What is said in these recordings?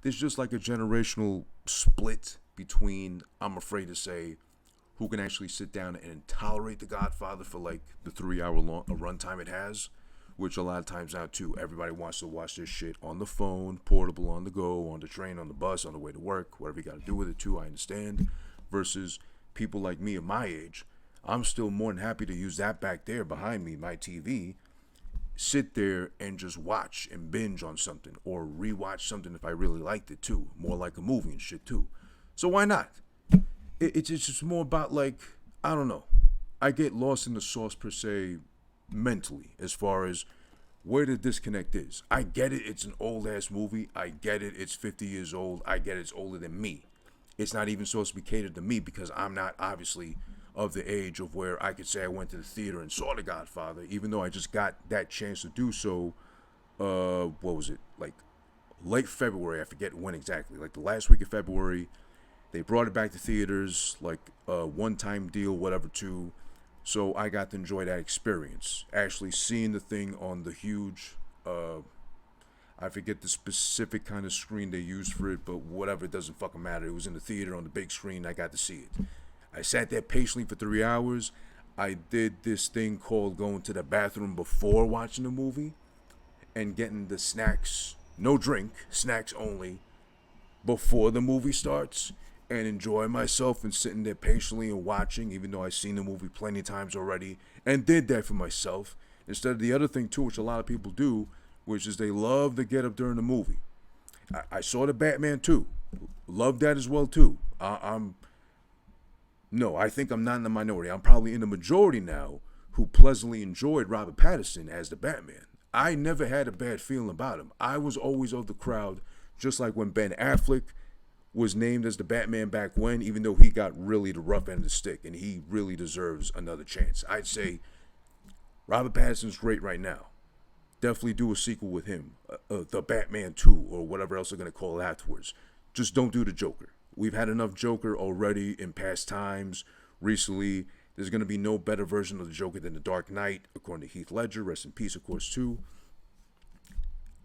there's just like a generational split between, I'm afraid to say, who can actually sit down and tolerate The Godfather for like the 3 hour long a runtime it has, which a lot of times now too, everybody wants to watch this shit on the phone, portable, on the go, on the train, on the bus, on the way to work, whatever you got to do with it too. I understand. Versus people like me at my age, I'm still more than happy to use that back there behind me, my TV, sit there and just watch and binge on something or rewatch something if I really liked it too. More like a movie and shit too. So why not? It's just more about like, I don't know. I get lost in the sauce per se mentally as far as where the disconnect is. I get it. It's an old ass movie. I get it. It's 50 years old. I get it. It's older than me. It's not even supposed to be catered to me because I'm not obviously of the age of where I could say I went to the theater and saw The Godfather, even though I just got that chance to do so. What was it? Like late February. I forget when exactly. Like the last week of February. They brought it back to theaters, like a one-time deal, whatever, too. So I got to enjoy that experience. Actually seeing the thing on the huge, I forget the specific kind of screen they used for it, but whatever, it doesn't fucking matter. It was in the theater on the big screen. I got to see it. I sat there patiently for 3 hours. I did this thing called going to the bathroom before watching the movie and getting the snacks, no drink, snacks only, before the movie starts. And enjoy myself and sitting there patiently and watching, even though I've seen the movie plenty of times already, and did that for myself. Instead of the other thing too, which a lot of people do, which is they love to get up during the movie. I saw the Batman too, loved that as well too. I think I'm not in the minority. I'm probably in the majority now who pleasantly enjoyed Robert Pattinson as the Batman. I never had a bad feeling about him. I was always of the crowd, just like when Ben Affleck was named as the Batman back when, even though he got really the rough end of the stick, and he really deserves another chance. I'd say Robert Pattinson's great right now. Definitely do a sequel with him, the Batman 2, or whatever else they're going to call it afterwards. Just don't do the Joker. We've had enough Joker already in past times. Recently, there's going to be no better version of the Joker than the Dark Knight, according to Heath Ledger. Rest in peace, of course, too.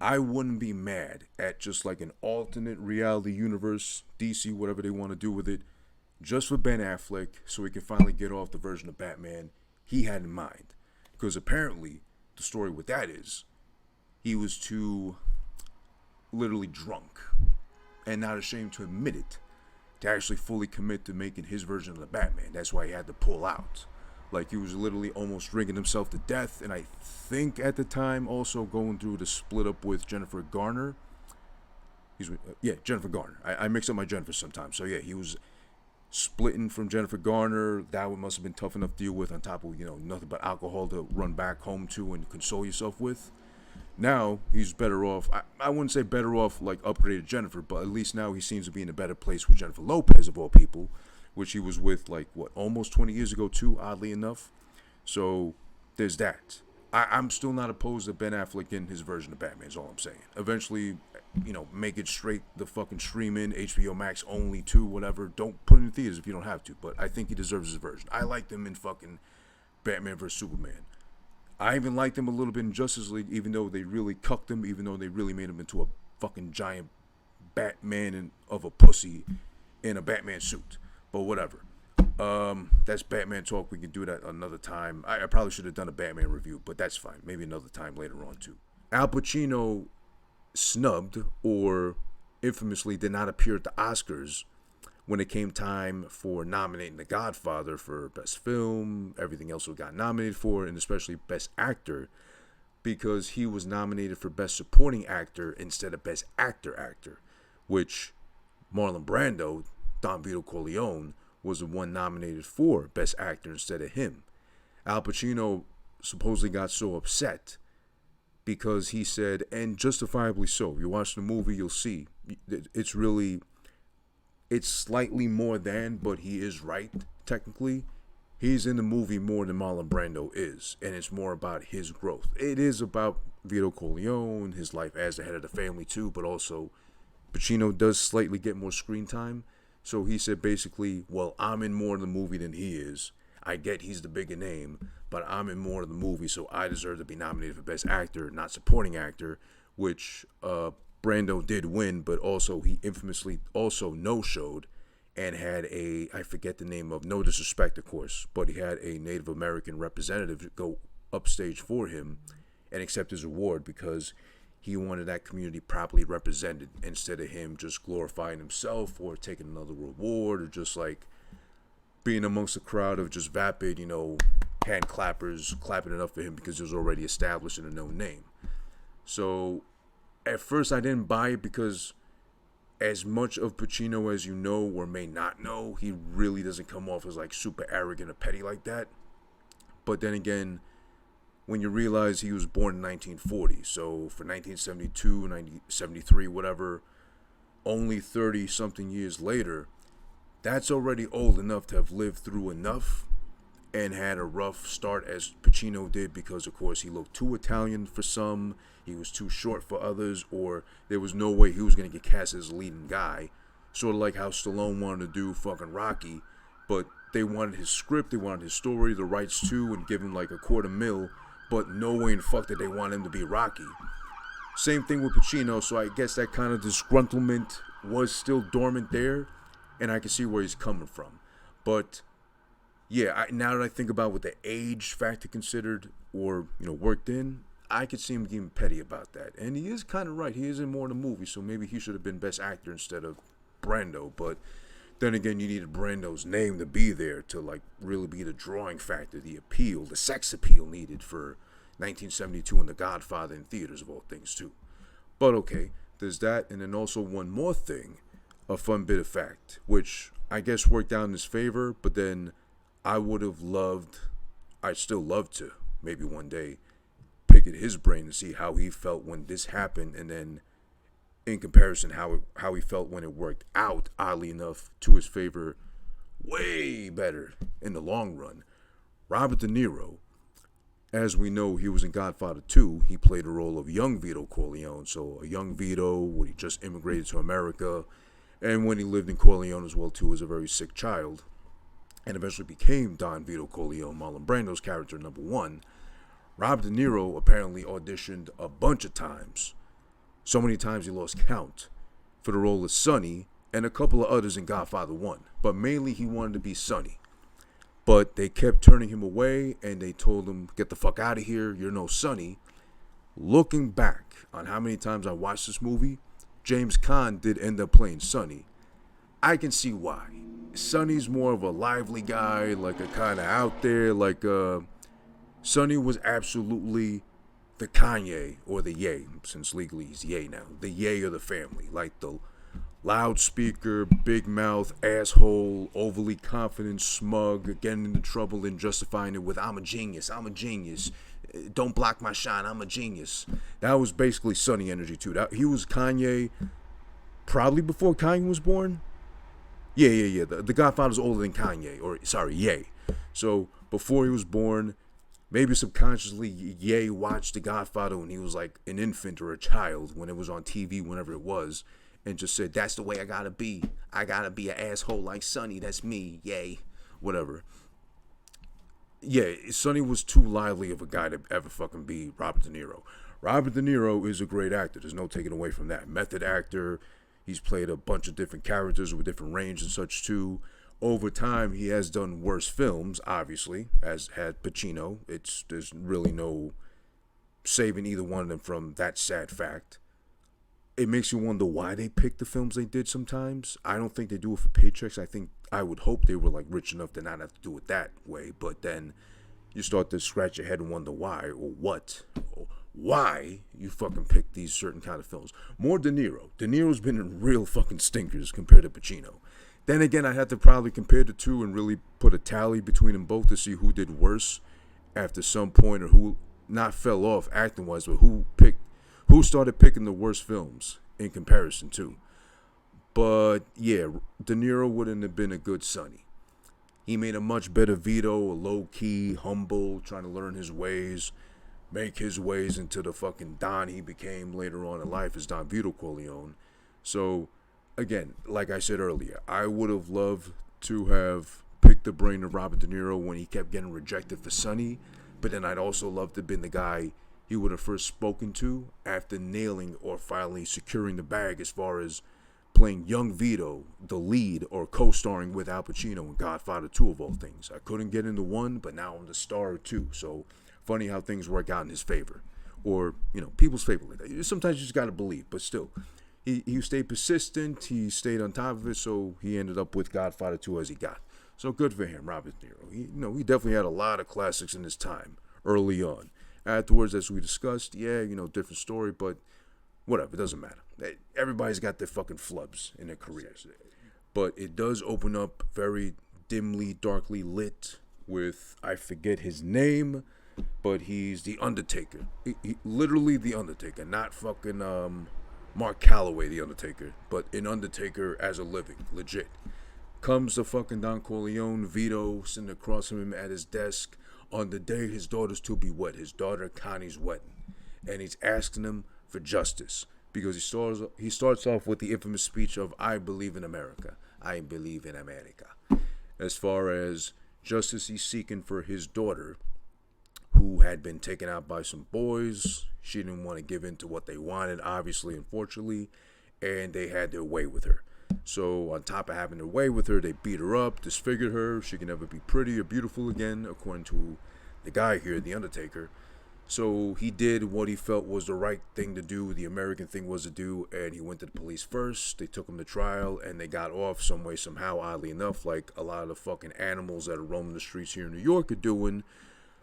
I wouldn't be mad at just like an alternate reality universe, DC, whatever they want to do with it, just for Ben Affleck, so he can finally get off the version of Batman he had in mind. Because apparently, the story with that is, he was too literally drunk and not ashamed to admit it, to actually fully commit to making his version of the Batman. That's why he had to pull out. Like, he was literally almost drinking himself to death. And I think at the time also going through the split up with Jennifer Garner. Jennifer Garner. I mix up my Jennifer sometimes. So yeah, he was splitting from Jennifer Garner. That one must have been tough enough to deal with, on top of, nothing but alcohol to run back home to and console yourself with. Now he's better off. I wouldn't say better off like upgraded Jennifer, but at least now he seems to be in a better place with Jennifer Lopez, of all people, which he was with like almost 20 years ago too, oddly enough. So there's that. I'm still not opposed to Ben Affleck in his version of Batman, is all I'm saying. Eventually, make it straight the fucking streaming, HBO Max only too, whatever. Don't put it in theaters if you don't have to, but I think he deserves his version. I liked him in fucking Batman vs. Superman. I even liked him a little bit in Justice League, even though they really cucked him, even though they really made him into a fucking giant Batman of a pussy in a Batman suit. But whatever. That's Batman talk. We can do that another time. I probably should have done a Batman review, but that's fine. Maybe another time later on too. Al Pacino snubbed, or infamously did not appear at the Oscars when it came time for nominating The Godfather for Best Film, everything else we got nominated for, and especially Best Actor, because he was nominated for Best Supporting Actor instead of Best Actor, which Marlon Brando, Don Vito Corleone, was the one nominated for Best Actor instead of him. Al Pacino supposedly got so upset because he said, and justifiably so, if you watch the movie, you'll see, it's slightly more than, but he is right, technically. He's in the movie more than Marlon Brando is, and it's more about his growth. It is about Vito Corleone, his life as the head of the family too, but also Pacino does slightly get more screen time. So he said basically, well, I'm in more of the movie than he is. I get he's the bigger name, but I'm in more of the movie, so I deserve to be nominated for Best Actor, not Supporting Actor, which Brando did win, but also he infamously also no-showed and had I forget the name of, no disrespect of course, but he had a Native American representative go upstage for him and accept his award because he wanted that community properly represented instead of him just glorifying himself or taking another reward or just like being amongst a crowd of just vapid, hand clappers clapping it up for him because it was already established in a known name. So at first I didn't buy it because as much of Pacino as you know or may not know, he really doesn't come off as like super arrogant or petty like that. But then again, when you realize he was born in 1940, so for 1972, 1973, whatever, only 30 something years later, that's already old enough to have lived through enough and had a rough start as Pacino did because, of course, he looked too Italian for some, he was too short for others, or there was no way he was going to get cast as a leading guy. Sort of like how Stallone wanted to do fucking Rocky, but they wanted his script, they wanted his story, the rights to, and give him like $250,000, but no way in fuck that they want him to be Rocky. Same thing with Pacino, so I guess that kind of disgruntlement was still dormant there, and I can see where he's coming from. But yeah, now that I think about what the age factor considered or worked in, I could see him getting petty about that. And he is kind of right. He is in more of the movie, so maybe he should have been best actor instead of Brando. But then again, you needed Brando's name to be there to like really be the drawing factor, the appeal, the sex appeal needed for 1972 and The Godfather in theaters of all things too. But okay, there's that, and then also one more thing, a fun bit of fact, which I guess worked out in his favor, but then I'd still love to, maybe one day, pick at his brain to see how he felt when this happened, and then in comparison how he felt when it worked out, oddly enough, to his favor, way better in the long run. Robert De Niro, as we know, he was in Godfather 2. He played the role of young Vito Corleone, so a young Vito when he just immigrated to America, and when he lived in Corleone as well too as a very sick child, and eventually became Don Vito Corleone, Marlon Brando's character number 1. Robert De Niro apparently auditioned a bunch of times. So many times he lost count for the role of Sonny and a couple of others in Godfather 1. But mainly he wanted to be Sonny. But they kept turning him away and they told him, get the fuck out of here, you're no Sonny. Looking back on how many times I watched this movie, James Caan did end up playing Sonny. I can see why. Sonny's more of a lively guy, like a kind of out there, Sonny was absolutely the Kanye, or the Ye, since legally he's Ye now, the Ye of the family, like the loudspeaker, big mouth, asshole, overly confident, smug, getting into trouble and justifying it with, I'm a genius, don't block my shine, I'm a genius. That was basically Sonny energy too. He was Kanye probably before Kanye was born. Yeah. The Godfather's older than Kanye, Ye. So before he was born, maybe subconsciously, Ye watched The Godfather when he was like an infant or a child, when it was on TV, whenever it was, and just said, that's the way I gotta be. I gotta be an asshole like Sonny. That's me. Ye. Whatever. Yeah, Sonny was too lively of a guy to ever fucking be Robert De Niro. Robert De Niro is a great actor. There's no taking away from that. Method actor. He's played a bunch of different characters with different range and such too. Over time, he has done worse films, obviously, as had Pacino. There's really no saving either one of them from that sad fact. It makes you wonder why they picked the films they did sometimes. I don't think they do it for paychecks. I would hope they were like rich enough to not have to do it that way. But then you start to scratch your head and wonder why or what. Or why you fucking pick these certain kind of films. More De Niro. De Niro's been in real fucking stinkers compared to Pacino. Then again, I'd have to probably compare the two and really put a tally between them both to see who did worse after some point, or who not fell off acting-wise, but who started picking the worst films in comparison to. But yeah, De Niro wouldn't have been a good Sonny. He made a much better Vito, a low-key, humble, trying to learn his ways, make his ways into the fucking Don he became later on in life as Don Vito Corleone. So again, like I said earlier, I would have loved to have picked the brain of Robert De Niro when he kept getting rejected for Sonny, but then I'd also love to have been the guy he would have first spoken to after nailing or finally securing the bag as far as playing young Vito, the lead, or co-starring with Al Pacino in Godfather 2 of all things. I couldn't get into 1, but now I'm the star of 2. So funny how things work out in his favor. Or, people's favor like that. Sometimes you just gotta believe, but still. He stayed persistent, he stayed on top of it, so he ended up with Godfather 2 as he got. So good for him, Robert Niro. He definitely had a lot of classics in his time, early on. Afterwards, as we discussed, different story, but whatever, it doesn't matter. Everybody's got their fucking flubs in their careers. But it does open up very dimly, darkly lit with, I forget his name, but he's the Undertaker. He literally the Undertaker, not fucking Mark Calloway, the Undertaker, but an Undertaker as a living, legit. Comes the fucking Don Corleone, Vito, sitting across from him at his desk on the day his daughter's to be wed, his daughter Connie's wedding. And he's asking him for justice because he starts off with the infamous speech of, I believe in America. I believe in America. As far as justice he's seeking for his daughter, who had been taken out by some boys. She didn't want to give in to what they wanted, obviously, unfortunately, and they had their way with her. So on top of having their way with her, they beat her up, disfigured her. She can never be pretty or beautiful again, according to the guy here, the Undertaker. So he did what he felt was the right thing to do, the American thing was to do, and he went to the police first. They took him to trial, and they got off some way, somehow, oddly enough, like a lot of the fucking animals that are roaming the streets here in New York are doing.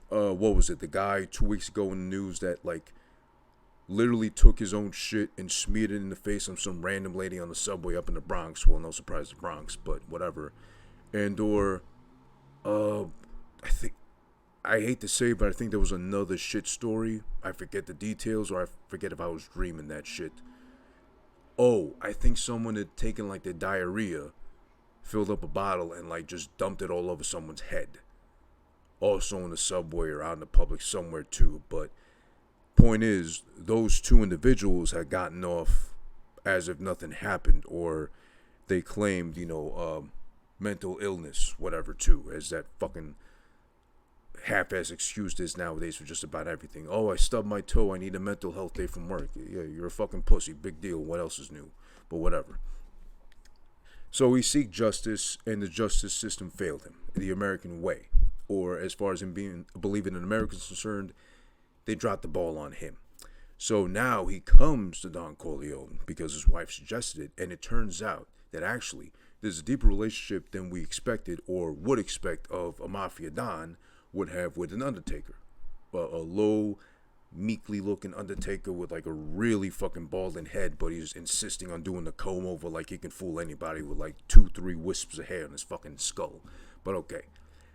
What was it? The guy 2 weeks ago in the news that, literally took his own shit and smeared it in the face of some random lady on the subway up in the Bronx. Well, no surprise, the Bronx, but whatever. I hate to say, but I think there was another shit story. I forget the details, or I forget if I was dreaming that shit. Oh, I think someone had taken, their diarrhea, filled up a bottle, and, just dumped it all over someone's head. Also in the subway or out in the public somewhere too. But point is, those two individuals had gotten off as if nothing happened, or they claimed, mental illness, whatever too, as that fucking half-ass excuse is nowadays for just about everything. Oh, I stubbed my toe, I need a mental health day from work. Yeah, you're a fucking pussy, big deal, what else is new? But whatever. So he seeked justice, and the justice system failed him, the American way. Or as far as him believing in America is concerned, they dropped the ball on him. So now he comes to Don Corleone because his wife suggested it, and it turns out that actually there's a deeper relationship than we expected or would expect of a Mafia Don would have with an Undertaker. A low, meekly looking Undertaker with a really fucking balding head, but he's insisting on doing the comb over like he can fool anybody with 2-3 wisps of hair on his fucking skull. But okay.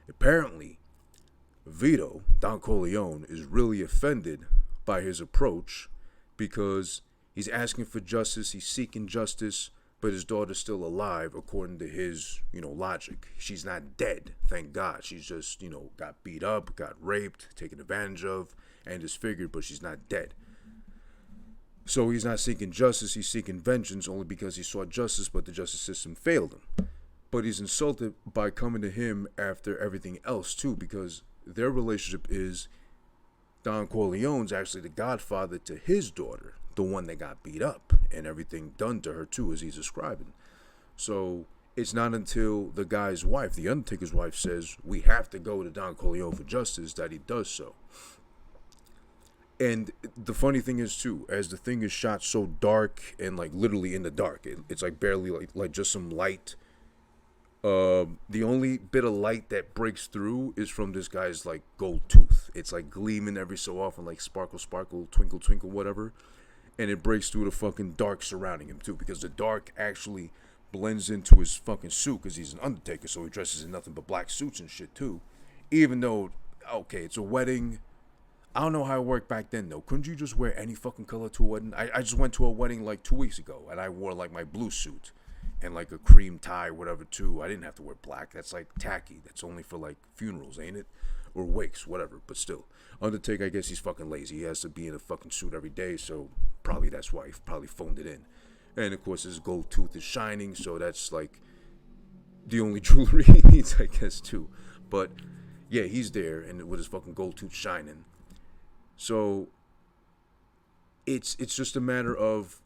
Apparently, Vito, Don Corleone, is really offended by his approach because he's asking for justice, he's seeking justice, but his daughter's still alive according to his, logic. She's not dead, thank God. She's just, got beat up, got raped, taken advantage of, and disfigured, but she's not dead. So he's not seeking justice, he's seeking vengeance only because he sought justice, but the justice system failed him. But he's insulted by coming to him after everything else too, because their relationship is Don Corleone's actually the godfather to his daughter, the one that got beat up, and everything done to her too, as he's describing. So it's not until the guy's wife, the Undertaker's wife, says we have to go to Don Corleone for justice that he does so. And the funny thing is too, as the thing is shot so dark and literally in the dark, it's barely like just some light. The only bit of light that breaks through is from this guy's gold tooth. It's gleaming every so often, sparkle, sparkle, twinkle, twinkle, whatever. And it breaks through the fucking dark surrounding him too, because the dark actually blends into his fucking suit, because he's an Undertaker, so he dresses in nothing but black suits and shit too. Even though, okay, it's a wedding. I don't know how it worked back then though. Couldn't you just wear any fucking color to a wedding? I just went to a wedding 2 weeks ago, and I wore my blue suit. And a cream tie, whatever, too. I didn't have to wear black. That's tacky. That's only for funerals, ain't it? Or wakes, whatever. But still, Undertaker, I guess he's fucking lazy. He has to be in a fucking suit every day, so probably that's why he probably phoned it in. And of course, his gold tooth is shining, so that's the only jewelry he needs, I guess, too. But yeah, he's there, and with his fucking gold tooth shining. So it's just a matter of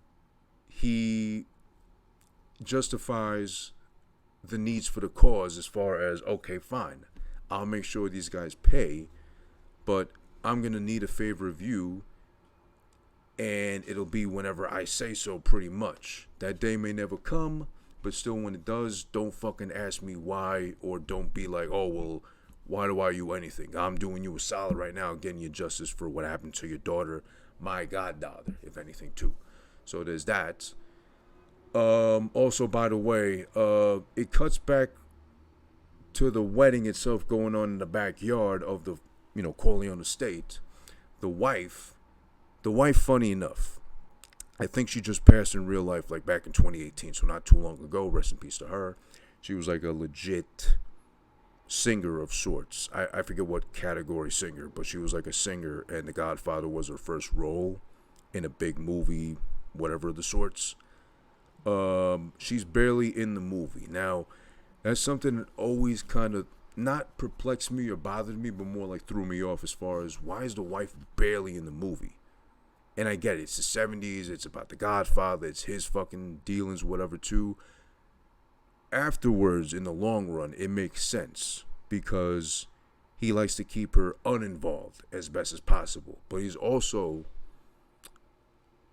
he justifies the needs for the cause as far as, okay, fine, I'll make sure these guys pay, but I'm going to need a favor of you, and it'll be whenever I say so, pretty much. That day may never come, but still, when it does, don't fucking ask me why, or don't be like, oh, well, why do I owe you anything? I'm doing you a solid right now, getting you justice for what happened to your daughter, my goddaughter, if anything, too. So there's that. Also, by the way, it cuts back to the wedding itself going on in the backyard of the, Corleone estate. The wife, funny enough, I think she just passed in real life, like back in 2018, so not too long ago. Rest in peace to her. She was like a legit singer of sorts. I forget what category singer, but she was like a singer, and The Godfather was her first role in a big movie, whatever of the sorts. She's barely in the movie. Now, that's something that always kind of not perplexed me or bothered me, but more like threw me off as far as, why is the wife barely in the movie? And I get it. It's the 70s. It's about the Godfather. It's his fucking dealings, whatever, too. Afterwards, in the long run, it makes sense because he likes to keep her uninvolved as best as possible. But he's also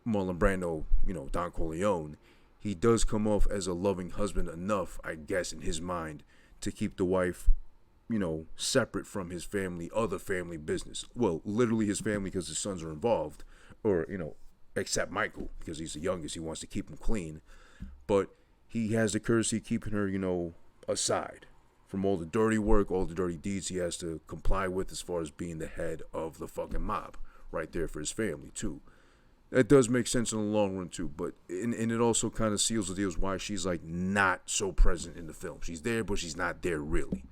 Marlon Brando, Don Corleone. He does come off as a loving husband enough, I guess, in his mind, to keep the wife, separate from his family, other family business. Well, literally his family because his sons are involved. Or, except Michael, because he's the youngest. He wants to keep him clean. But he has the courtesy keeping her, aside from all the dirty work, all the dirty deeds he has to comply with as far as being the head of the fucking mob right there for his family, too. That does make sense in the long run, too. But and it also kind of seals the deals why she's, like, not so present in the film. She's there, but she's not there, really.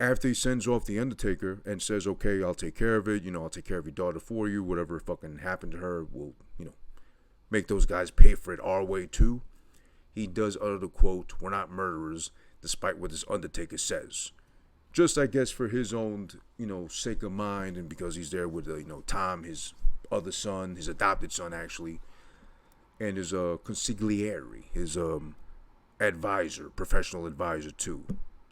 After he sends off the Undertaker and says, okay, I'll take care of it, I'll take care of your daughter for you, whatever fucking happened to her, we'll, make those guys pay for it our way too. He does utter the quote, we're not murderers, despite what this Undertaker says. Just, I guess, for his own, sake of mind, and because he's there with, Tom, his other son, his adopted son, actually, and his consigliere, his advisor, professional advisor, too.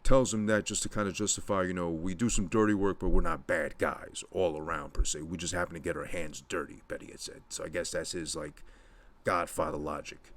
Tells him that just to kind of justify, we do some dirty work, but we're not bad guys all around, per se. We just happen to get our hands dirty, Betty had said. So I guess that's his, like, Godfather logic.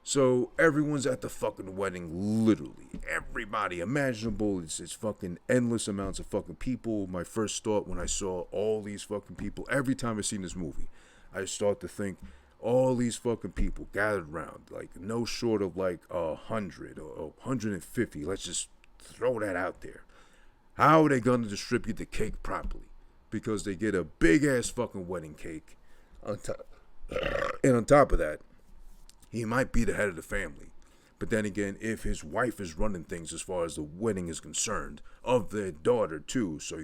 So everyone's at the fucking wedding, literally. Everybody imaginable. It's fucking endless amounts of fucking people. My first thought when I saw all these fucking people, every time I've seen this movie, I start to think, all these fucking people gathered around, like no short of like 100 or 150. Let's just throw that out there. How are they going to distribute the cake properly? Because they get a big ass fucking wedding cake. And on top of that, he might be the head of the family. But then again, if his wife is running things as far as the wedding is concerned, of their daughter too, so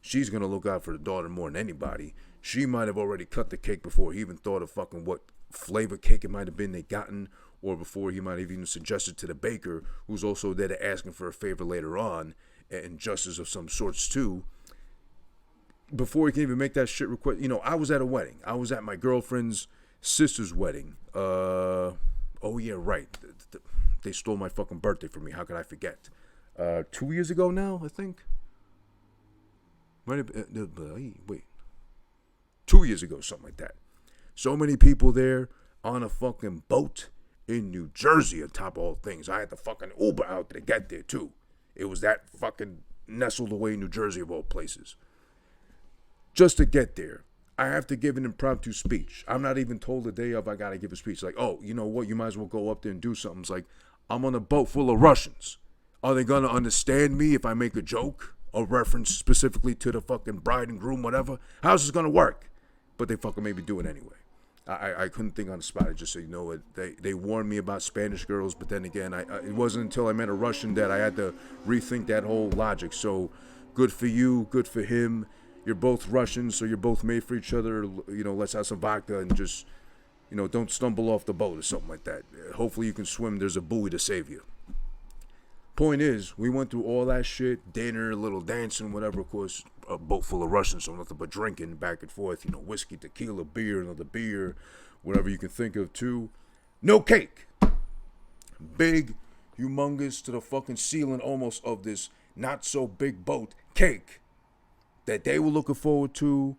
she's going to look out for the daughter more than anybody. She might have already cut the cake before he even thought of fucking what flavor cake it might have been they gotten, or before he might have even suggested to the baker, who's also there to ask him for a favor later on, and justice of some sorts too. Before he can even make that shit request, I was at a wedding. I was at my girlfriend's sister's wedding. Oh yeah, right. They stole my fucking birthday from me. How could I forget? 2 years ago now, I think. Wait. 2 years ago, something like that. So many people there on a fucking boat in New Jersey, on top of all things. I had to fucking Uber out to get there, too. It was that fucking nestled away in New Jersey, of all places. Just to get there, I have to give an impromptu speech. I'm not even told the day of I gotta give a speech. Like, oh, you know what? You might as well go up there and do something. It's like, I'm on a boat full of Russians. Are they gonna understand me if I make a joke? A reference specifically to the fucking bride and groom, whatever? How's this gonna work? But they fucking made me do it anyway. I couldn't think on the spot. I just said, they warned me about Spanish girls, but then again, it wasn't until I met a Russian that I had to rethink that whole logic. So, good for you, good for him. You're both Russians, so you're both made for each other. Let's have some vodka and just, don't stumble off the boat or something like that. Hopefully you can swim. There's a buoy to save you. Point is, we went through all that shit, dinner, little dancing, whatever. Of course, a boat full of Russians, so nothing but drinking back and forth. Whiskey, tequila, beer, another beer, whatever you can think of too. No cake. Big, humongous to the fucking ceiling almost of this not so big boat cake that they were looking forward to,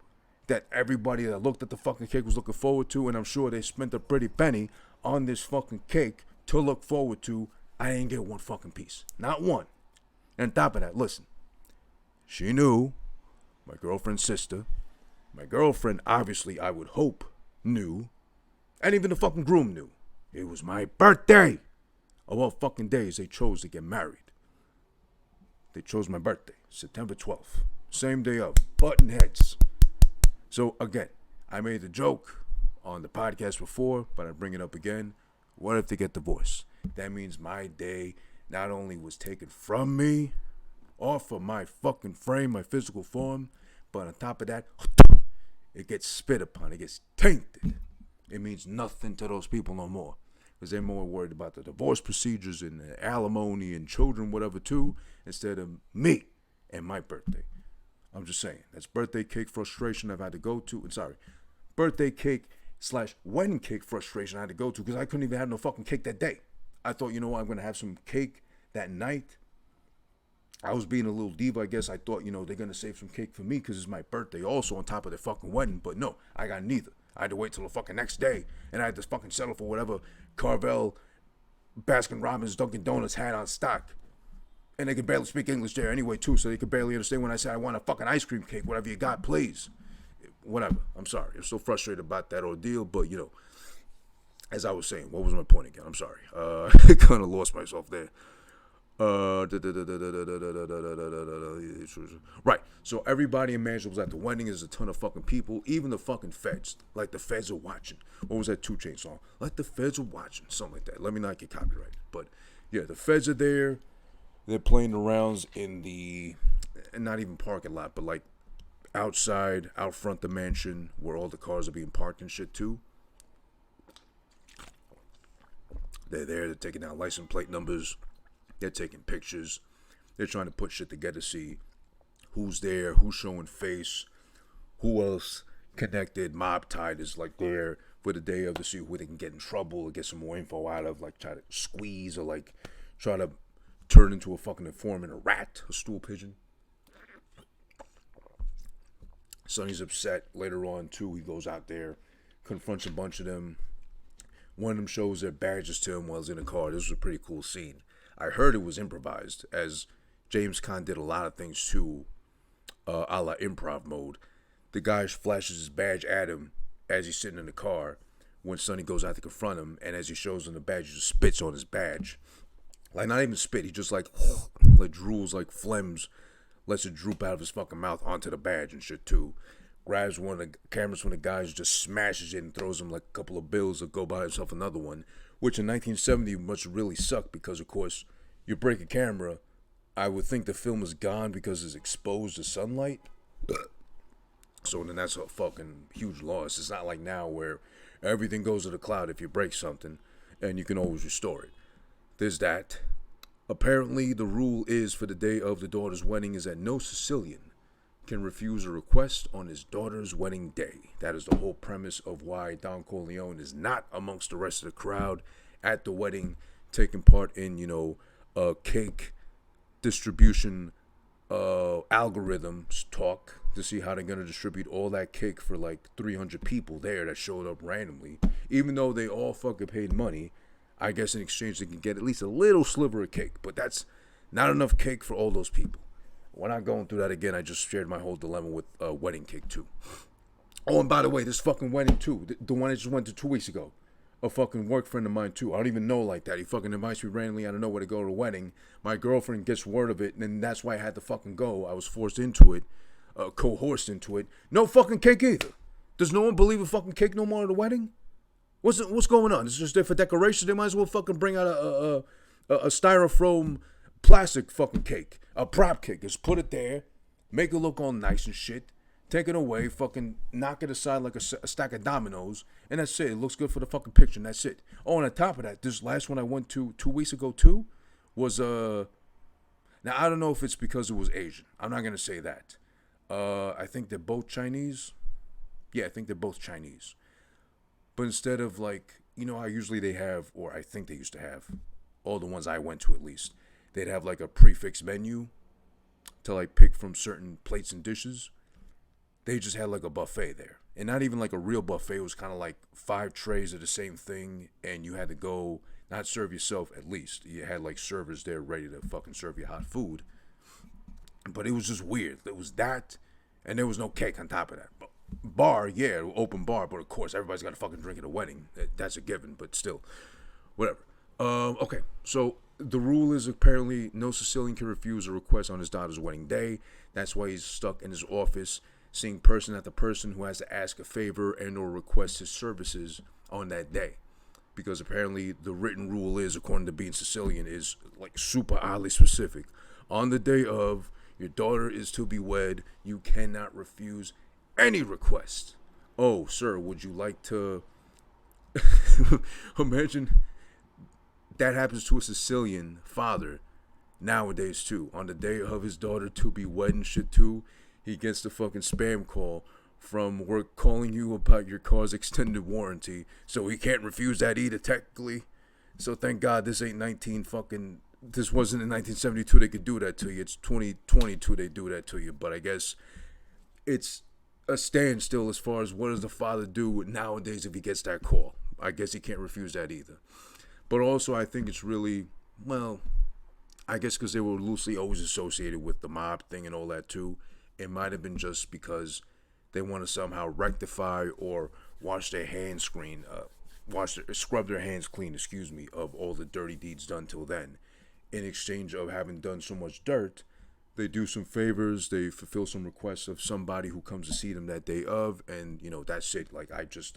that everybody that looked at the fucking cake was looking forward to, and I'm sure they spent a pretty penny on this fucking cake to look forward to. I didn't get one fucking piece. Not one. And on top of that, listen. She knew, my girlfriend's sister, my girlfriend obviously, I would hope, knew, and even the fucking groom knew. It was my birthday. Of all fucking days, they chose to get married. They chose my birthday, September 12th. Same day of button heads. So again, I made the joke on the podcast before, but I bring it up again. What if they get divorced? That means my day not only was taken from me, off of my fucking frame, my physical form, but on top of that, it gets spit upon, it gets tainted. It means nothing to those people no more. Because they're more worried about the divorce procedures and the alimony and children, whatever, too, instead of me and my birthday. I'm just saying, that's birthday cake frustration I've had to go to. Birthday cake / wedding cake frustration I had to go to because I couldn't even have no fucking cake that day. I thought, I'm going to have some cake that night. I was being a little diva, I guess. I thought, they're going to save some cake for me because it's my birthday also on top of the fucking wedding. But no, I got neither. I had to wait till the fucking next day, and I had to fucking settle for whatever Carvel, Baskin Robbins, Dunkin' Donuts had on stock. And they could barely speak English there anyway, too, so they could barely understand when I said I want a fucking ice cream cake, whatever you got, please. Whatever. I'm sorry. I'm so frustrated about that ordeal, but, as I was saying, what was my point again? I'm sorry. I kind of lost myself there. Right. So everybody in Manchester was at the wedding. There's a ton of fucking people, even the fucking feds. Like the feds are watching. What was that 2 Chainz song? Like the feds are watching. Something like that. Let me not get copyrighted. But yeah, the feds are there. They're playing the rounds in the, not even parking lot, but like outside, out front the mansion where all the cars are being parked and shit too. They're there. They're taking out license plate numbers. They're taking pictures. They're trying to put shit together, see who's there, who's showing face, who else connected, mob tied is like there for the day of to see who they can get in trouble or get some more info out of, like try to squeeze or like try to turn into a fucking informant, a rat, a stool pigeon. Sonny's upset later on too. He goes out there, confronts a bunch of them. One of them shows their badges to him while he's in a car. This was a pretty cool scene. I heard it was improvised, as James Caan did a lot of things too, a la improv mode. The guy flashes his badge at him as he's sitting in the car when Sonny goes out to confront him, and as he shows him the badge, he just spits on his badge. Like, not even spit, he just like drools, like phlegms, lets it droop out of his fucking mouth onto the badge and shit too. Grabs one of the cameras from the guys, just smashes it and throws him like a couple of bills to go buy himself another one. Which in 1970 must really suck because, of course, you break a camera, I would think the film is gone because it's exposed to sunlight. So then that's a fucking huge loss. It's not like now where everything goes to the cloud if you break something and you can always restore it. There's that. Apparently, the rule is for the day of the daughter's wedding is that no Sicilian can refuse a request on his daughter's wedding day. That is the whole premise of why Don Corleone is not amongst the rest of the crowd at the wedding, taking part in, cake distribution algorithms talk to see how they're going to distribute all that cake for like 300 people there that showed up randomly. Even though they all fucking paid money, I guess in exchange they can get at least a little sliver of cake. But that's not enough cake for all those people. We're not going through that again. I just shared my whole dilemma with wedding cake too. Oh, and by the way, this fucking wedding too, the one I just went to 2 weeks ago, a fucking work friend of mine too. I don't even know like that. He fucking invites me randomly out of nowhere to go to a wedding. My girlfriend gets word of it, and then that's why I had to fucking go. I was forced into it, coerced into it. No fucking cake either. Does no one believe in fucking cake no more at a wedding? What's going on? It's just there for decoration. They might as well fucking bring out a styrofoam plastic fucking cake, a prop cake. Just put it there, make it look all nice and shit. Take it away, fucking knock it aside like a stack of dominoes, and that's it. It looks good for the fucking picture, and that's it. Oh, and on top of that, this last one I went to 2 weeks ago too was Now, I don't know if it's because it was Asian. I'm not going to say that. I think they're both Chinese. Yeah, I think they're both Chinese. But instead of like, you know how usually they have, or I think they used to have, all the ones I went to at least, they'd have like a prefix menu to like pick from certain plates and dishes. They just had like a buffet there. And not even like a real buffet. It was kind of like 5 trays of the same thing. And you had to go, not serve yourself at least. You had like servers there ready to fucking serve you hot food. But it was just weird. There was that, and there was no cake on top of that. Bar, yeah, open bar, but of course everybody's got to fucking drink at a wedding. That's a given, but still, whatever. Okay, so the rule is apparently no Sicilian can refuse a request on his daughter's wedding day. That's why he's stuck in his office, seeing person after person who has to ask a favor and or request his services on that day. Because apparently the written rule is, according to being Sicilian, is like super oddly specific. On the day of your daughter is to be wed, you cannot refuse any request. Oh, sir, would you like to... Imagine that happens to a Sicilian father nowadays, too. On the day of his daughter to be wed and shit, too, he gets the fucking spam call from work calling you about your car's extended warranty. So he can't refuse that either, technically. So thank God this ain't 19 fucking... This wasn't in 1972 they could do that to you. It's 2022 they do that to you. But I guess it's a standstill as far as what does the father do nowadays if he gets that call. I guess he can't refuse that either. But also I think it's really, well, I guess because they were loosely always associated with the mob thing and all that too. It might have been just because they want to somehow rectify or wash their hands clean, scrub their hands clean, of all the dirty deeds done till then. In exchange of having done so much dirt, they do some favors, they fulfill some requests of somebody who comes to see them that day of, and, you know, that's it. Like, I just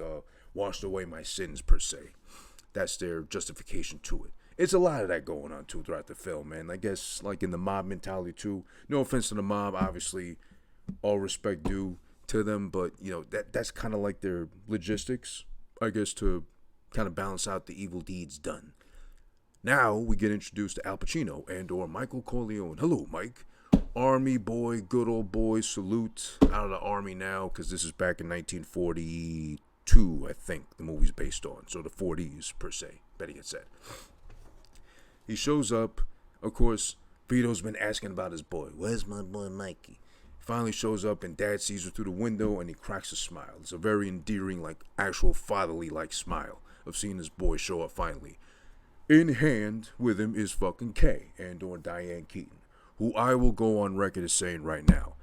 washed away my sins, per se. That's their justification to it. It's a lot of that going on, too, throughout the film, man. I guess, like, in the mob mentality, too. No offense to the mob, obviously, all respect due to them, but, you know, that's kind of like their logistics, I guess, to kind of balance out the evil deeds done. Now we get introduced to Al Pacino and or Michael Corleone. Hello, Mike. Army boy, good old boy, salute. Out of the army now, because this is back in 1942, I think, the movie's based on. So the 40s, per se, better get said. He shows up. Of course, Vito's been asking about his boy. Where's my boy Mikey? He finally shows up, and Dad sees her through the window, and he cracks a smile. It's a very endearing, like, actual fatherly-like smile of seeing his boy show up finally. In hand with him is fucking Kay and or Diane Keaton, who I will go on record as saying right now,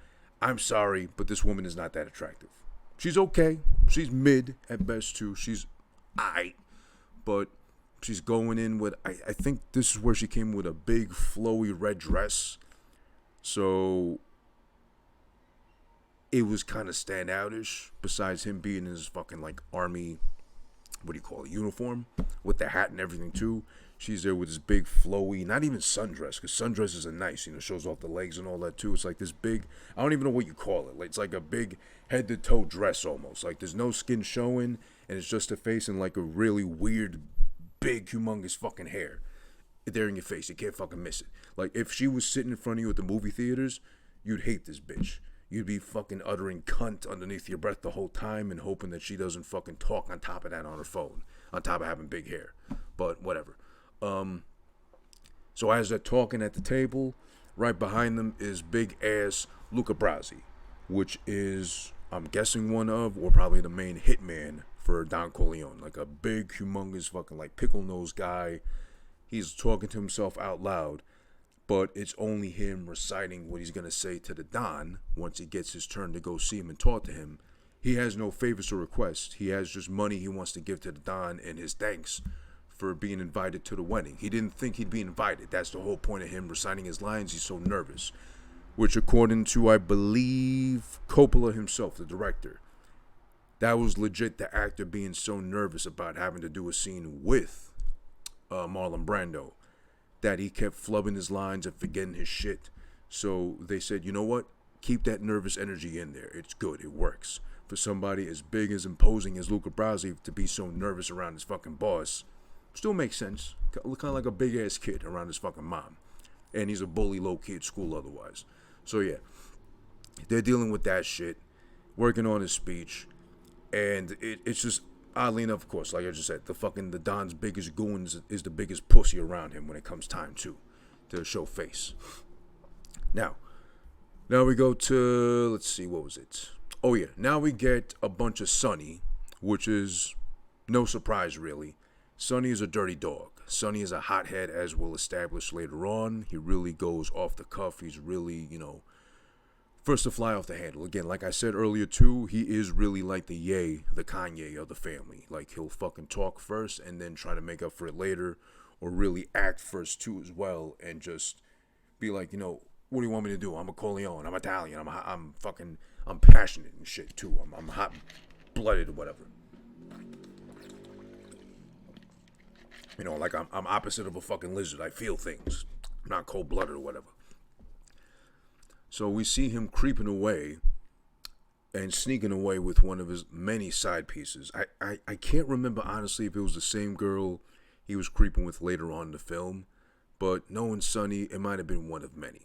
I'm sorry, but this woman is not that attractive. She's okay. She's mid at best too. She's aight, but she's going in with, I think this is where she came with a big flowy red dress. So it was kind of standoutish besides him being in his fucking like army, what do you call it, uniform with the hat and everything too. She's there with this big flowy, not even sundress, because sundresses are nice, you know, shows off the legs and all that too. It's like this big, I don't even know what you call it. It's like a big head to toe dress almost. Like there's no skin showing, and it's just a face and like a really weird, big, humongous fucking hair there in your face. You can't fucking miss it. Like if she was sitting in front of you at the movie theaters, you'd hate this bitch. You'd be fucking uttering cunt underneath your breath the whole time and hoping that she doesn't fucking talk on top of that on her phone, on top of having big hair. But whatever. So as they're talking at the table, right behind them is big ass Luca Brasi, which is, I'm guessing, one of, or probably the main hitman for Don Corleone. Like a big, humongous fucking like pickle nose guy. He's talking to himself out loud, but it's only him reciting what he's going to say to the Don once he gets his turn to go see him and talk to him. He has no favors or requests. He has just money he wants to give to the Don and his thanks for being invited to the wedding. He didn't think he'd be invited. That's the whole point of him reciting his lines. He's so nervous. Which, according to, I believe, Coppola himself, the director, that was legit the actor being so nervous about having to do a scene with Marlon Brando that he kept flubbing his lines and forgetting his shit. So they said, you know what? Keep that nervous energy in there. It's good. It works. For somebody as big, as imposing as Luca Brasi to be so nervous around his fucking boss still makes sense. Kind of like a big ass kid around his fucking mom. And he's a bully low-key at school otherwise. So yeah, they're dealing with that shit, working on his speech. And it's just, oddly enough, of course, like I just said, the Don's biggest goon is the biggest pussy around him when it comes time to show face. Now we go to, let's see, what was it? Oh yeah, now we get a bunch of Sonny, which is no surprise really. Sonny is a dirty dog. Sonny is a hothead, as we'll establish later on. He really goes off the cuff. He's really, first to fly off the handle. Again, like I said earlier too, he is really like the Kanye of the family. Like, he'll fucking talk first and then try to make up for it later, or really act first too as well, and just be like, what do you want me to do? I'm a Corleone. I'm Italian. I'm passionate and shit too. I'm hot-blooded or whatever. Like I'm opposite of a fucking lizard. I feel things. I'm not cold-blooded or whatever. So we see him creeping away and sneaking away with one of his many side pieces. I can't remember, honestly, if it was the same girl he was creeping with later on in the film, but knowing Sonny, it might have been one of many.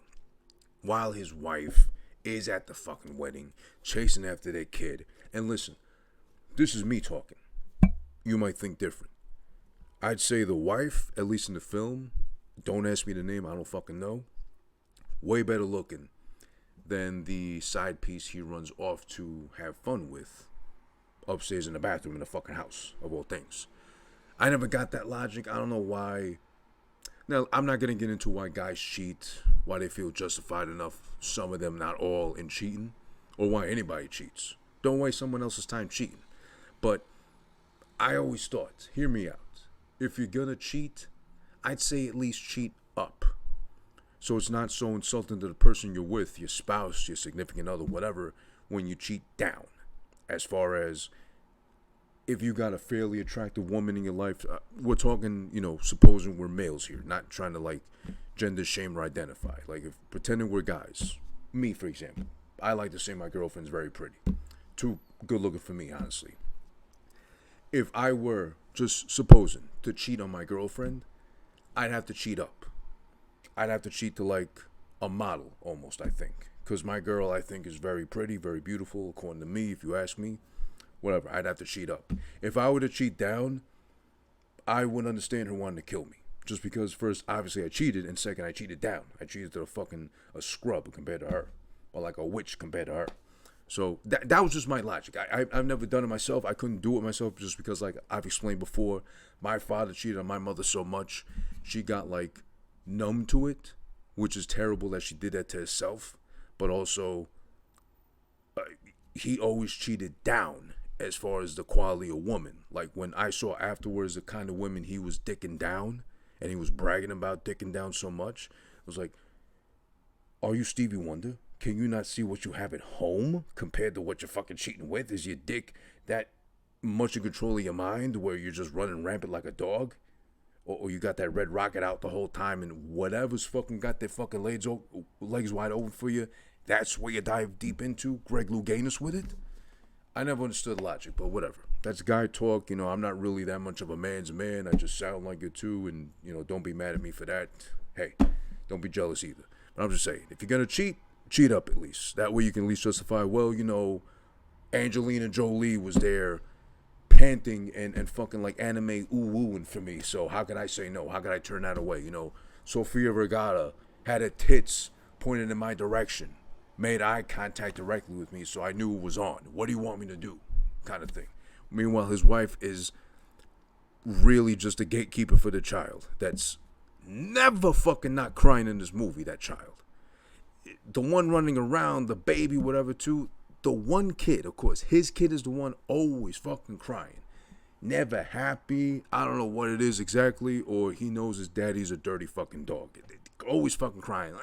While his wife is at the fucking wedding, chasing after their kid. And listen, this is me talking. You might think different. I'd say the wife, at least in the film, don't ask me the name, I don't fucking know, way better looking than the side piece he runs off to have fun with upstairs in the bathroom in the fucking house, of all things. I never got that logic. I don't know why. Now, I'm not going to get into why guys cheat, why they feel justified enough, some of them, not all, in cheating, or why anybody cheats. Don't waste someone else's time cheating. But I always thought, hear me out, if you're going to cheat, I'd say at least cheat up. So it's not so insulting to the person you're with, your spouse, your significant other, whatever, when you cheat down. As far as if you got a fairly attractive woman in your life, we're talking, supposing we're males here, not trying to like gender shame or identify. Like, if pretending we're guys, me for example, I like to say my girlfriend's very pretty. Too good looking for me, honestly. If I were just supposing to cheat on my girlfriend, I'd have to cheat up. I'd have to cheat to like a model almost, I think. Because my girl, I think, is very pretty, very beautiful, according to me, if you ask me. Whatever, I'd have to cheat up. If I were to cheat down, I wouldn't understand her wanting to kill me. Just because, first, obviously I cheated, and second, I cheated down. I cheated to a scrub compared to her. Or like a witch compared to her. So that was just my logic. I've never done it myself. I couldn't do it myself just because, like I've explained before, my father cheated on my mother so much, she got like numb to it, which is terrible that she did that to herself. But also, he always cheated down as far as the quality of woman. Like, when I saw afterwards the kind of women he was dicking down, and he was bragging about dicking down so much, it was like, are you Stevie Wonder? Can you not see what you have at home compared to what you're fucking cheating with? Is your dick that much in control of your mind where you're just running rampant like a dog? Or you got that red rocket out the whole time, and whatever's fucking got their fucking legs wide open for you, that's where you dive deep into Greg Louganis with it? I never understood logic, but whatever. That's guy talk. I'm not really that much of a man's man. I just sound like it too, and, don't be mad at me for that. Hey, don't be jealous either. But I'm just saying, if you're going to cheat up at least. That way you can at least justify, well, Angelina Jolie was there panting and fucking like anime ooh-wooing for me, so how could I say no? How could I turn that away? Sofia Vergara had her tits pointed in my direction, made eye contact directly with me, so I knew it was on. What do you want me to do? Kind of thing. Meanwhile, his wife is really just a gatekeeper for the child. That's never fucking not crying in this movie, that child. The one running around, the baby, whatever, too. The one kid, of course, his kid is the one always fucking crying. Never happy. I don't know what it is exactly, or he knows his daddy's a dirty fucking dog. Always fucking crying.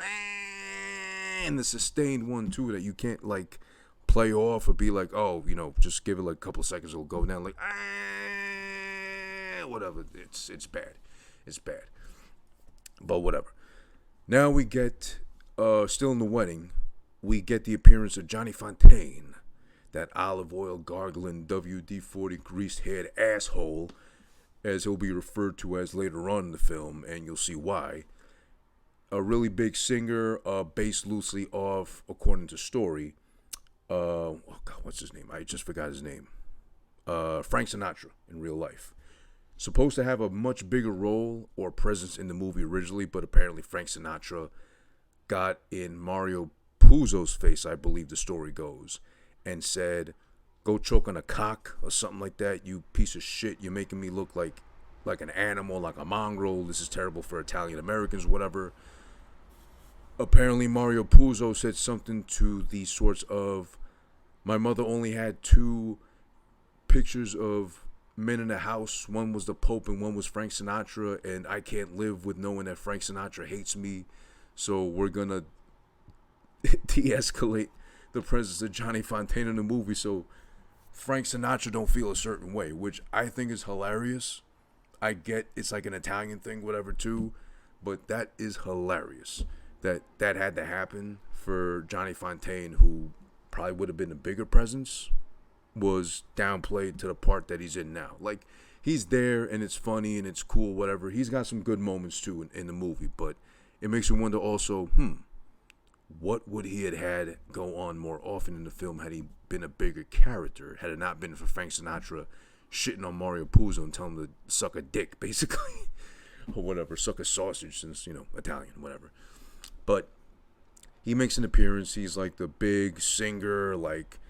And the sustained one, too, that you can't, like, play off or be like, oh, just give it, like, a couple of seconds, it'll go down, like, whatever. It's bad. It's bad. But whatever. Now we get, still in the wedding, we get the appearance of Johnny Fontane, that olive oil gargling WD-40 greased-haired asshole, as he'll be referred to as later on in the film, and you'll see why. a really big singer, based loosely off, according to story. Oh God, what's his name? I just forgot his name. Frank Sinatra in real life. Supposed to have a much bigger role or presence in the movie originally, but apparently Frank Sinatra got in Mario Puzo's face, I believe the story goes, and said, "Go choke on a cock," or something like that. "You piece of shit, you're making me look like an animal, like a mongrel. This is terrible for Italian Americans," whatever. Apparently Mario Puzo said something to the sorts of, "My mother only had two pictures of men in the house. One was the Pope and one was Frank Sinatra, and I can't live with knowing that Frank Sinatra hates me. So we're gonna de-escalate the presence of Johnny Fontane in the movie so Frank Sinatra don't feel a certain way," which I think is hilarious. I get it's like an Italian thing, whatever, too, but that is hilarious that had to happen for Johnny Fontane, who probably would have been a bigger presence, was downplayed to the part that he's in now. Like, he's there and it's funny and it's cool, whatever. He's got some good moments too in the movie, but it makes you wonder also, what would he had go on more often in the film had he been a bigger character, had it not been for Frank Sinatra shitting on Mario Puzo and telling him to suck a dick, basically, or whatever, suck a sausage, since, Italian, whatever. But he makes an appearance. He's like the big singer, like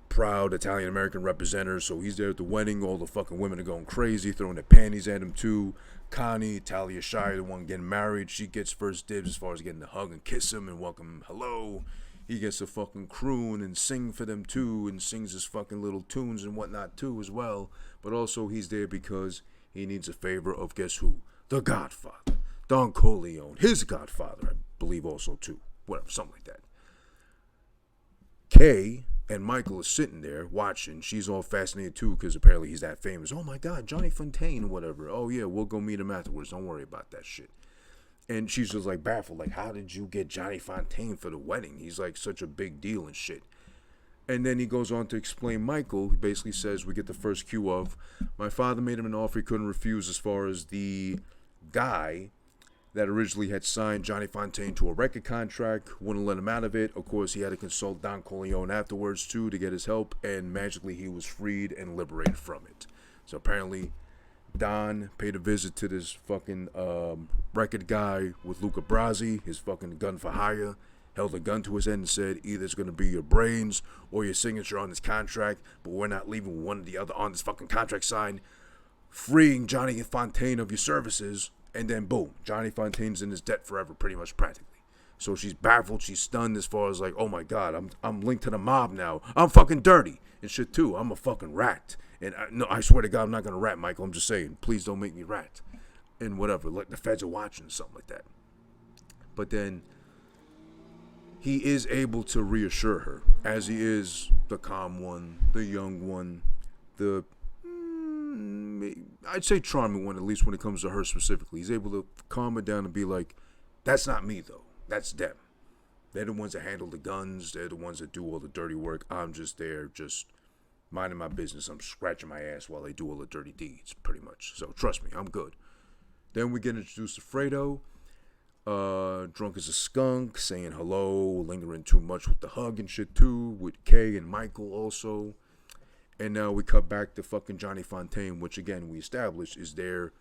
proud Italian American representative. So he's there at the wedding. All the fucking women are going crazy, throwing their panties at him too. Connie, Talia Shire, the one getting married, she gets first dibs as far as getting to hug and kiss him and welcome him hello. He gets to fucking croon and sing for them too, and sings his fucking little tunes and whatnot too as well. But also he's there because he needs a favor of, guess who? The Godfather, Don Corleone, his Godfather, I believe also too. Whatever, something like that. Kay and Michael are sitting there watching. She's all fascinated too because apparently he's that famous. "Oh my God, Johnny Fontane," or whatever. "Oh yeah, we'll go meet him afterwards. Don't worry about that shit." And she's just like baffled, like, how did you get Johnny Fontane for the wedding? He's like such a big deal and shit. And then he goes on to explain Michael. He basically says, we get the first cue of, "My father made him an offer he couldn't refuse as far as the guy that originally had signed Johnny Fontane to a record contract, wouldn't let him out of it. Of course, he had to consult Don Corleone afterwards, too, to get his help, and magically he was freed and liberated from it." So apparently, Don paid a visit to this fucking record guy with Luca Brasi, his fucking gun for hire, held a gun to his head and said, "Either it's going to be your brains or your signature on this contract, but we're not leaving one or the other on this fucking contract signed, freeing Johnny Fontane of your services." And then boom, Johnny Fontane's in his debt forever, pretty much, practically. So she's baffled, she's stunned as far as like, oh my God, I'm linked to the mob now. I'm fucking dirty and shit too. I'm a fucking rat. And I swear to God, I'm not gonna rat, Michael. I'm just saying, please don't make me rat. And whatever, like the feds are watching, something like that. But then he is able to reassure her, as he is the calm one, the young one, the I'd say charming one, at least when it comes to her specifically. He's able to calm her down and be like, "That's not me though. That's them. They're the ones that handle the guns. They're the ones that do all the dirty work. I'm just there, just minding my business. I'm scratching my ass while they do all the dirty deeds, pretty much. So trust me, I'm good." Then we get introduced to Fredo, drunk as a skunk, saying hello, lingering too much with the hug and shit too, with Kay and Michael also. And now we cut back to fucking Johnny Fontane, which again we established is there,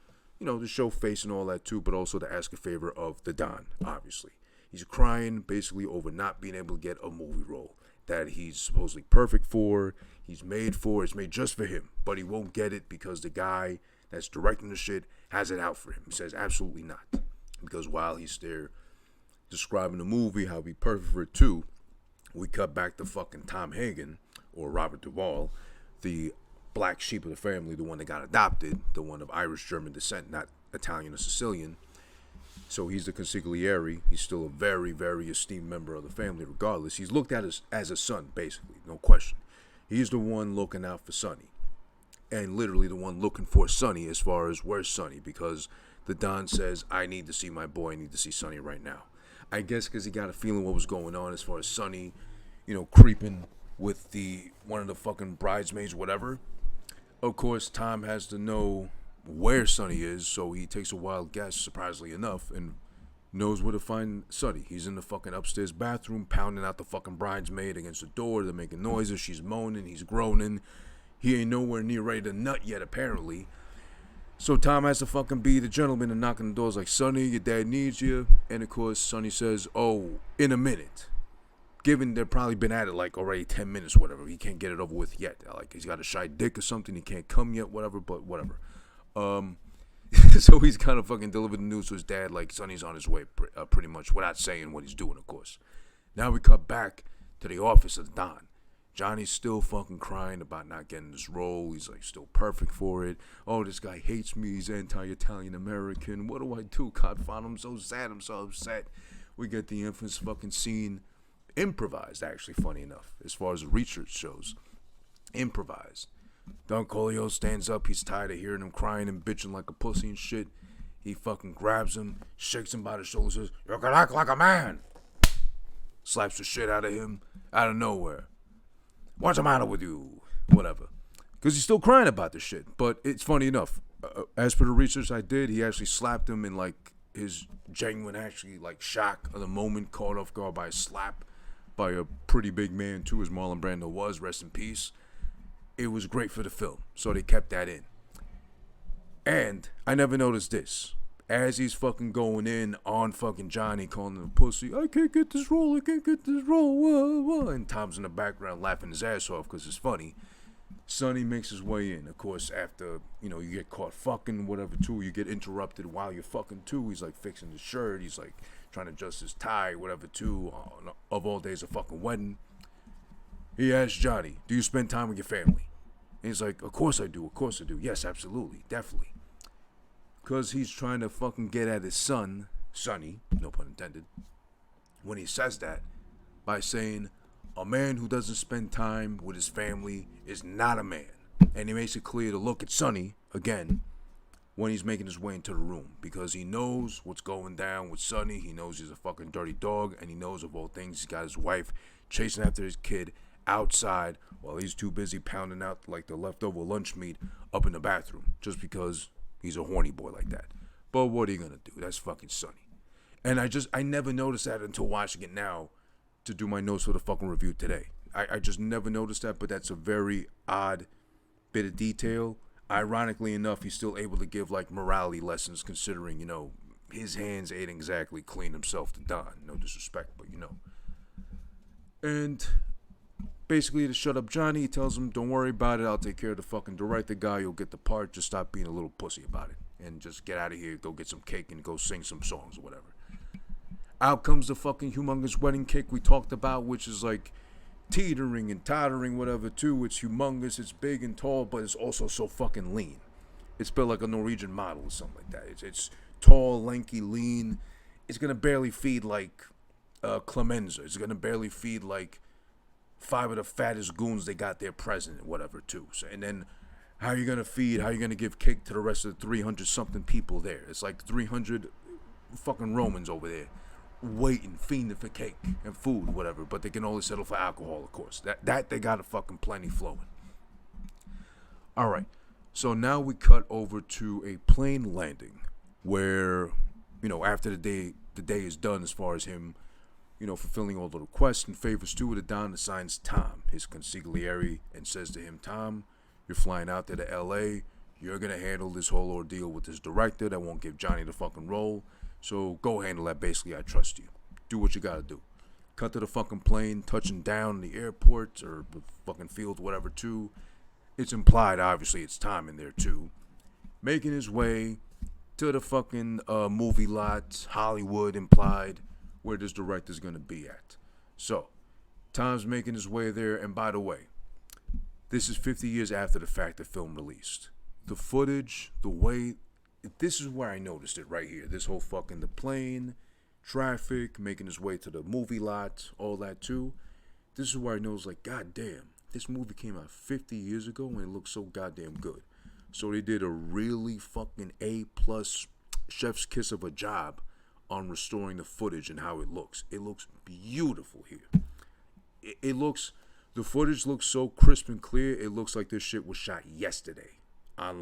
to show face and all that too, but also to ask a favor of the Don, obviously. He's crying basically over not being able to get a movie role that he's supposedly perfect for, he's made for, it's made just for him, but he won't get it because the guy that's directing the shit has it out for him. He says absolutely not. Because while he's there describing the movie, how he'd be perfect for it too, we cut back to fucking Tom Hagen, or Robert Duvall, the black sheep of the family, the one that got adopted, the one of Irish-German descent, not Italian or Sicilian. So he's the consigliere. He's still a very, very esteemed member of the family regardless. He's looked at as a son, basically, no question. He's the one looking out for Sonny. And literally the one looking for Sonny as far as where's Sonny, because the Don says, "I need to see my boy, I need to see Sonny right now." I guess because he got a feeling what was going on as far as Sonny, creeping with one of the fucking bridesmaids, whatever. Of course, Tom has to know where Sonny is, so he takes a wild guess, surprisingly enough, and knows where to find Sonny. He's in the fucking upstairs bathroom, pounding out the fucking bridesmaid against the door. They're making noises. She's moaning. He's groaning. He ain't nowhere near ready to nut yet, apparently. So Tom has to fucking be the gentleman and knock on the doors like, Sonny, your dad needs you. And of course, Sonny says, oh, in a minute. Given they've probably been at it like already 10 minutes, whatever. He can't get it over with yet. Like he's got a shy dick or something. He can't come yet, whatever, but whatever. So he's kind of fucking delivered the news to his dad like Sonny's on his way pretty much without saying what he's doing, of course. Now we cut back to the office of Don. Johnny's still fucking crying about not getting this role. He's like still perfect for it. Oh, this guy hates me. He's anti-Italian American. What do I do? Godfather, I'm so sad. I'm so upset. We get the infamous fucking scene. Improvised, actually, funny enough, as far as the research shows. Improvised. Don Corleone stands up. He's tired of hearing him crying and bitching like a pussy and shit. He fucking grabs him, shakes him by the shoulders, says, "You can act like a man." Slaps the shit out of him out of nowhere. What's the matter with you? Whatever. Because he's still crying about this shit. But it's funny enough. As per the research I did, he actually slapped him in like his genuine actually like shock of the moment, caught off guard by a slap by a pretty big man too, as Marlon Brando was, rest in peace. It was great for the film, so they kept that in. And I never noticed this. As he's fucking going in on fucking Johnny, calling him a pussy, I can't get this role, and Tom's in the background laughing his ass off because it's funny. Sonny makes his way in. Of course, after, you get caught fucking, whatever, too, you get interrupted while you're fucking, too. He's, like, fixing his shirt. He's, like, trying to adjust his tie, whatever, too. Of all days, a fucking wedding. He asks Johnny, do you spend time with your family? And he's like, of course I do. Yes, absolutely. Definitely. Because he's trying to fucking get at his son, Sonny, no pun intended, when he says that, by saying, a man who doesn't spend time with his family is not a man. And he makes it clear to look at Sonny, again, when he's making his way into the room. Because he knows what's going down with Sonny. He knows he's a fucking dirty dog. And he knows of all things, he's got his wife chasing after his kid outside while he's too busy pounding out like the leftover lunch meat up in the bathroom. Just because he's a horny boy like that. But what are you going to do? That's fucking Sonny. And I never noticed that until watching it now to do my notes for the fucking review today. I just never noticed that, but that's a very odd bit of detail. Ironically enough, he's still able to give like morality lessons considering, his hands ain't exactly clean himself to Don. No disrespect, but And basically to shut up Johnny, he tells him, don't worry about it, I'll take care of the fucking director guy, you'll get the part, just stop being a little pussy about it. And just get out of here, go get some cake and go sing some songs or whatever. Out comes the fucking humongous wedding cake we talked about, which is like teetering and tottering, whatever, too. It's humongous, it's big and tall, but it's also so fucking lean. It's built like a Norwegian model or something like that. It's tall, lanky, lean. It's going to barely feed like Clemenza. It's going to barely feed like 5 of the fattest goons they got there present, whatever, too. So, and then how you going to give cake to the rest of the 300-something people there? It's like 300 fucking Romans over there waiting, fiending for cake and food, whatever, but they can only settle for alcohol, of course. That they got a fucking plenty flowing. Alright, so now we cut over to a plane landing where, after the day is done as far as him, fulfilling all the requests and favors too, the Don assigns Tom, his consigliere, and says to him, Tom, you're flying out there to L.A., you're going to handle this whole ordeal with this director that won't give Johnny the fucking role. So go handle that. Basically, I trust you. Do what you gotta do. Cut to the fucking plane, touching down in the airport or the fucking field, whatever, too. It's implied, obviously, it's Tom in there, too. Making his way to the fucking movie lot, Hollywood implied, where this director's gonna be at. So, Tom's making his way there, and by the way, this is 50 years after the fact the film released. The footage, the way... This is where I noticed it right here. This whole fucking the plane, traffic, making his way to the movie lot, all that too. This is where I know it's like, god damn, this movie came out 50 years ago and it looks so goddamn good. So they did a really fucking A+ chef's kiss of a job on restoring the footage and how it looks. It looks beautiful here. The footage looks so crisp and clear, it looks like this shit was shot yesterday on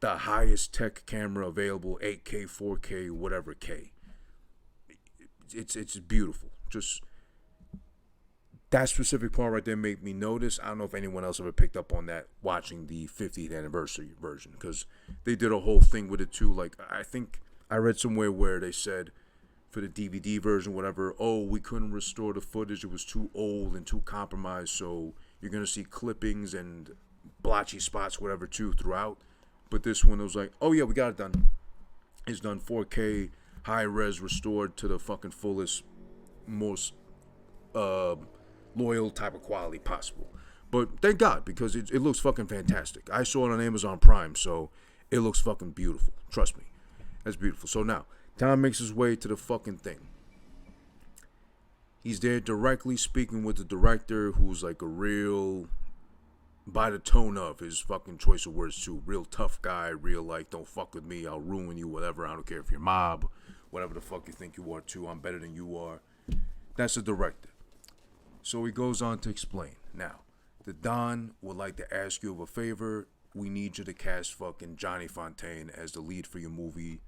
the highest tech camera available, 8K, 4K, whatever K. it's beautiful. Just that specific part right there made me notice. I don't know if anyone else ever picked up on that watching the 50th anniversary version, because they did a whole thing with it too. Like, I think I read somewhere where they said for the DVD version, whatever, oh, we couldn't restore the footage. It was too old and too compromised, so you're going to see clippings and blotchy spots, whatever, too, throughout. But this one, it was like, oh, yeah, we got it done. It's done 4K, high-res, restored to the fucking fullest, most loyal type of quality possible. But thank God, because it looks fucking fantastic. I saw it on Amazon Prime, so it looks fucking beautiful. Trust me. That's beautiful. So now, Tom makes his way to the fucking thing. He's there directly speaking with the director, who's like a real, by the tone of his fucking choice of words too, real tough guy, real like, don't fuck with me, I'll ruin you, whatever, I don't care if you're mob, whatever the fuck you think you are too, I'm better than you are. That's the director. So he goes on to explain. Now, the Don would like to ask you of a favor. We need you to cast fucking Johnny Fontane as the lead for your movie.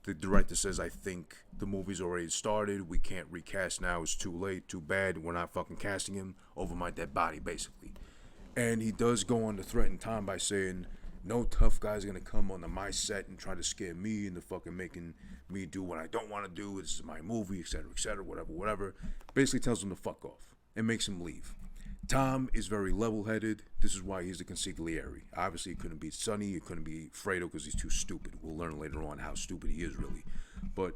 The director says, I think the movie's already started. We can't recast now. It's too late. Too bad. We're not fucking casting him. Over my dead body, basically. And he does go on to threaten Tom by saying, no tough guy's going to come onto my set and try to scare me into fucking making me do what I don't want to do. This is my movie, etc., whatever. Basically tells him to fuck off and makes him leave. Tom is very level-headed. This is why he's a consigliere. Obviously, it couldn't be Sonny. It couldn't be Fredo because he's too stupid. We'll learn later on how stupid he is, really. But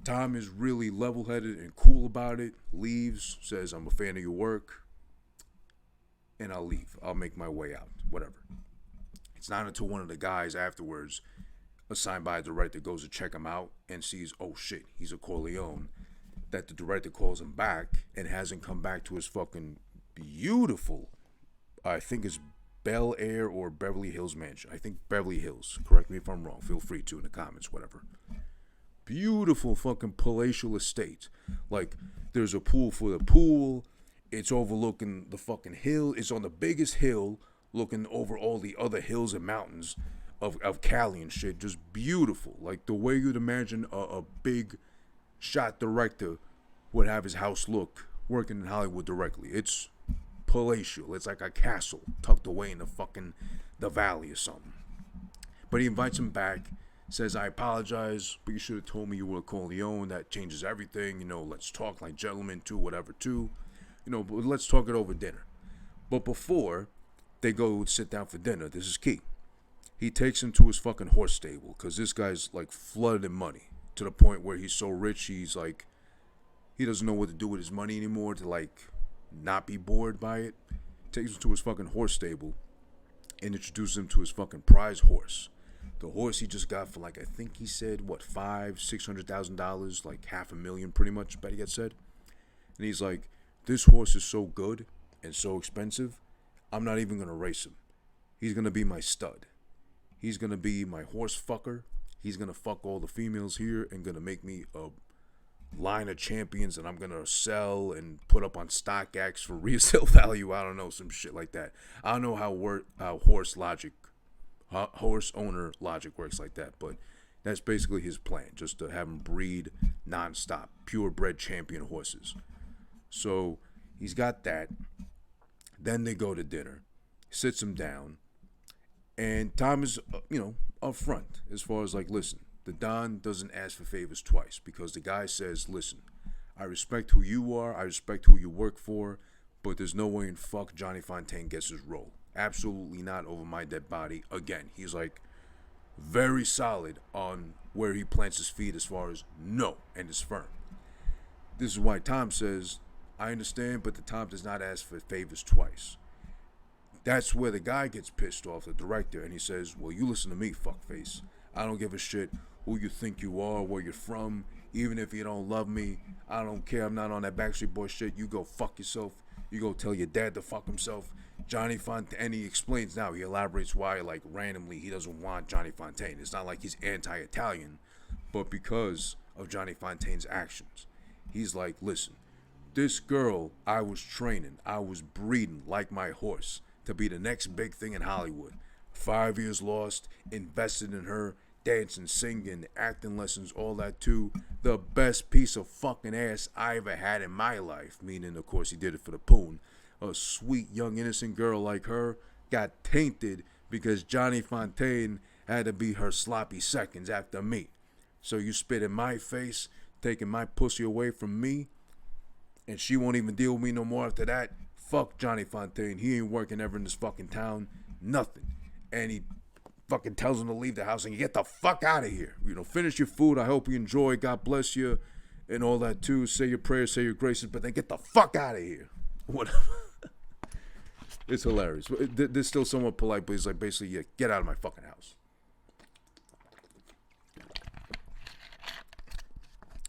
Tom is really level-headed and cool about it. Leaves, says, I'm a fan of your work. And I'll leave. I'll make my way out. Whatever. It's not until one of the guys afterwards, assigned by a director, goes to check him out and sees, oh shit, he's a Corleone, that the director calls him back and hasn't come back to his fucking beautiful, I think it's Bel Air or Beverly Hills mansion. I think Beverly Hills. Correct me if I'm wrong. Feel free to in the comments, whatever. Beautiful fucking palatial estate. Like, there's a pool for the pool. It's overlooking the fucking hill. It's on the biggest hill, looking over all the other hills and mountains of Cali and shit. Just beautiful. Like, the way you'd imagine a big shot director would have his house look working in Hollywood directly. It's palatial. It's like a castle tucked away in the valley or something. But he invites him back, says, I apologize, but you should have told me you were a Corleone. That changes everything. You know, let's talk like gentlemen too, whatever too. You know, but let's talk it over dinner. But before they go sit down for dinner, this is key. He takes him to his fucking horse stable, because this guy's like flooded in money to the point where he's so rich, he's like, he doesn't know what to do with his money anymore to like not be bored by it. Takes him to his fucking horse stable and introduces him to his fucking prize horse. The horse he just got for like, I think he said, what, $500,000-$600,000, like $500,000 pretty much, bet he got said. And he's like, this horse is so good and so expensive, I'm not even going to race him. He's going to be my stud. He's going to be my horse fucker. He's going to fuck all the females here and going to make me a line of champions that I'm going to sell and put up on StockX for resale value. I don't know, some shit like that. I don't know how horse owner logic works like that, but that's basically his plan, just to have him breed nonstop, purebred champion horses. So he's got that. Then they go to dinner, sits him down, and Tom is, up front as far as like, listen, the Don doesn't ask for favors twice, because the guy says, listen, I respect who you are, I respect who you work for, but there's no way in fuck Johnny Fontane gets his role. Absolutely not over my dead body. Again, he's like very solid on where he plants his feet as far as no, and is firm. This is why Tom says, I understand, but the Tom does not ask for favors twice. That's where the guy gets pissed off, the director, and he says, well, you listen to me, fuckface. I don't give a shit who you think you are, where you're from. Even if you don't love me, I don't care. I'm not on that Backstreet Boy shit. You go fuck yourself. You go tell your dad to fuck himself. Johnny Fontane, and he explains now, he elaborates why, like, randomly, he doesn't want Johnny Fontane. It's not like he's anti-Italian, but because of Johnny Fontane's actions. He's like, listen, this girl I was training, I was breeding like my horse to be the next big thing in Hollywood. 5 years lost, invested in her, dancing, singing, acting lessons, all that too. The best piece of fucking ass I ever had in my life. Meaning, of course, he did it for the poon. A sweet, young, innocent girl like her got tainted because Johnny Fontane had to be her sloppy seconds after me. So you spit in my face, taking my pussy away from me, and she won't even deal with me no more after that. Fuck Johnny Fontane. He ain't working ever in this fucking town. Nothing. And he fucking tells him to leave the house and get the fuck out of here. You know, finish your food. I hope you enjoy. God bless you. And all that too. Say your prayers, say your graces, but then get the fuck out of here. Whatever. It's hilarious. They're still somewhat polite, but he's like, basically, yeah, get out of my fucking house.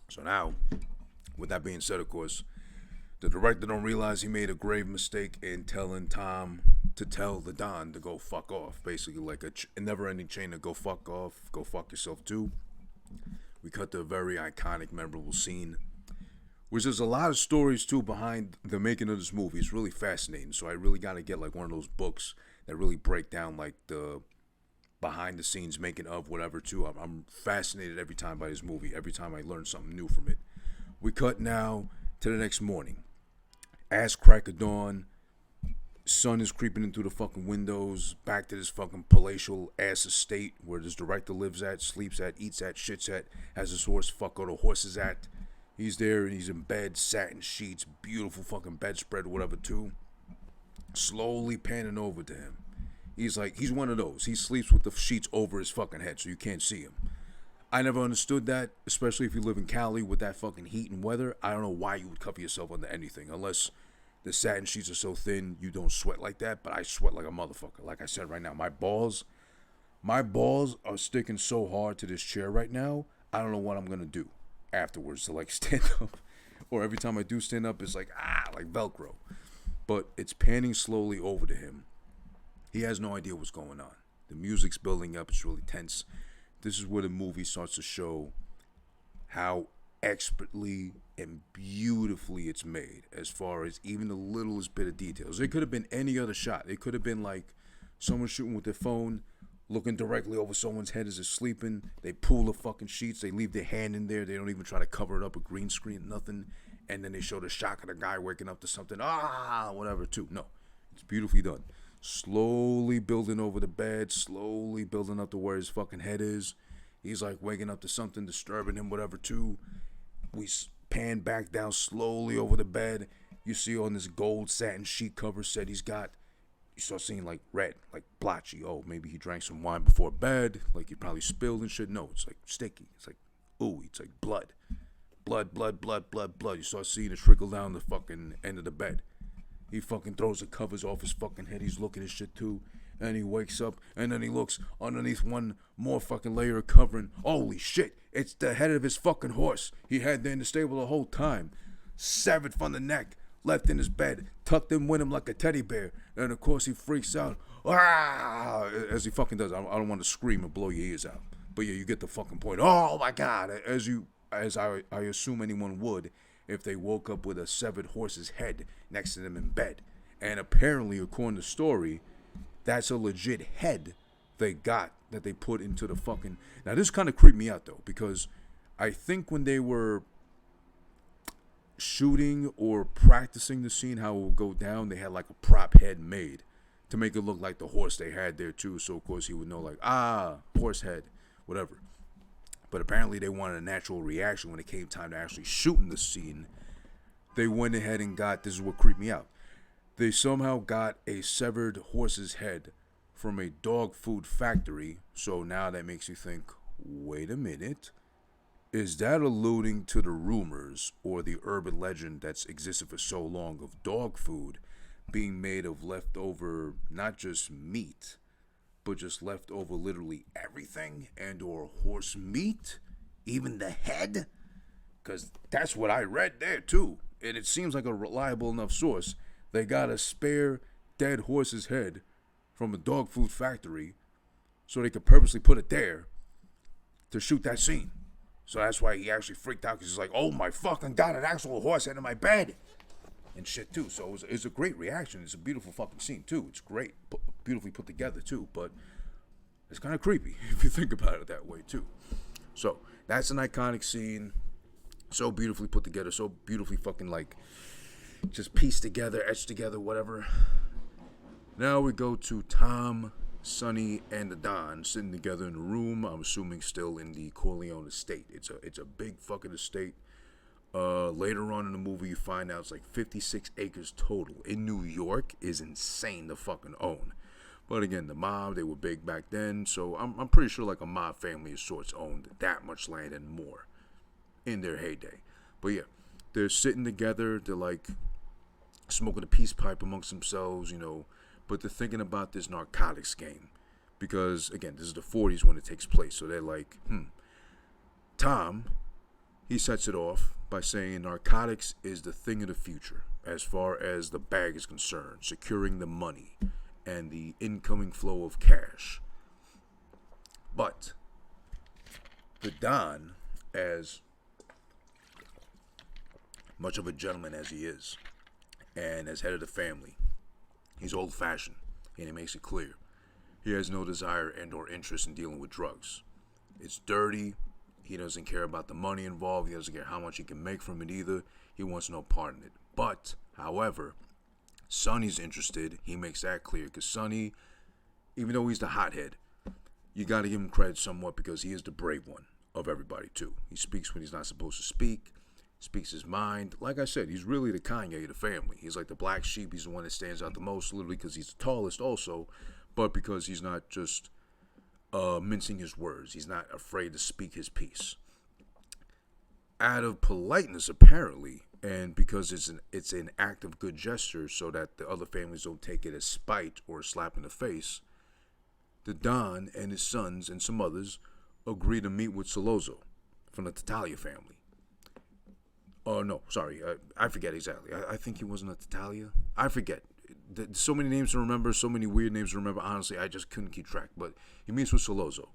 So now, with that being said, of course, the director don't realize he made a grave mistake in telling Tom to tell the Don to go fuck off. Basically, like a never-ending chain to go fuck off, go fuck yourself too. We cut to a very iconic, memorable scene, which there's a lot of stories too behind the making of this movie. It's really fascinating. So I really got to get like one of those books that really break down like the behind the scenes making of whatever too. I'm fascinated every time by this movie. Every time I learn something new from it. We cut now to the next morning. Ass crack of dawn. Sun is creeping in through the fucking windows. Back to this fucking palatial ass estate where this director lives at, sleeps at, eats at, shits at, has his horse fuck all the horses at. He's there and he's in bed, satin sheets, beautiful fucking bedspread, whatever too. Slowly panning over to him. He's like, he's one of those. He sleeps with the sheets over his fucking head so you can't see him. I never understood that, especially if you live in Cali with that fucking heat and weather. I don't know why you would cover yourself under anything unless the satin sheets are so thin you don't sweat like that, but I sweat like a motherfucker. Like I said right now, my balls are sticking so hard to this chair right now, I don't know what I'm going to do afterwards to like stand up. Or every time I do stand up, it's like Velcro. But it's panning slowly over to him. He has no idea what's going on. The music's building up. It's really tense. This is where the movie starts to show how expertly and beautifully it's made as far as even the littlest bit of details. It could have been any other shot. It could have been like someone shooting with their phone, looking directly over someone's head as they're sleeping. They pull the fucking sheets. They leave their hand in there. They don't even try to cover it up, a green screen, nothing. And then they show the shock of the guy waking up to something. Whatever, too. No, it's beautifully done. Slowly building over the bed, slowly building up to where his fucking head is. He's like waking up to something disturbing him, whatever, too. We pan back down slowly over the bed. You see on this gold satin sheet cover set he's got, you start seeing like red, like blotchy. Oh, maybe he drank some wine before bed, like he probably spilled and shit. No, it's like sticky. It's like ooey. It's like blood. Blood. You start seeing it trickle down the fucking end of the bed. He fucking throws the covers off his fucking head. He's looking at shit too. And he wakes up and then he looks underneath one more fucking layer of covering. Holy shit, it's the head of his fucking horse he had there in the stable the whole time. Severed from the neck, left in his bed, tucked in with him like a teddy bear. And of course he freaks out. As he fucking does. I don't want to scream and blow your ears out. But yeah, you get the fucking point. Oh my God, as I assume anyone would if they woke up with a severed horse's head next to them in bed. And apparently, according to the story, that's a legit head they got that they put into the fucking... Now, this kind of creeped me out, though, because I think when they were shooting or practicing the scene, how it would go down, they had like a prop head made to make it look like the horse they had there, too. So, of course, he would know, like, horse head, whatever. But apparently they wanted a natural reaction when it came time to actually shooting the scene. They went ahead and got, this is what creeped me out. They somehow got a severed horse's head from a dog food factory. So now that makes you think, wait a minute. Is that alluding to the rumors or the urban legend that's existed for so long of dog food being made of leftover, not just meat, but just leftover literally everything and or horse meat, even the head? Because that's what I read there too. And it seems like a reliable enough source. They got a spare dead horse's head from a dog food factory so they could purposely put it there to shoot that scene. So that's why he actually freaked out because he's like, oh my fucking God, an actual horse head in my bed. And shit too. So it's a great reaction. It's a beautiful fucking scene too. It's great. Beautifully put together too. But It's kind of creepy if you think about it that way too. So that's an iconic scene, so beautifully put together, so beautifully fucking like just pieced together, etched together, whatever. Now we go to Tom, Sonny, and the Don sitting together in a room. I'm assuming still in the Corleone estate. It's a big fucking estate. Later on in the movie, you find out it's like 56 acres total in New York. Is insane to fucking own. But again, the mob, they were big back then, so I'm pretty sure like a mob family of sorts owned that much land and more in their heyday. But yeah, they're sitting together, they're like smoking a peace pipe amongst themselves, you know, but they're thinking about this narcotics game. Because, again, this is the 40s when it takes place, so they're like, Tom, he sets it off by saying narcotics is the thing of the future as far as the bag is concerned, securing the money and the incoming flow of cash. But the Don, as much of a gentleman as he is, and as head of the family, he's old-fashioned, and he makes it clear. He has no desire and or interest in dealing with drugs. It's dirty. He doesn't care about the money involved. He doesn't care how much he can make from it either. He wants no part in it. But, however, Sonny's interested. He makes that clear because Sonny, even though he's the hothead, you got to give him credit somewhat because he is the brave one of everybody too. He speaks when he's not supposed to speak, speaks his mind. Like I said, he's really the Kanye of the family. He's like the black sheep. He's the one that stands out the most, literally because he's the tallest also, but because he's not just mincing his words. He's not afraid to speak his piece. Out of politeness, apparently, and because it's an act of good gesture so that the other families don't take it as spite or a slap in the face, the Don and his sons and some others agree to meet with Solozzo from the Tattaglia family. Oh, no, sorry, I forget exactly. I think he wasn't a Tattaglia. I forget. So many names to remember, so many weird names to remember. Honestly, I just couldn't keep track. But he meets with Solozzo,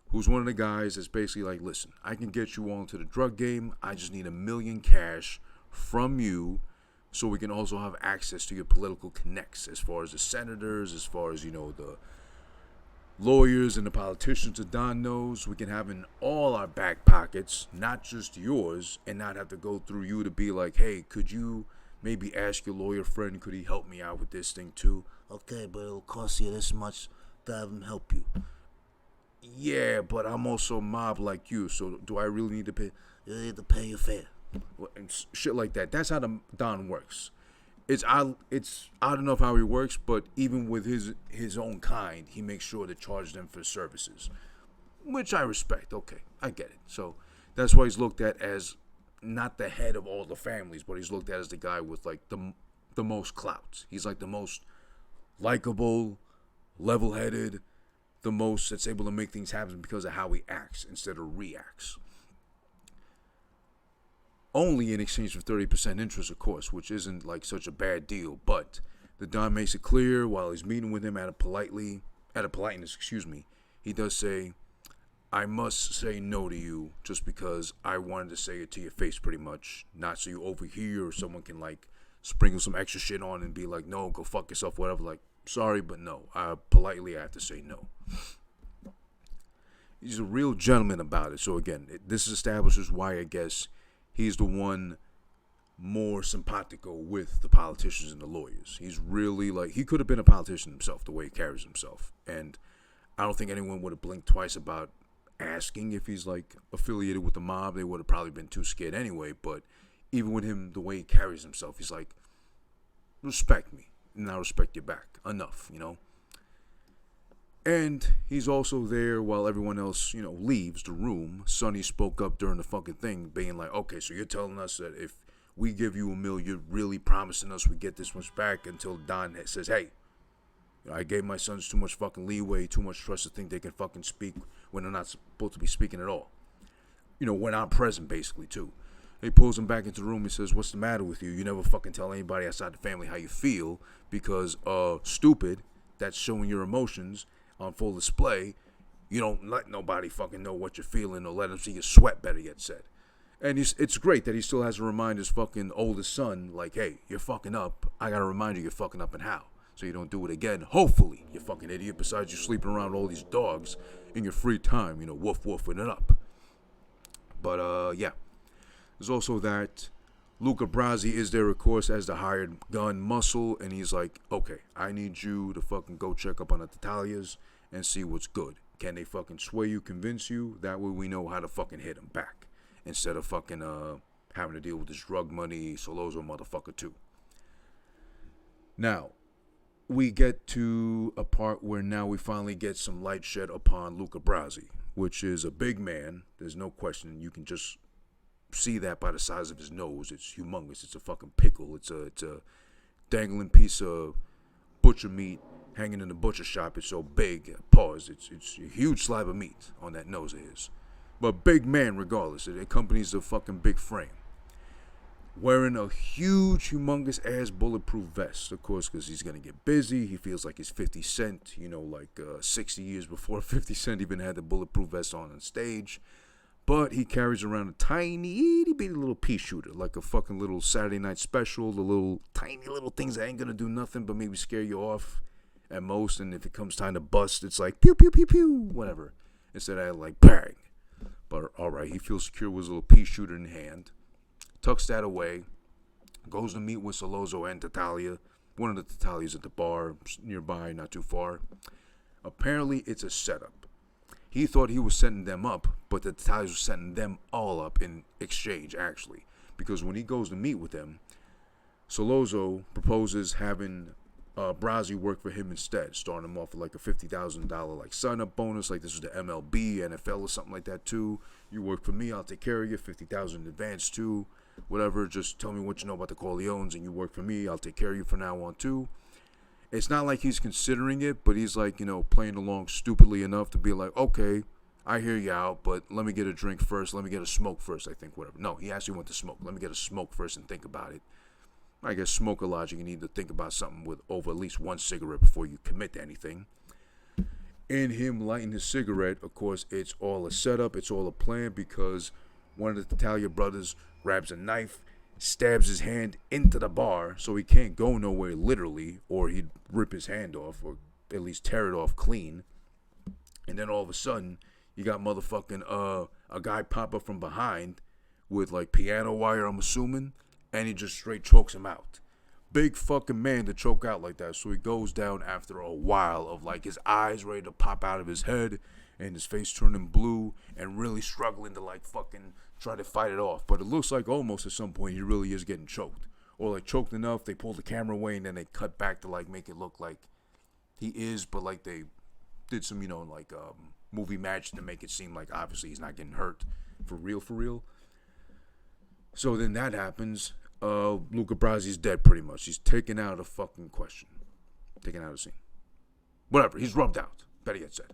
who's one of the guys that's basically like, listen, I can get you all into the drug game. I just need $1 million cash from you so we can also have access to your political connects as far as the senators, as far as, you know, the lawyers and the politicians that Don knows. We can have in all our back pockets, not just yours, and not have to go through you to be like, hey, could you maybe ask your lawyer friend, could he help me out with this thing too? Okay, but it'll cost you this much to have him help you. Yeah, but I'm also a mob like you, so do I really need to pay? You need to pay your fare. And shit like that. That's how the Don works. I don't know if how he works, but even with his own kind, he makes sure to charge them for services, which I respect. Okay, I get it. So that's why he's looked at as not the head of all the families, but he's looked at as the guy with like the most clout. He's like the most likable, level-headed, the most that's able to make things happen because of how he acts instead of reacts. Only in exchange for 30% interest, of course, which isn't like such a bad deal. But the Don makes it clear while he's meeting with him out of politeness, he does say, I must say no to you just because I wanted to say it to your face pretty much. Not so you overhear or someone can like sprinkle some extra shit on and be like, no, go fuck yourself, whatever. Like, sorry, but no. Politely, I have to say no. He's a real gentleman about it. So again, this establishes why I guess he's the one more simpatico with the politicians and the lawyers. He's really like, he could have been a politician himself, the way he carries himself. And I don't think anyone would have blinked twice about asking if he's like affiliated with the mob. They would have probably been too scared anyway. But even with him, the way he carries himself, he's like, respect me and I'll respect you back. Enough, you know. And he's also there while everyone else, you know, leaves the room. Sonny spoke up during the fucking thing, being like, okay, so you're telling us that if we give you $1 million, you're really promising us we get this much back, until Don says, hey, I gave my sons too much fucking leeway, too much trust to think they can fucking speak when they're not supposed to be speaking at all. You know, when I'm present, basically, too. He pulls him back into the room and says, what's the matter with you? You never fucking tell anybody outside the family how you feel because, stupid, that's showing your emotions on full display. You don't let nobody fucking know what you're feeling or let them see you sweat, better yet said. And it's great that he still has to remind his fucking oldest son, like, hey, you're fucking up. I gotta remind you you're fucking up and how. so you don't do it again. Hopefully, you fucking idiot. Besides, you sleeping around all these dogs in your free time, woof woofing it up. But yeah, there's also that Luca Brasi is there, of course, as the hired gun muscle, and he's like, okay, I need you to fucking go check up on the Tatalias and see what's good. Can they fucking sway you, convince you? That way we know how to fucking hit them back, instead of fucking having to deal with this drug money Solozzo motherfucker too. Now, we get to a part where now we finally get some light shed upon Luca Brasi, which is a big man. There's no question. You can just see that by the size of his nose. It's humongous. It's a fucking pickle. It's a dangling piece of butcher meat hanging in the butcher shop. It's so big. Pause. It's a huge slab of meat on that nose of his. But big man regardless. It accompanies the fucking big frame. Wearing a huge, humongous ass bulletproof vest, of course, because he's going to get busy. He feels like he's 50 Cent, 60 years before 50 Cent even had the bulletproof vest on stage. But he carries around a tiny, itty bitty little pea shooter, like a fucking little Saturday night special. The little, tiny little things that ain't going to do nothing but maybe scare you off at most. And if it comes time to bust, it's like pew, pew, pew, pew, whatever. Instead of like bang. But alright, he feels secure with his little pea shooter in hand. Tucks that away, goes to meet with Solozzo and Tattaglia. One of the Tattaglias at the bar nearby, not too far. Apparently, it's a setup. He thought he was setting them up, but the Tattaglias were setting them all up in exchange, actually. Because when he goes to meet with them, Solozzo proposes having Brasi work for him instead, starting him off with like a $50,000 like sign-up bonus, like this was the MLB, NFL, or something like that too. You work for me, I'll take care of you, $50,000 in advance too. Whatever, just tell me what you know about the Corleones and you work for me, I'll take care of you from now on too. It's not like he's considering it, but he's like, playing along stupidly enough to be like, okay, I hear you out, but let me get a drink first, let me get a smoke first, I think, whatever. No, he actually went to smoke. Let me get a smoke first and think about it. I guess smoker logic, you need to think about something with over at least one cigarette before you commit to anything. In him lighting his cigarette, of course, it's all a setup, it's all a plan, because one of the Tattaglia brothers grabs a knife, stabs his hand into the bar, so he can't go nowhere literally, or he'd rip his hand off, or at least tear it off clean. And then all of a sudden, you got motherfucking a guy pop up from behind with like piano wire, I'm assuming, and he just straight chokes him out. Big fucking man to choke out like that, so he goes down after a while of like his eyes ready to pop out of his head and his face turning blue and really struggling to like fucking try to fight it off. But it looks like almost at some point he really is getting choked, or like choked enough they pull the camera away and then they cut back to like make it look like he is, but like they did some movie magic to make it seem like obviously he's not getting hurt for real. So then that happens. Luca Brasi's dead pretty much. He's taken out of the fucking question. Taken out of the scene. Whatever. He's rubbed out. Better yet said.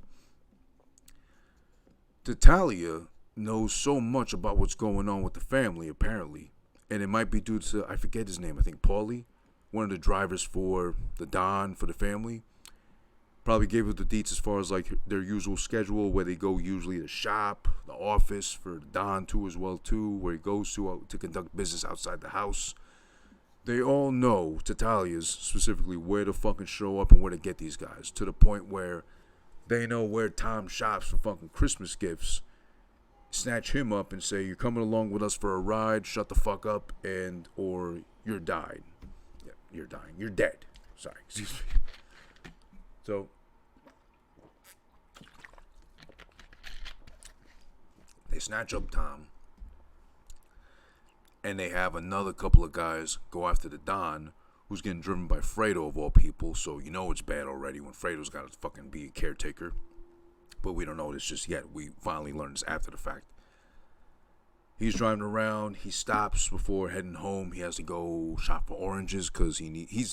Tattaglia knows so much about what's going on with the family, apparently. And it might be due to, I forget his name, I think Paulie, one of the drivers for the Don, for the family. Probably gave us the deets as far as like their usual schedule, where they go usually the shop, the office for Don too as well too, where he goes to conduct business outside the house. They all know, Tattaglia's specifically, where to fucking show up and where to get these guys, to the point where they know where Tom shops for fucking Christmas gifts, snatch him up and say, you're coming along with us for a ride, shut the fuck up, or you're dying. Yeah, you're dying. You're dead. Sorry, excuse me. So, they snatch up Tom, and they have another couple of guys go after the Don, who's getting driven by Fredo of all people, so you know it's bad already when Fredo's got to fucking be a caretaker. But we don't know this just yet. We finally learned this after the fact. He's driving around. He stops before heading home. He has to go shop for oranges because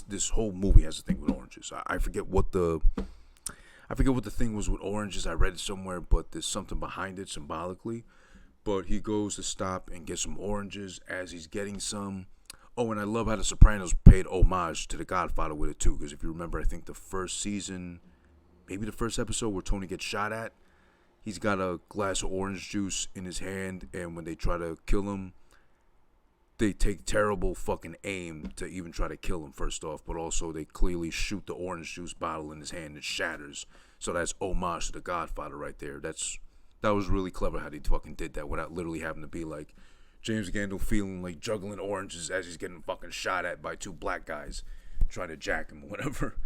this whole movie has a thing with oranges. I forget what the thing was with oranges. I read it somewhere, but there's something behind it symbolically. But he goes to stop and get some oranges as he's getting some. Oh, and I love how The Sopranos paid homage to The Godfather with it too. Because if you remember, I think the first season, maybe the first episode where Tony gets shot at, he's got a glass of orange juice in his hand, and when they try to kill him, they take terrible fucking aim to even try to kill him, first off, but also they clearly shoot the orange juice bottle in his hand and it shatters. So that's homage to the Godfather right there. That was really clever how they fucking did that without literally having to be like James Gandolfini like juggling oranges as he's getting fucking shot at by two black guys trying to jack him or whatever.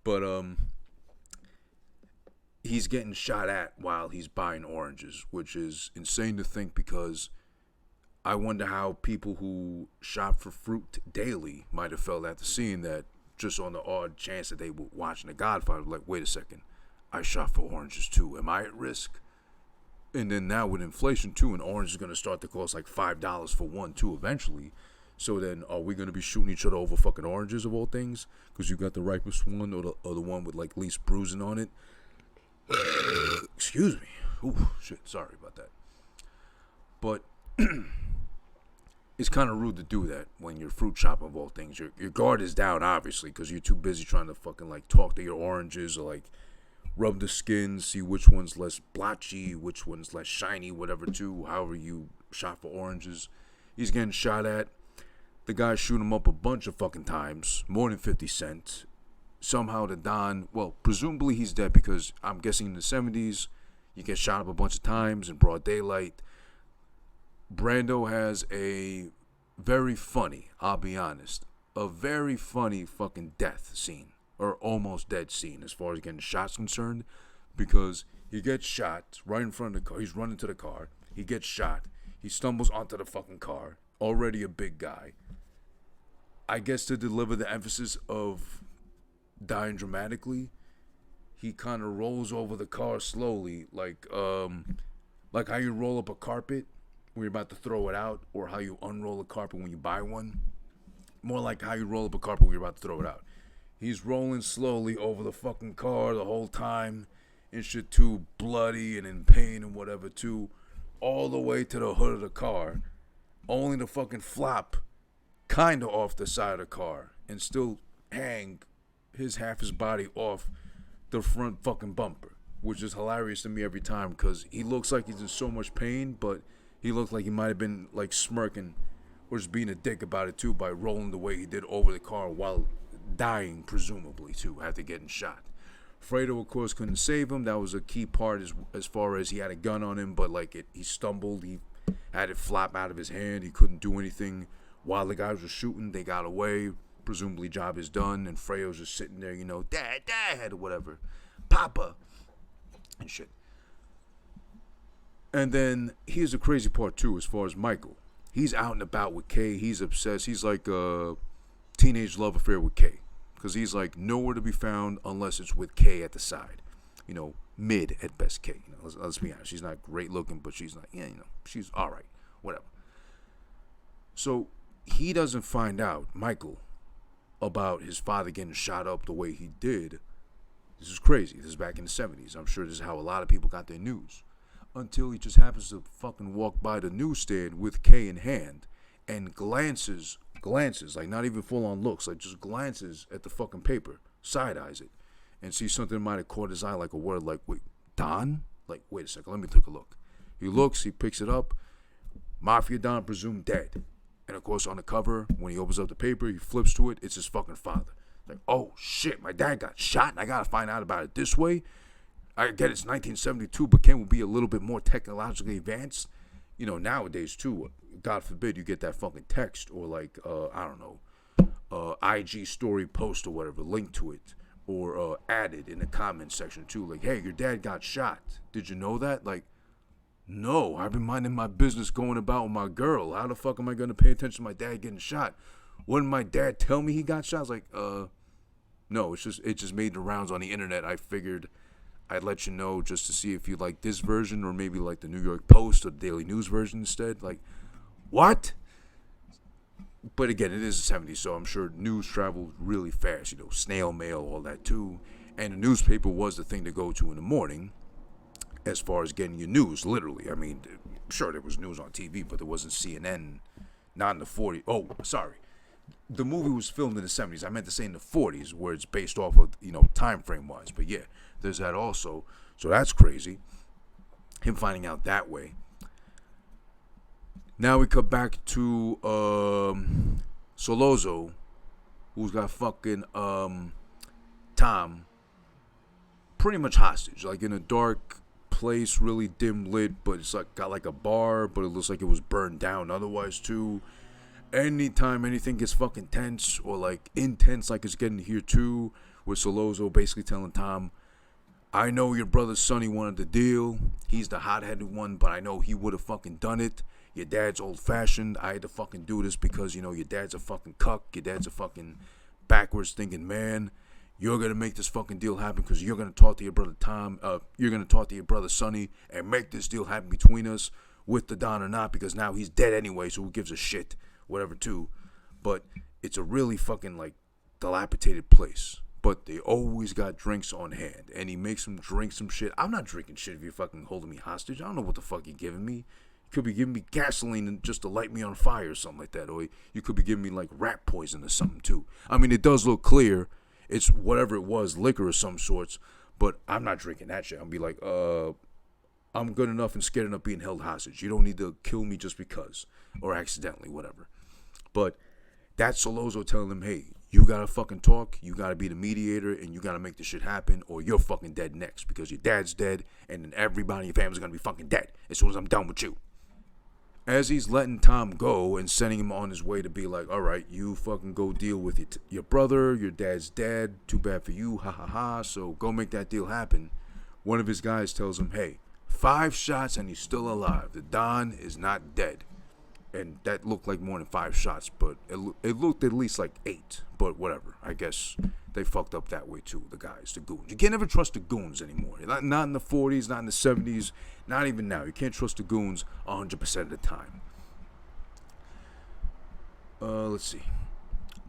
But he's getting shot at while he's buying oranges, which is insane to think, because I wonder how people who shop for fruit daily might have felt after seeing that, just on the odd chance that they were watching The Godfather, like, wait a second, I shop for oranges too. Am I at risk? And then now with inflation too, an orange is going to start to cost like $5 for one too eventually. So then are we going to be shooting each other over fucking oranges of all things? Because you got the ripest one or the one with like least bruising on it. Excuse me. Ooh, shit, sorry about that. But it's kind of rude to do that when you're fruit shopping of all things. Your guard is down, obviously, because you're too busy trying to fucking like talk to your oranges or like rub the skin, see which one's less blotchy, which one's less shiny, whatever too, however you shop for oranges. He's getting shot at. The guy shoot him up a bunch of fucking times, more than 50 Cent. Somehow the Don, well, presumably he's dead, because I'm guessing in the 70s, you get shot up a bunch of times in broad daylight. Brando has a very funny, I'll be honest, a very funny fucking death scene, or almost dead scene as far as getting shot's concerned, because he gets shot right in front of the car. He's running to the car. He gets shot. He stumbles onto the fucking car. Already a big guy. I guess to deliver the emphasis of dying dramatically, he kind of rolls over the car slowly, like how you roll up a carpet when you're about to throw it out, or how you unroll a carpet when you buy one. More like how you roll up a carpet when you're about to throw it out. He's rolling slowly over the fucking car the whole time, and shit too, bloody and in pain and whatever too, all the way to the hood of the car, only to fucking flop kinda off the side of the car and still hang half his body off the front fucking bumper, which is hilarious to me every time, because he looks like he's in so much pain, but he looks like he might have been like smirking or just being a dick about it too, by rolling the way he did over the car while dying, presumably too, after getting shot. Fredo, of course, couldn't save him. That was a key part as far as he had a gun on him, but like he stumbled, he had it flop out of his hand, he couldn't do anything while the guys were shooting. They got away, presumably job is done, and Fredo's just sitting there, dad, or whatever, papa, and shit. And then here's the crazy part too, as far as Michael. He's out and about with Kay. He's obsessed. He's like a teenage love affair with Kay, because he's like nowhere to be found unless it's with Kay at the side. Mid at best Kay. Let's be honest. She's not great looking, but she's not, she's all right, whatever. So he doesn't find out, Michael, about his father getting shot up the way he did. This is crazy. This is back in the 70s. I'm sure this is how a lot of people got their news. Until he just happens to fucking walk by the newsstand with Kay in hand and glances, like not even full on looks, like just glances at the fucking paper, side eyes it, and sees something that might have caught his eye, like a word like, wait, Don? Like, wait a second, let me take a look. He looks, he picks it up, Mafia Don presumed dead. And of course on the cover, when he opens up the paper, he flips to it, it's his fucking father. Like, oh shit, my dad got shot and I gotta find out about it this way. I get it's 1972, but can we be a little bit more technologically advanced? Nowadays too, God forbid you get that fucking text or like, IG story post or whatever, link to it, or added in the comments section too, like, hey, your dad got shot. Did you know that? Like, no, I've been minding my business going about with my girl. How the fuck am I going to pay attention to my dad getting shot? Wouldn't my dad tell me he got shot? I was like, no, it just made the rounds on the internet. I figured I'd let you know just to see if you like this version or maybe like the New York Post or the Daily News version instead. Like, what? But again, it is the 70s, so I'm sure news traveled really fast, snail mail, all that too. And the newspaper was the thing to go to in the morning as far as getting your news, literally. I mean, sure, there was news on TV, but there wasn't CNN, not in the 40s. Oh, sorry. The movie was filmed in the 70s. I meant to say in the 40s, where it's based off of, time frame wise. But yeah, there's that also. So that's crazy. Him finding out that way. Now we cut back to Solozzo, who's got fucking Tom pretty much hostage, like in a dark place, really dim lit, but it's like got like a bar, but it looks like it was burned down otherwise too. Anytime anything gets fucking tense or like intense, like it's getting here too, with Solozzo basically telling Tom, I know your brother Sonny wanted the deal. He's the hot-headed one, but I know he would have fucking done it. Your dad's old-fashioned. I had to fucking do this because, you know, your dad's a fucking cuck. Your dad's a fucking backwards thinking man. You're going to make this fucking deal happen because you're going to talk to your brother Tom. You're going to talk to your brother Sonny and make this deal happen between us with the Don or not, because now he's dead anyway, so who gives a shit? Whatever, too. But it's a really fucking, like, dilapidated place. But they always got drinks on hand. And he makes them drink some shit. I'm not drinking shit if you're fucking holding me hostage. I don't know what the fuck you're giving me. You could be giving me gasoline just to light me on fire or something like that. Or you could be giving me like rat poison or something too. I mean, it does look clear. It's whatever it was, liquor of some sorts. But I'm not drinking that shit. I'll be like, I'm good enough and scared enough being held hostage. You don't need to kill me just because. Or accidentally, whatever. But that's Solozzo telling him, hey, you gotta fucking talk, you gotta be the mediator, and you gotta make this shit happen, or you're fucking dead next, because your dad's dead, and then everybody in your family's gonna be fucking dead as soon as I'm done with you. As he's letting Tom go and sending him on his way to be like, alright, you fucking go deal with your brother, your dad's dead, too bad for you, ha ha ha, so go make that deal happen. One of his guys tells him, hey, 5 shots and he's still alive. The Don is not dead. And that looked like more than 5 shots, but it looked at least like 8. But whatever. I guess they fucked up that way too, the guys, the goons. You can't ever trust the goons anymore. Not in the 40s, not in the 70s, not even now. You can't trust the goons 100% of the time. Let's see.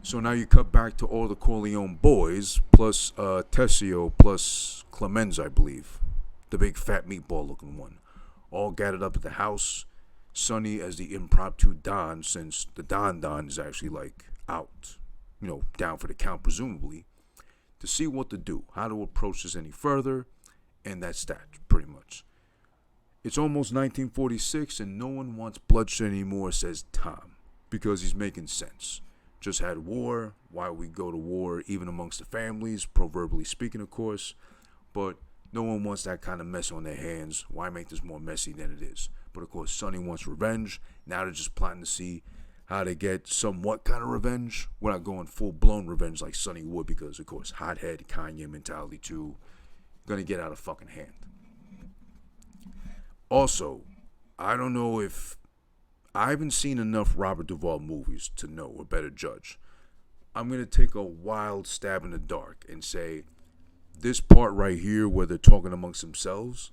So now you cut back to all the Corleone boys, plus Tessio, plus Clemenza, I believe. The big fat meatball looking one. All gathered up at the house. Sonny as the impromptu Don, since the Don is actually like out, you know, down for the count presumably, to see what to do, how to approach this any further, and that's that, pretty much. It's almost 1946 and no one wants bloodshed anymore, says Tom, because he's making sense. Just had war, why we go to war even amongst the families, proverbially speaking of course, but no one wants that kind of mess on their hands. Why make this more messy than it is? But of course, Sonny wants revenge. Now they're just plotting to see how to get somewhat kind of revenge without going full-blown revenge like Sonny would, because of course, hothead, Kanye mentality too. Gonna get out of fucking hand. Also, I don't know if... I haven't seen enough Robert Duvall movies to know or better judge. I'm gonna take a wild stab in the dark and say this part right here where they're talking amongst themselves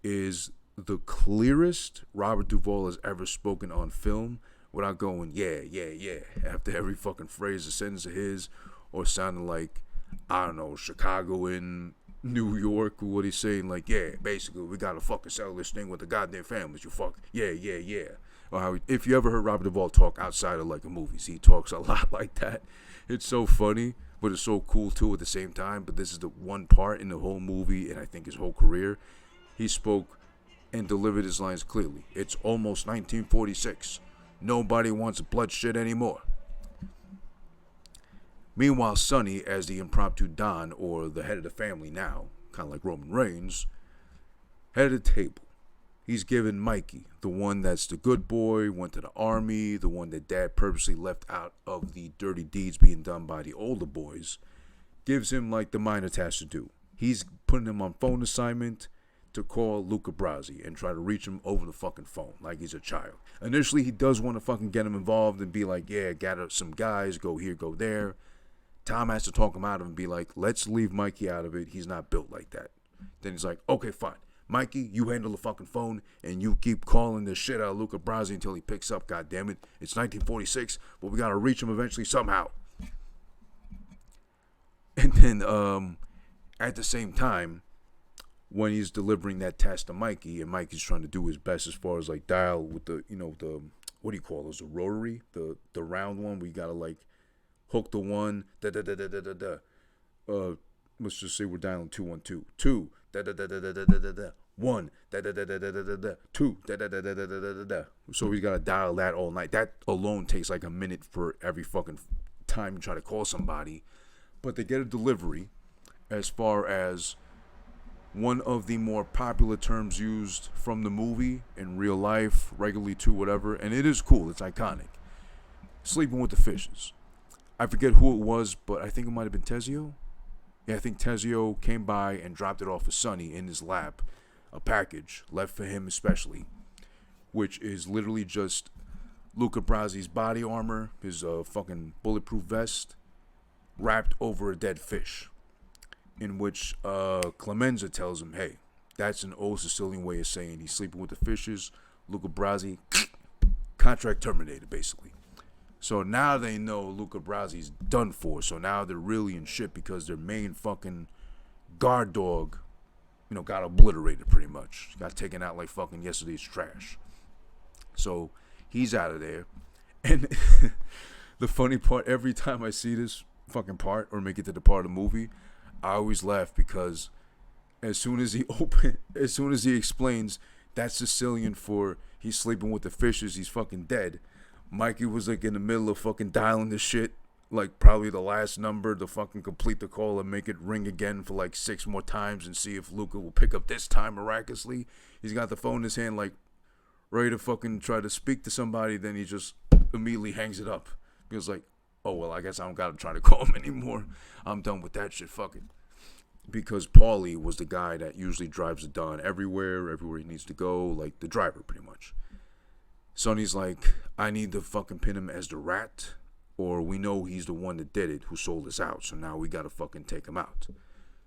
is the clearest Robert Duvall has ever spoken on film without going, yeah, after every fucking phrase or sentence of his, or sounding like, I don't know, Chicago in New York, or what he's saying, like, yeah, basically, we gotta fucking settle this thing with the goddamn families, you fuck, yeah. Or how, if you ever heard Robert Duvall talk outside of, like, a movies, he talks a lot like that. It's so funny, but it's so cool, too, at the same time, but this is the one part in the whole movie, and I think his whole career, he spoke and delivered his lines clearly. It's almost 1946. Nobody wants bloodshed anymore. Meanwhile, Sonny, as the impromptu Don, or the head of the family now, kind of like Roman Reigns, head of the table. He's given Mikey, the one that's the good boy, went to the army, the one that Dad purposely left out of the dirty deeds being done by the older boys, gives him like the minor task to do. He's putting him on phone assignment to call Luca Brasi and try to reach him over the fucking phone like he's a child. Initially, he does want to fucking get him involved and be like, yeah, gather some guys, go here, go there. Tom has to talk him out of it and be like, let's leave Mikey out of it. He's not built like that. Then he's like, okay, fine. Mikey, you handle the fucking phone and you keep calling the shit out of Luca Brasi until he picks up, goddammit. It's 1946, but we gotta reach him eventually somehow. And then at the same time, when he's delivering that task to Mikey, and Mikey's trying to do his best as far as like dial with the, you know, the, what do you call those, the rotary, the round one where you gotta like hook the one, let's just say we're dialing 212, 2, 1, da da da da da da da da, 2, da da da da da da da da. So we gotta dial that all night. That alone takes like a minute for every fucking time you try to call somebody. But they get a delivery as far as one of the more popular terms used from the movie in real life, regularly too, whatever, and it is cool, it's iconic. Sleeping with the fishes. I forget who it was, but I think it might have been Tezio. Yeah, I think Tezio came by and dropped it off for Sonny in his lap. A package left for him especially, which is literally just Luca Brasi's body armor, his fucking bulletproof vest, wrapped over a dead fish. In which Clemenza tells him, hey, that's an old Sicilian way of saying he's sleeping with the fishes. Luca Brasi, contract terminated, basically. So now they know Luca Brasi's done for. So now they're really in shit because their main fucking guard dog, got obliterated pretty much. Got taken out like fucking yesterday's trash. So he's out of there. And the funny part, every time I see this fucking part or make it to the part of the movie, I always laugh because as soon as he explains that's Sicilian for he's sleeping with the fishes, he's fucking dead. Mikey was like in the middle of fucking dialing the shit, like probably the last number to fucking complete the call and make it ring again for like 6 more times and see if Luca will pick up this time miraculously. He's got the phone in his hand like ready to fucking try to speak to somebody, then he just immediately hangs it up. Because like, oh well, I guess I don't gotta try to call him anymore. I'm done with that shit, fuck it. Because Paulie was the guy that usually drives the Don everywhere he needs to go, like the driver pretty much. Sonny's like, I need to fucking pin him as the rat, or we know he's the one that did it, who sold us out, so now we gotta fucking take him out.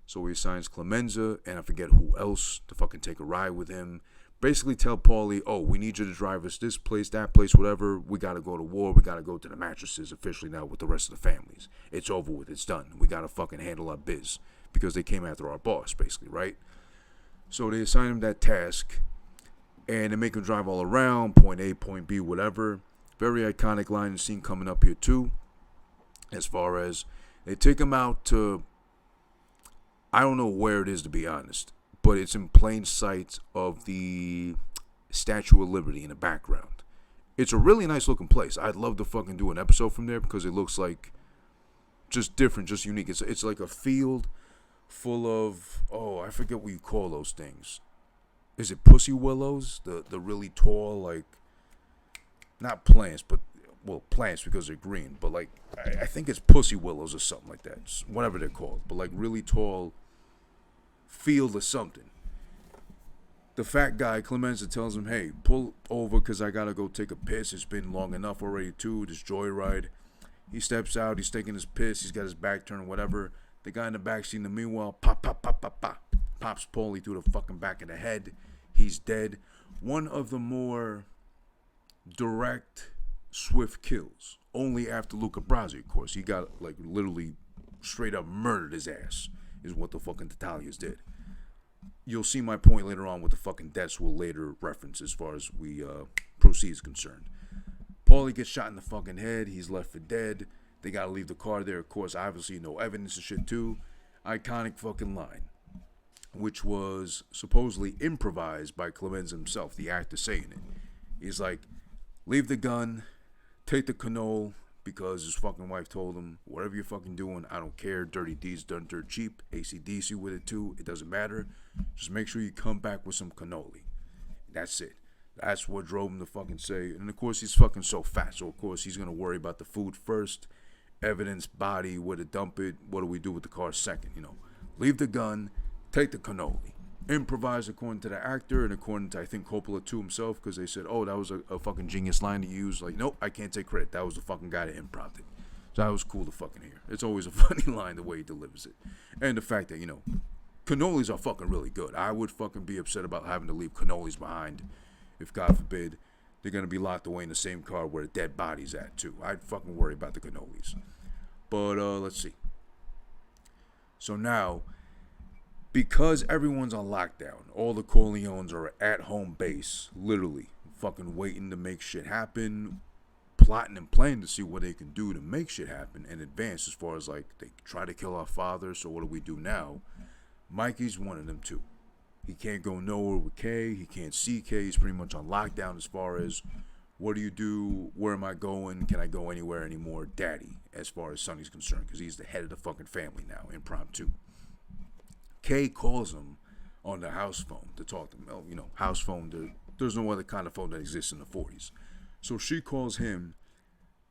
So he assigns Clemenza, and I forget who else, to fucking take a ride with him. Basically tell Paulie, oh, we need you to drive us this place, that place, whatever. We got to go to war. We got to go to the mattresses officially now with the rest of the families. It's over with. It's done. We got to fucking handle our biz because they came after our boss, basically, right? So they assign him that task, and they make him drive all around, point A, point B, whatever. Very iconic line and scene coming up here, too, as far as they take him out to, I don't know where it is, to be honest, but it's in plain sight of the Statue of Liberty in the background. It's a really nice looking place. I'd love to fucking do an episode from there because it looks like just different, just unique. It's like a field full of, oh, I forget what you call those things. Is it pussy willows? The really tall, like, not plants, but, well, plants because they're green, but like, I think it's pussy willows or something like that. It's whatever they're called, but like really tall field or something. The fat guy, Clemenza, tells him, hey, pull over because I gotta go take a piss. It's been long enough already too, this joyride. He steps out, he's taking his piss, he's got his back turned, whatever. The guy in the back seat, in the meanwhile, pop, pops Paulie through the fucking back of the head. He's dead. One of the more direct, swift kills. Only after Luca Brasi, of course. He got, like, literally straight up murdered his ass, is what the fucking Italians did. You'll see my point later on with the fucking deaths we'll later reference as far as we proceed is concerned. Paulie gets shot in the fucking head. He's left for dead. They gotta leave the car there, of course. Obviously, no evidence and shit, too. Iconic fucking line, which was supposedly improvised by Clemenza himself, the actor saying it. He's like, leave the gun, take the cannoli, because his fucking wife told him, whatever you're fucking doing, I don't care. Dirty deeds done dirt cheap. AC/DC with it too. It doesn't matter. Just make sure you come back with some cannoli. That's it. That's what drove him to fucking say. And of course, he's fucking so fat. So of course, he's going to worry about the food first. Evidence, body, where to dump it. What do we do with the car second? Leave the gun, take the cannoli. Improvise according to the actor and according to, I think, Coppola too himself, because they said, oh, that was a fucking genius line to use. Like, nope, I can't take credit. That was the fucking guy that improv it. So that was cool to fucking hear. It's always a funny line the way he delivers it. And the fact that, cannolis are fucking really good. I would fucking be upset about having to leave cannolis behind if, God forbid, they're going to be locked away in the same car where the dead body's at, too. I'd fucking worry about the cannolis. But, let's see. So now, because everyone's on lockdown, all the Corleones are at home base, literally, fucking waiting to make shit happen, plotting and planning to see what they can do to make shit happen in advance, as far as, like, they try to kill our father, so what do we do now? Mikey's one of them, too. He can't go nowhere with Kay. He can't see Kay. He's pretty much on lockdown as far as what do you do? Where am I going? Can I go anywhere anymore? Daddy, as far as Sonny's concerned, because he's the head of the fucking family now, impromptu. Kay calls him on the house phone to talk to him. You know, house phone, there's no other kind of phone that exists in the 40s. So she calls him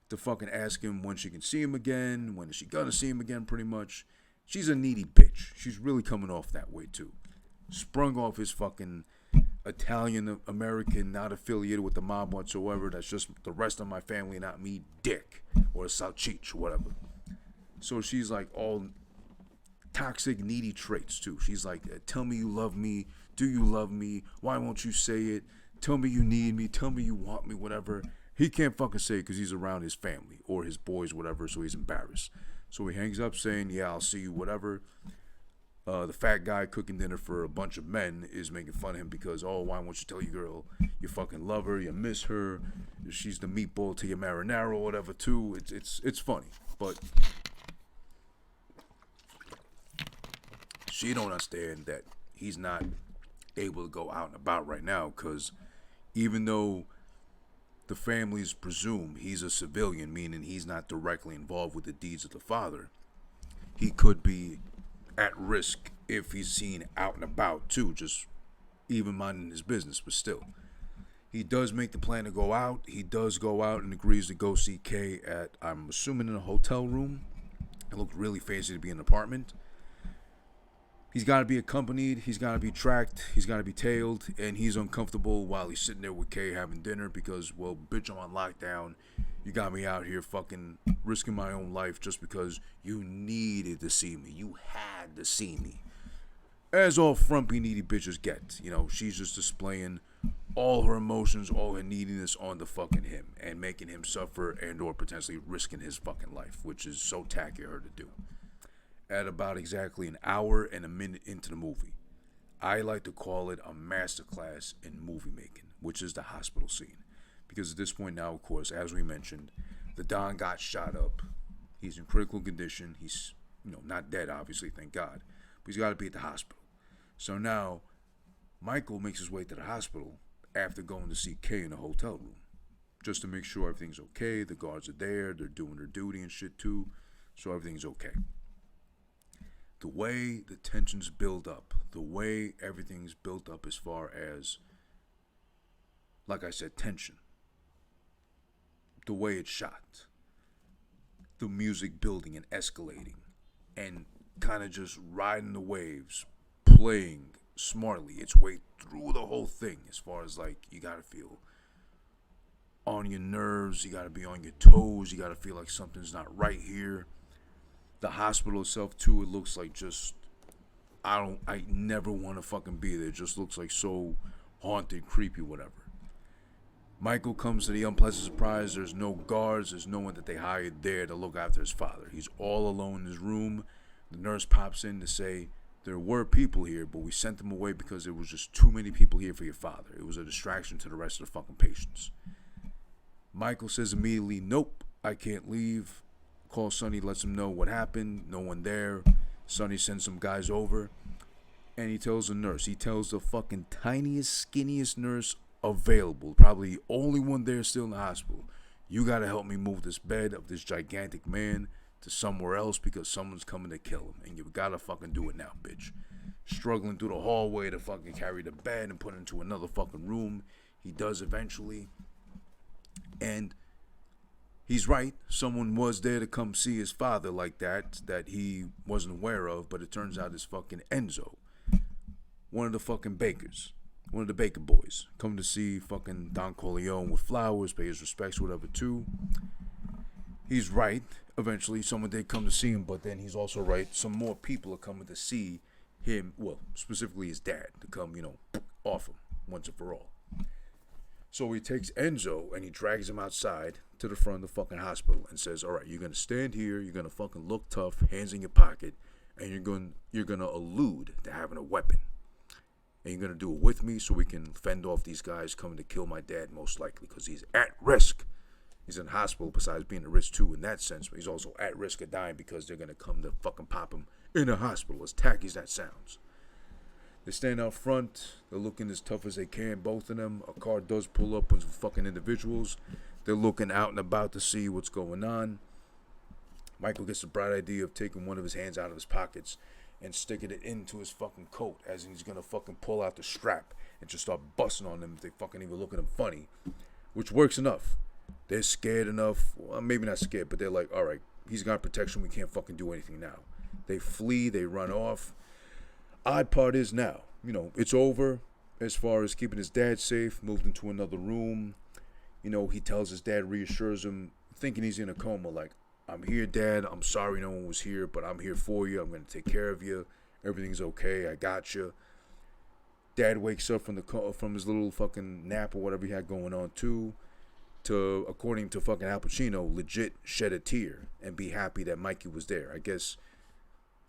to fucking ask him when she can see him again, when is she gonna see him again, pretty much. She's a needy bitch. She's really coming off that way, too. Sprung off his fucking Italian American, not affiliated with the mob whatsoever. That's just the rest of my family, not me, dick, or a salchicha, whatever. So she's like all toxic, needy traits too. She's like, tell me you love me. Do you love me? Why won't you say it? Tell me you need me. Tell me you want me, whatever. He can't fucking say it because he's around his family or his boys, whatever, so he's embarrassed. So he hangs up saying, yeah, I'll see you, whatever. The fat guy cooking dinner for a bunch of men is making fun of him because, oh, why won't you tell your girl you fucking love her, you miss her, she's the meatball to your marinara or whatever too. It's funny, but she don't understand that he's not able to go out and about right now because even though the families presume he's a civilian, meaning he's not directly involved with the deeds of the father, he could be at risk if he's seen out and about too, just even minding his business. But still, he does make the plan to go out. He does go out and agrees to go see Kay at, I'm assuming, in a hotel room. It looked really fancy to be in an apartment. He's got to be accompanied, he's got to be tracked, he's got to be tailed, and he's uncomfortable while he's sitting there with Kay having dinner because, well, bitch, I'm on lockdown. You got me out here fucking risking my own life just because you needed to see me. You had to see me. As all frumpy, needy bitches get. You know, she's just displaying all her emotions, all her neediness onto fucking him and making him suffer and or potentially risking his fucking life, which is so tacky of her to do. At about exactly an hour and a minute into the movie, I like to call it a masterclass in movie making, which is the hospital scene. Because at this point now, of course, as we mentioned, the Don got shot up. He's in critical condition. He's, not dead, obviously, thank God. But he's got to be at the hospital. So now, Michael makes his way to the hospital after going to see Kay in the hotel room. Just to make sure everything's okay. The guards are there. They're doing their duty and shit too. So everything's okay. The way the tensions build up, the way everything's built up as far as, like I said, tension. The way it's shot, the music building and escalating, and kind of just riding the waves, playing smartly its way through the whole thing. As far as like, you gotta feel on your nerves, you gotta be on your toes, you gotta feel like something's not right here. The hospital itself too, it looks like just, I never want to fucking be there. It just looks like so haunted, creepy, whatever. Michael comes to the unpleasant surprise. There's no guards. There's no one that they hired there to look after his father. He's all alone in his room. The nurse pops in to say, there were people here, but we sent them away because there was just too many people here for your father. It was a distraction to the rest of the fucking patients. Michael says immediately, nope, I can't leave. Calls Sonny, lets him know what happened. No one there. Sonny sends some guys over. And he tells the nurse. He tells the fucking tiniest, skinniest nurse available, probably the only one there still in the hospital, you gotta help me move this bed of this gigantic man to somewhere else because someone's coming to kill him, and you gotta fucking do it now, bitch. Struggling through the hallway to fucking carry the bed and put it into another fucking room. He does eventually, and he's right, someone was there to come see his father like that he wasn't aware of, but it turns out it's fucking Enzo, one of the fucking bakers. One of the Baker boys come to see fucking Don Corleone with flowers, pay his respects, whatever, too. He's right. Eventually, someone did come to see him, but then he's also right. Some more people are coming to see him, well, specifically his dad, to come, off him once and for all. So he takes Enzo and he drags him outside to the front of the fucking hospital and says, all right, you're going to stand here, you're going to fucking look tough, hands in your pocket, and you're going to allude to having a weapon. And you're going to do it with me so we can fend off these guys coming to kill my dad, most likely, because he's at risk. He's in the hospital besides being at risk, too, in that sense. But he's also at risk of dying because they're going to come to fucking pop him in a hospital, as tacky as that sounds. They stand out front. They're looking as tough as they can, both of them. A car does pull up with some fucking individuals. They're looking out and about to see what's going on. Michael gets the bright idea of taking one of his hands out of his pockets and sticking it into his fucking coat, as he's gonna fucking pull out the strap and just start busting on them if they fucking even look at him funny, which works enough. They're scared enough, well, maybe not scared, but they're like, all right, he's got protection, we can't fucking do anything now. They flee, they run off. Odd part is now, it's over as far as keeping his dad safe, moved into another room. He tells his dad, reassures him, thinking he's in a coma, like, I'm here, Dad. I'm sorry no one was here, but I'm here for you. I'm going to take care of you. Everything's okay. I got you. Dad wakes up from his little fucking nap or whatever he had going on too, to, according to fucking Al Pacino, legit shed a tear and be happy that Mikey was there. I guess,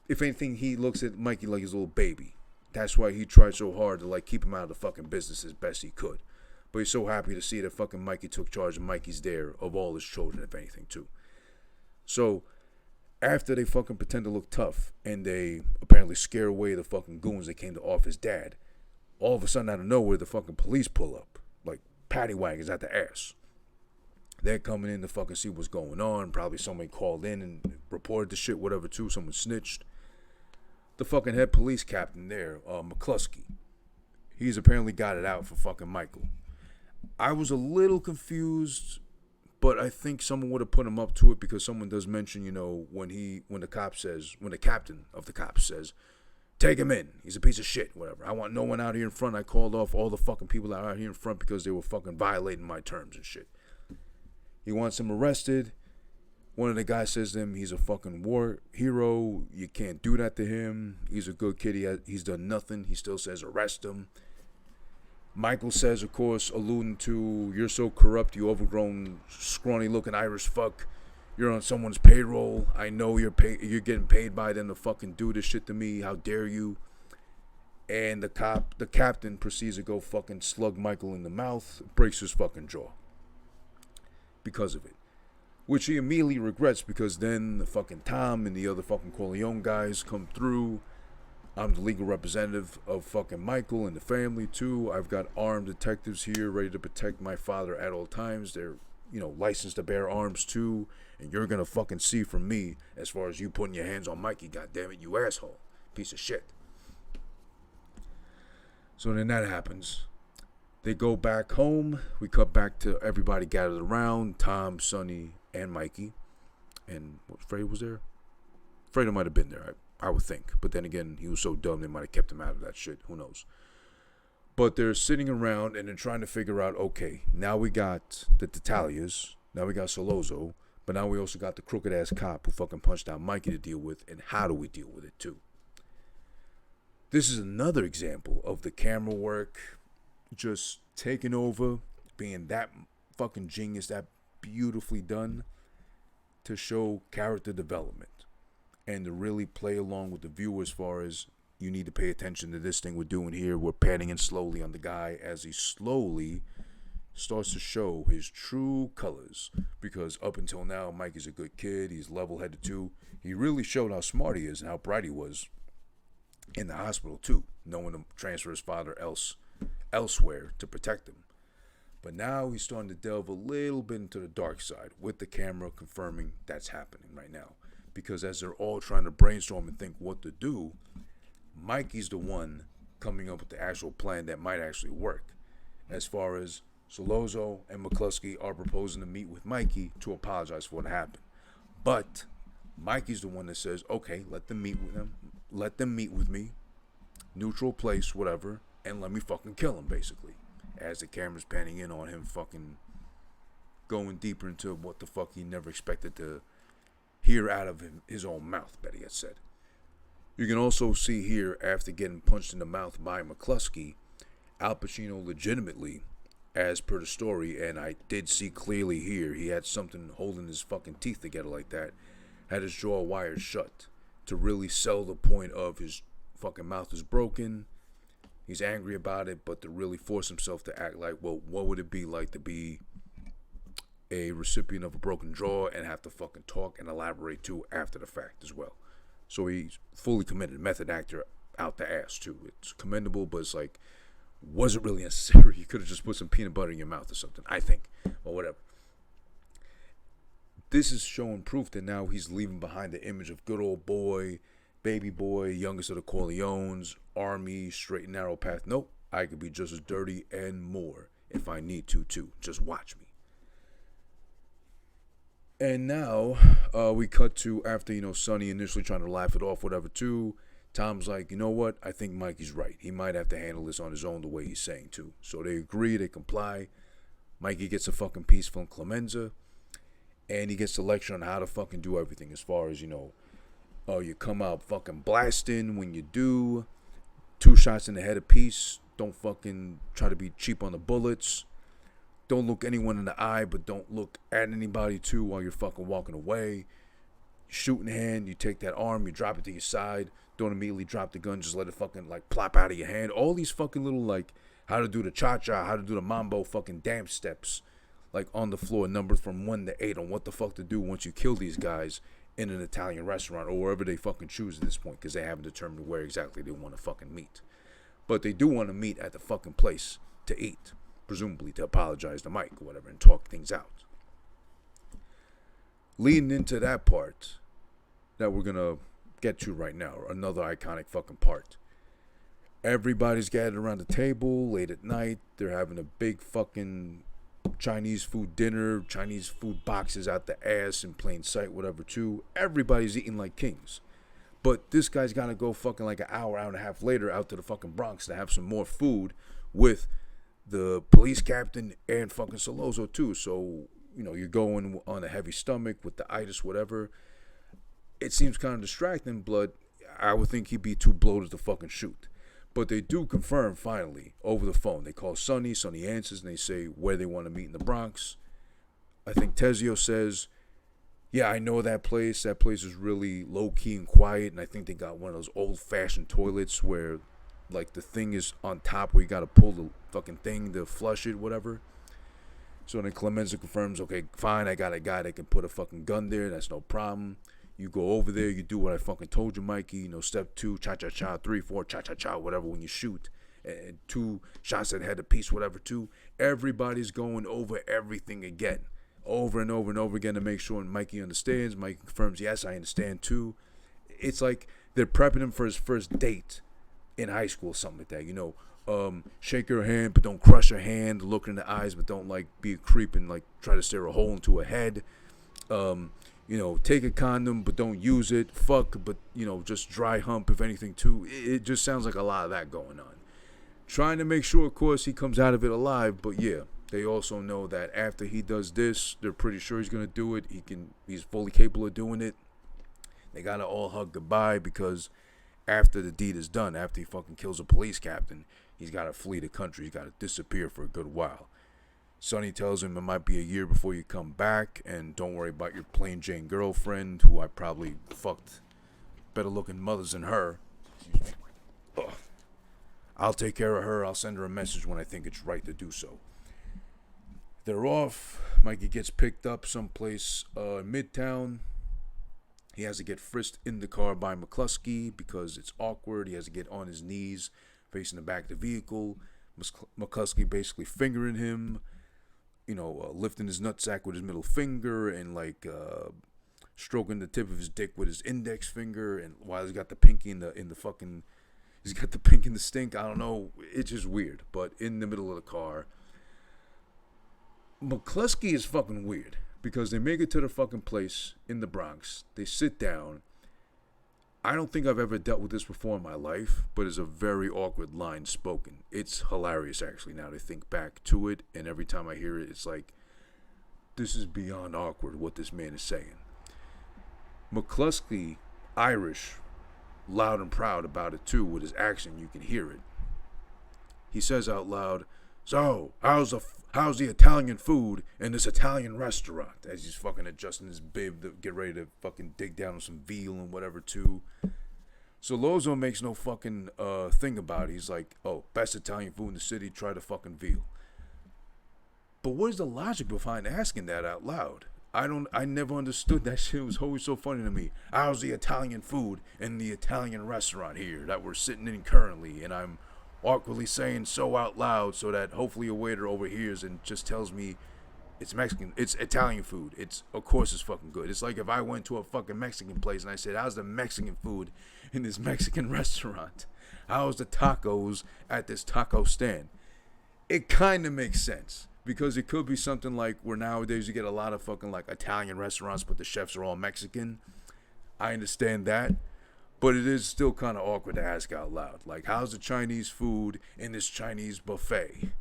if anything, he looks at Mikey like his little baby. That's why he tried so hard to like keep him out of the fucking business as best he could. But he's so happy to see that fucking Mikey took charge and Mikey's there of all his children, if anything, too. So, after they fucking pretend to look tough and they apparently scare away the fucking goons that came to off his dad, all of a sudden out of nowhere, the fucking police pull up. Like, paddy wagons at the ass. They're coming in to fucking see what's going on. Probably somebody called in and reported the shit, whatever, too. Someone snitched. The fucking head police captain there, McCluskey, he's apparently got it out for fucking Michael. I was a little confused, but I think someone would have put him up to it, because someone does mention, when the captain of the cops says, take him in, he's a piece of shit, whatever. I want no one out here in front. I called off all the fucking people out here in front because they were fucking violating my terms and shit. He wants him arrested. One of the guys says to him, he's a fucking war hero. You can't do that to him. He's a good kid. He's done nothing. He still says arrest him. Michael says, of course, alluding to, you're so corrupt, you overgrown, scrawny-looking Irish fuck. You're on someone's payroll. I know you're getting paid by them to fucking do this shit to me. How dare you? And the captain proceeds to go fucking slug Michael in the mouth, breaks his fucking jaw because of it. Which he immediately regrets, because then the fucking Tom and the other fucking Corleone guys come through. I'm the legal representative of fucking Michael and the family too. I've got armed detectives here ready to protect my father at all times. They're, licensed to bear arms too. And you're gonna fucking see from me as far as you putting your hands on Mikey, goddammit, you asshole. Piece of shit. So then that happens. They go back home. We cut back to everybody gathered around. Tom, Sonny, and Mikey. And Fredo was there? Fredo might have been there, I would think. But then again, he was so dumb they might have kept him out of that shit. Who knows? But they're sitting around and they're trying to figure out, okay, now we got the Tatalias. Now we got Solozzo. But now we also got the crooked ass cop who fucking punched out Mikey to deal with. And how do we deal with it too? This is another example of the camera work just taking over, being that fucking genius, that beautifully done, to show character development and to really play along with the viewer as far as, you need to pay attention to this thing we're doing here. We're panning in slowly on the guy as he slowly starts to show his true colors, because up until now Mike is a good kid, he's level-headed too. He really showed how smart he is and how bright he was in the hospital too, knowing to transfer his father elsewhere to protect him. But now he's starting to delve a little bit into the dark side, with the camera confirming that's happening right now. Because as they're all trying to brainstorm and think what to do, Mikey's the one coming up with the actual plan that might actually work. As far as Solozzo and McCluskey are proposing to meet with Mikey to apologize for what happened. But Mikey's the one that says, okay, let them meet with him. Let them meet with me. Neutral place, whatever. And let me fucking kill him, basically. As the camera's panning in on him fucking going deeper into what the fuck he never expected to hear out of his own mouth, better yet said. You can also see here, after getting punched in the mouth by McCluskey, Al Pacino legitimately, as per the story, and I did see clearly here, he had something holding his fucking teeth together like that, had his jaw wired shut to really sell the point of his fucking mouth is broken. He's angry about it, but to really force himself to act like, well, what would it be like to be a recipient of a broken jaw and have to fucking talk and elaborate too after the fact as well. So he's fully committed, method actor out the ass too. It's commendable, but it's like, was it really necessary? You could have just put some peanut butter in your mouth or something, I think, or whatever. This is showing proof that now he's leaving behind the image of good old boy, baby boy, youngest of the Corleones, army, straight and narrow path. Nope, I could be just as dirty and more if I need to too. Just watch me. And now we cut to after, Sonny initially trying to laugh it off, whatever, too. Tom's like, you know what? I think Mikey's right. He might have to handle this on his own the way he's saying, too. So they agree, they comply. Mikey gets a fucking piece from Clemenza. And he gets a lecture on how to fucking do everything as far as, you come out fucking blasting when you do. 2 shots in the head apiece. Don't fucking try to be cheap on the bullets. Don't look anyone in the eye, but don't look at anybody, too, while you're fucking walking away. Shoot in hand, you take that arm, you drop it to your side. Don't immediately drop the gun, just let it fucking, plop out of your hand. All these fucking little, how to do the cha-cha, how to do the mambo fucking dance steps, on the floor, numbers from 1 to 8 on what the fuck to do once you kill these guys in an Italian restaurant or wherever they fucking choose at this point, because they haven't determined where exactly they want to fucking meet. But they do want to meet at the fucking place to eat, presumably to apologize to Mike or whatever and talk things out. Leading into that part that we're going to get to right now, another iconic fucking part. Everybody's gathered around the table late at night. They're having a big fucking Chinese food dinner, Chinese food boxes out the ass in plain sight, whatever, too. Everybody's eating like kings. But this guy's got to go fucking an hour and a half later out to the fucking Bronx to have some more food with the police captain and fucking Solozzo, too. So, you're going on a heavy stomach with the itis, whatever. It seems kind of distracting, but I would think he'd be too bloated to fucking shoot. But they do confirm, finally, over the phone. They call Sonny. Sonny answers, and they say where they want to meet in the Bronx. I think Tezio says, yeah, I know that place. That place is really low-key and quiet, and I think they got one of those old-fashioned toilets where, the thing is on top where you got to pull the fucking thing to flush it, whatever. So then Clemenza confirms, okay, fine, I got a guy that can put a fucking gun there. That's no problem. You go over there, you do what I fucking told you, Mikey. Step 2, cha-cha-cha, 3, 4, cha-cha-cha, whatever, when you shoot. And 2 shots at head apiece, whatever, 2. Everybody's going over everything again. Over and over and over again to make sure Mikey understands. Mikey confirms, yes, I understand, too. It's like they're prepping him for his first date in high school, something like that. Shake her hand, but don't crush her hand. Look in the eyes, but don't, be a creep and, try to stare a hole into her head. Take a condom, but don't use it. Fuck, but, just dry hump, if anything, too. It just sounds like a lot of that going on. Trying to make sure, of course, he comes out of it alive, but yeah, they also know that after he does this, they're pretty sure he's going to do it. He's fully capable of doing it. They got to all hug goodbye because after the deed is done, after he fucking kills a police captain, he's got to flee the country. He's got to disappear for a good while. Sonny tells him it might be a year before you come back, and don't worry about your plain Jane girlfriend, who I probably fucked better looking mothers than her. Ugh. I'll take care of her. I'll send her a message when I think it's right to do so. They're off. Mikey gets picked up someplace in Midtown. He has to get frisked in the car by McCluskey because it's awkward. He has to get on his knees facing the back of the vehicle. McCluskey basically fingering him. Lifting his nutsack with his middle finger and stroking the tip of his dick with his index finger, and while he's got the pinky in the fucking, he's got the pink in the stink. I don't know. It's just weird. But in the middle of the car, McCluskey is fucking weird because they make it to the fucking place in the Bronx. They sit down. I don't think I've ever dealt with this before in my life, but it's a very awkward line spoken. It's hilarious, actually, now to think back to it, and every time I hear it, it's like, this is beyond awkward what this man is saying. McCluskey, Irish, loud and proud about it, too, with his accent, you can hear it. He says out loud, so, how's the Italian food in this Italian restaurant? As he's fucking adjusting his bib to get ready to fucking dig down on some veal and whatever, too. So Solozzo makes no fucking thing about it. He's like, oh, best Italian food in the city, try the fucking veal. But what is the logic behind asking that out loud? I never understood that shit. It was always so funny to me. How's the Italian food in the Italian restaurant here that we're sitting in currently, and I'm awkwardly saying so out loud so that hopefully a waiter overhears and just tells me it's Mexican, it's Italian food. It's, of course it's fucking good. It's like if I went to a fucking Mexican place and I said, how's the Mexican food in this Mexican restaurant? How's the tacos at this taco stand? It kind of makes sense. Because it could be something like where nowadays you get a lot of fucking like Italian restaurants, but the chefs are all Mexican. I understand that. But it is still kind of awkward to ask out loud. Like, how's the Chinese food in this Chinese buffet?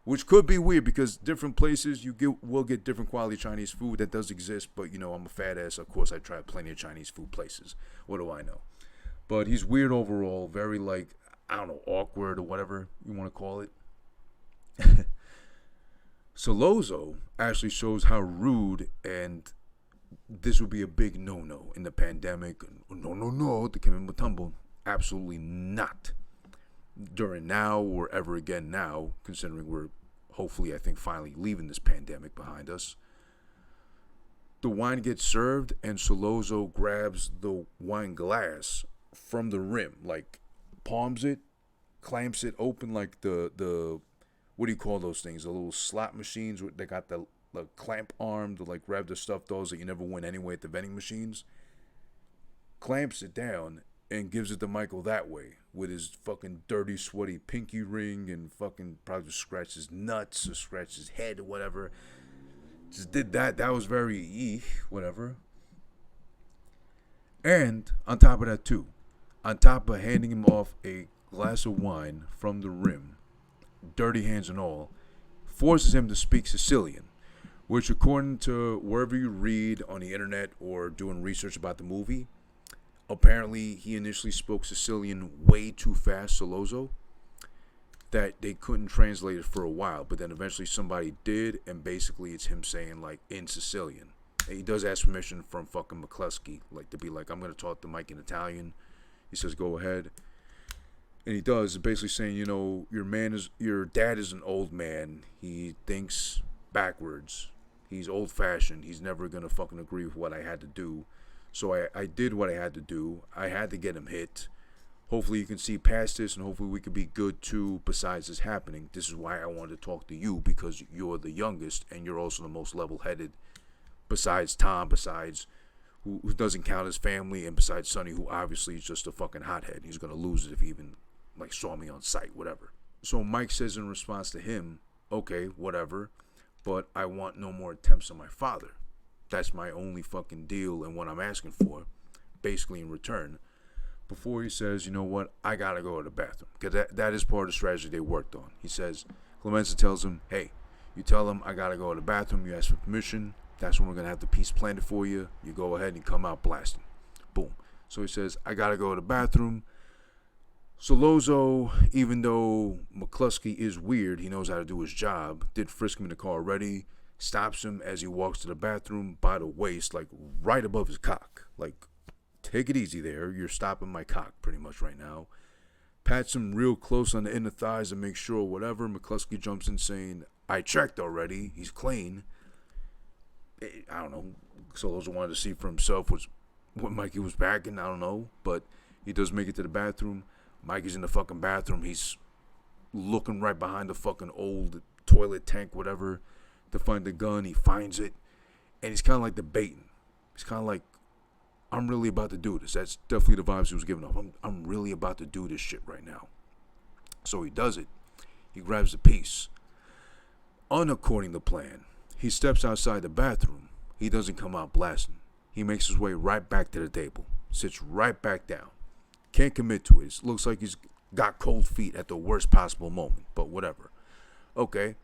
Which could be weird because different places will get different quality Chinese food that does exist. But, you know, I'm a fat ass. Of course, I tried plenty of Chinese food places. What do I know? But he's weird overall. Very, like, I don't know, awkward or whatever you want to call it. Solozzo actually shows how rude, and this would be a big no-no in the pandemic. No, the Kimimba Tumble. Absolutely not. During now or ever again now, considering we're hopefully, I think, finally leaving this pandemic behind us. The wine gets served, and Solozzo grabs the wine glass from the rim, like palms it, clamps it open like the what do you call those things? The little slot machines they got the clamp arm to like grab the stuffed dolls that you never win anyway at the vending machines. Clamps it down and gives it to Michael that way with his fucking dirty, sweaty pinky ring and fucking probably just scratched his nuts or scratched his head or whatever. Just did that. That was very whatever. And on top of that too, on top of handing him off a glass of wine from the rim, dirty hands and all, forces him to speak Sicilian, which according to wherever you read on the internet or doing research about the movie, apparently he initially spoke Sicilian way too fast, Solozzo, that they couldn't translate it for a while, but then eventually somebody did, and basically it's him saying like in Sicilian. And he does ask permission from fucking McCluskey, like to be like, I'm going to talk to Mike in Italian. He says, go ahead. And he does, basically saying, you know, your dad is an old man. He thinks backwards. He's old-fashioned. He's never going to fucking agree with what I had to do. So I did what I had to do. I had to get him hit. Hopefully you can see past this, and hopefully we could be good too besides this happening. This is why I wanted to talk to you, because you're the youngest, and you're also the most level-headed, besides Tom, besides who doesn't count as family, and besides Sonny, who obviously is just a fucking hothead. He's going to lose it if he even like saw me on sight, whatever. So Mike says in response to him, okay, whatever, but I want no more attempts on my father. That's my only fucking deal and what I'm asking for, basically in return. Before he says, you know what, I gotta go to the bathroom. Because that is part of the strategy they worked on. He says, Clemenza tells him, hey, you tell him I gotta go to the bathroom, you ask for permission, that's when we're gonna have the piece planted for you. You go ahead and come out blasting. Boom. So he says, I gotta go to the bathroom. Solozzo, even though McCluskey is weird, he knows how to do his job, did frisk him in the car already, stops him as he walks to the bathroom by the waist, like right above his cock. Like, take it easy there, you're stopping my cock pretty much right now. Pats him real close on the inner thighs to make sure whatever. McCluskey jumps in saying, I checked already, he's clean. I don't know, Solozzo wanted to see for himself what Mikey was backing, I don't know, but he does make it to the bathroom. Mikey's in the fucking bathroom. He's looking right behind the fucking old toilet tank, whatever, to find the gun. He finds it, and he's kind of like debating. He's kind of like, I'm really about to do this. That's definitely the vibes he was giving off. I'm really about to do this shit right now. So he does it. He grabs the piece. Unaccording to plan, he steps outside the bathroom. He doesn't come out blasting. He makes his way right back to the table. Sits right back down. Can't commit to it. Looks like he's got cold feet at the worst possible moment, but whatever. Okay.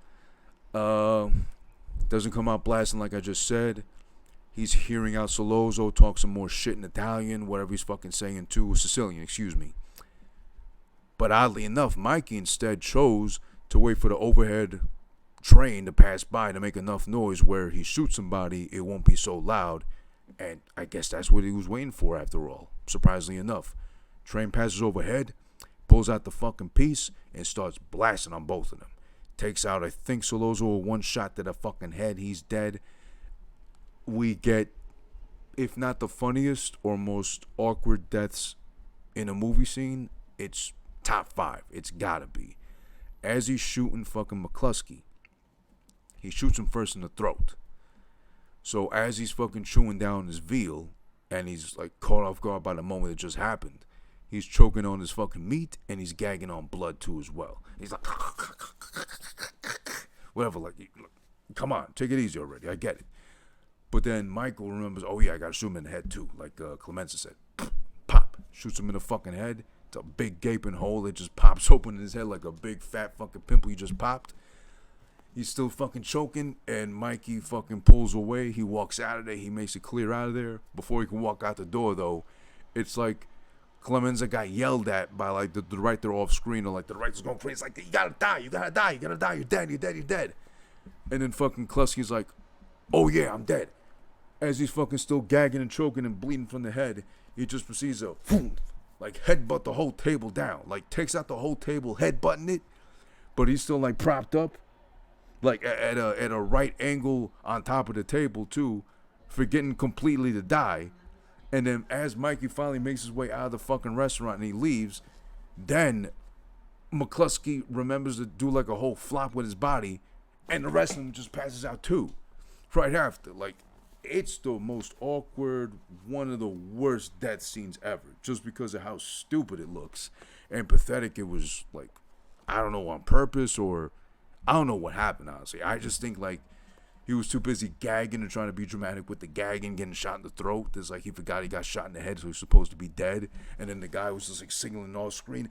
Doesn't come out blasting like I just said. He's hearing out Solozzo talk some more shit in Italian, whatever he's fucking saying too. Sicilian, excuse me. But oddly enough, Mikey instead chose to wait for the overhead train to pass by to make enough noise where he shoots somebody, it won't be so loud. And I guess that's what he was waiting for after all, surprisingly enough. Train passes overhead, pulls out the fucking piece, and starts blasting on both of them. Takes out, I think, Solozzo with one shot to the fucking head. He's dead. we get, if not the funniest or most awkward deaths in a movie scene, it's top 5. It's gotta be. As he's shooting fucking McCluskey, he shoots him first in the throat. So as he's fucking chewing down his veal, and he's like caught off guard by the moment it just happened, he's choking on his fucking meat, and he's gagging on blood too as well. He's like, whatever, like, come on, take it easy already, I get it. But then Michael remembers, oh yeah, I gotta shoot him in the head too, like Clemenza said. Pop, shoots him in the fucking head. It's a big gaping hole that just pops open in his head like a big fat fucking pimple he just popped. He's still fucking choking, and Mikey fucking pulls away. He walks out of there. He makes it clear out of there. Before he can walk out the door, though, it's like Clemenza got yelled at by like the director off screen, or like the director's going crazy. It's like, you gotta die, you gotta die, you gotta die, you're dead, you're dead, you're dead. And then fucking Klusky's like, oh yeah, I'm dead. As he's fucking still gagging and choking and bleeding from the head, he just proceeds to like headbutt the whole table down. Like takes out the whole table, headbutting it, but he's still like propped up. Like at a right angle on top of the table too, forgetting completely to die. And then as Mikey finally makes his way out of the fucking restaurant and he leaves, then McCluskey remembers to do like a whole flop with his body, and the rest of him just passes out too, right after. Like, it's the most awkward, one of the worst death scenes ever, just because of how stupid it looks and pathetic it was. Like, I don't know, on purpose, or I don't know what happened, honestly. I just think, like, he was too busy gagging and trying to be dramatic with the gagging, getting shot in the throat. It's like he forgot he got shot in the head, so he's supposed to be dead. And then the guy was just, like, signaling off screen,